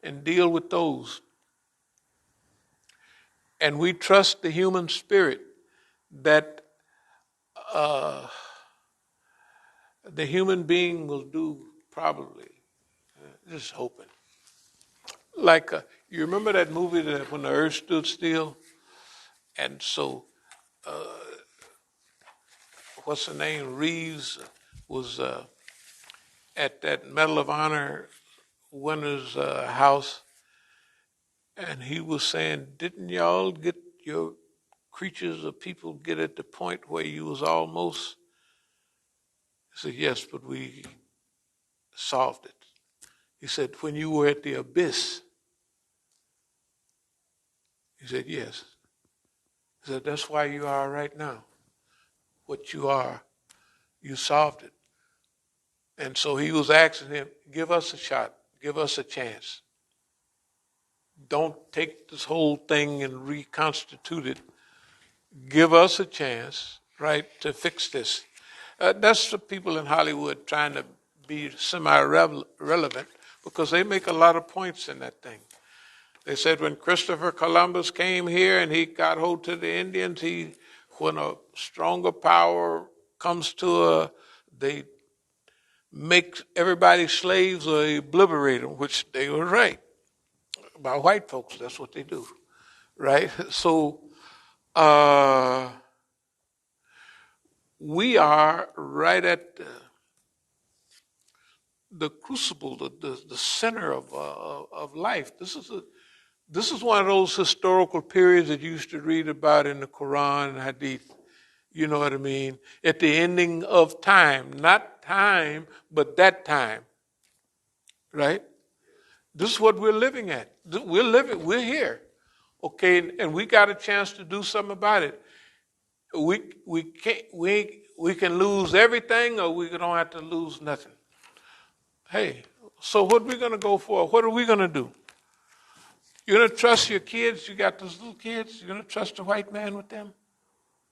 and deal with those. And we trust the human spirit that the human being will do probably, just hoping. Like, you remember that movie that when the earth stood still? And so, what's her name? Reeves was at that Medal of Honor winner's house, and he was saying, didn't y'all get your creatures or people get at the point where you was almost? He said, yes, but we solved it. He said, when you were at the abyss? He said, yes. He said, that's why you are right now. What you are, you solved it. And so he was asking him, give us a shot, give us a chance. Don't take this whole thing and reconstitute it. Give us a chance, right, to fix this. That's the people in Hollywood trying to be semi-relevant because they make a lot of points in that thing. They said when Christopher Columbus came here and he got hold to the Indians, when a stronger power comes to they make everybody slaves or they obliterate them, which they were right. About white folks, that's what they do, right? So we are right at the crucible, the center of life. This is one of those historical periods that you used to read about in the Quran and Hadith. You know what I mean? At the ending of time, not time, but that time, right? This is what we're living at. We're here, okay, and we got a chance to do something about it. We can lose everything, or we don't have to lose nothing. Hey, so what are we going to go for? What are we going to do? You're going to trust your kids? You got those little kids? You're going to trust the white man with them?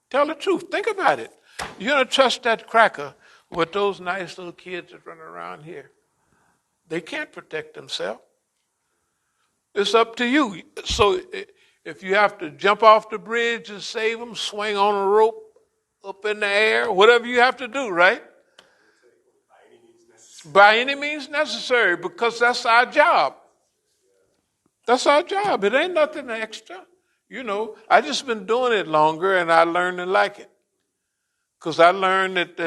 Tell the truth. Think about it. You're going to trust that cracker with those nice little kids that run around here? They can't protect themselves. It's up to you. So if you have to jump off the bridge and save them, swing on a rope up in the air, whatever you have to do, right? By any means necessary, because that's our job. That's our job. It ain't nothing extra. I just been doing it longer, and I learned to like it. Because I learned that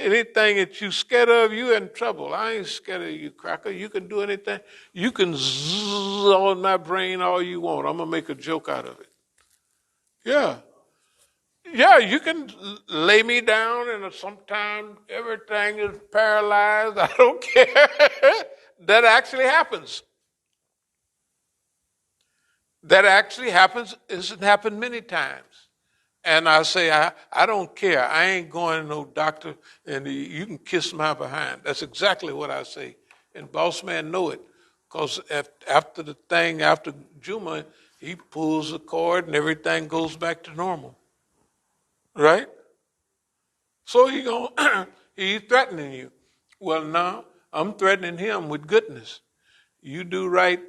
anything that you scared of, you in trouble. I ain't scared of you, cracker. You can do anything. You can zzz on my brain all you want. I'm going to make a joke out of it. Yeah. Yeah, you can lay me down and sometimes everything is paralyzed. I don't care. That actually happens. That actually happens. It's happened many times. And I say, I don't care. I ain't going to no doctor, and you can kiss my behind. That's exactly what I say. And boss man know it. Because after Juma, he pulls the cord and everything goes back to normal. Right? So he's threatening you. Well, now I'm threatening him with goodness. You do right,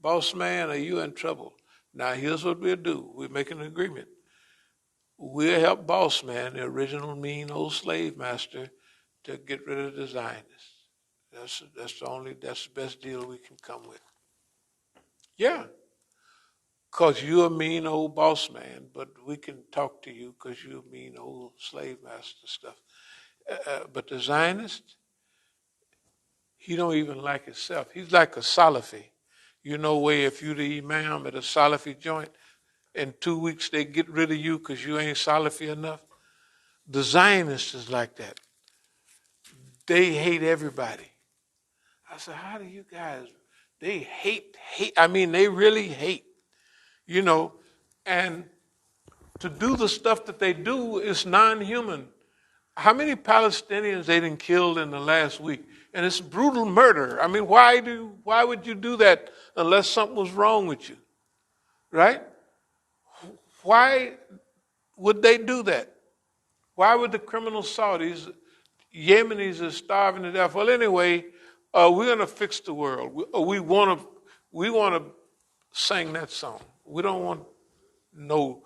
boss man, or you in trouble. Now here's what we'll do. We'll make an agreement. We'll help boss man, the original mean old slave master, to get rid of the Zionists. That's the best deal we can come with. Yeah. Because you're a mean old boss man, but we can talk to you because you're a mean old slave master stuff. But the Zionist, he don't even like himself. He's like a Salafi. Where if you the Imam at a Salafi joint, in 2 weeks they get rid of you because you ain't Salafi enough. The Zionists is like that. They hate everybody. I said, how do you guys, they hate, I mean, they really hate, and to do the stuff that they do is non-human. How many Palestinians they done killed in the last week? And it's brutal murder. I mean, why would you do that unless something was wrong with you? Right? Why would they do that? Why would the criminal Saudis, Yemenis are starving to death? Well, anyway, we're going to fix the world. We want to sing that song. We don't want no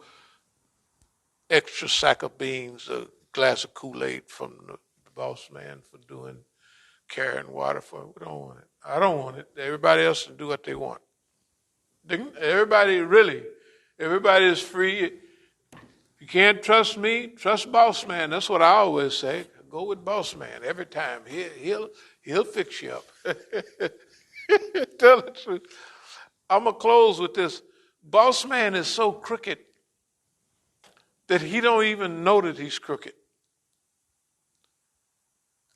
extra sack of beans, a glass of Kool-Aid from the boss man for carrying water for it. We don't want it. I don't want it. Everybody else can do what they want. Everybody is free. You can't trust me, trust boss man. That's what I always say. Go with boss man every time. He'll fix you up. Tell the truth. I'm gonna close with this. Boss man is so crooked that he don't even know that he's crooked.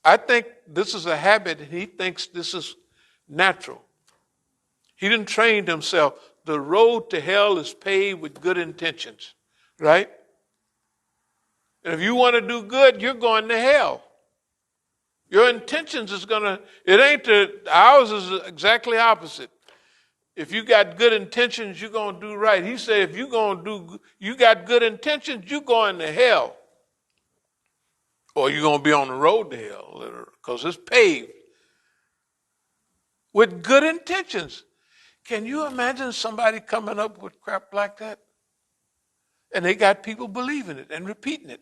I think this is a habit, and he thinks this is natural. He didn't train himself. The road to hell is paved with good intentions, right? And if you want to do good, you're going to hell. Your intentions ours is exactly opposite. If you got good intentions, you're going to do right. He said, if you got good intentions, you're going to hell. Or you're going to be on the road to hell, because it's paved with good intentions. Can you imagine somebody coming up with crap like that? And they got people believing it and repeating it.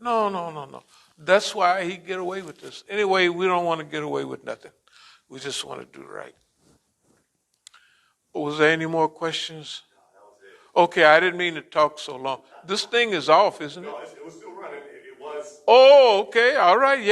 No. That's why he get away with this. Anyway, we don't want to get away with nothing. We just want to do right. Was there any more questions? Okay, I didn't mean to talk so long. This thing is off, isn't it? No, it was still running. It was. Oh, okay, all right.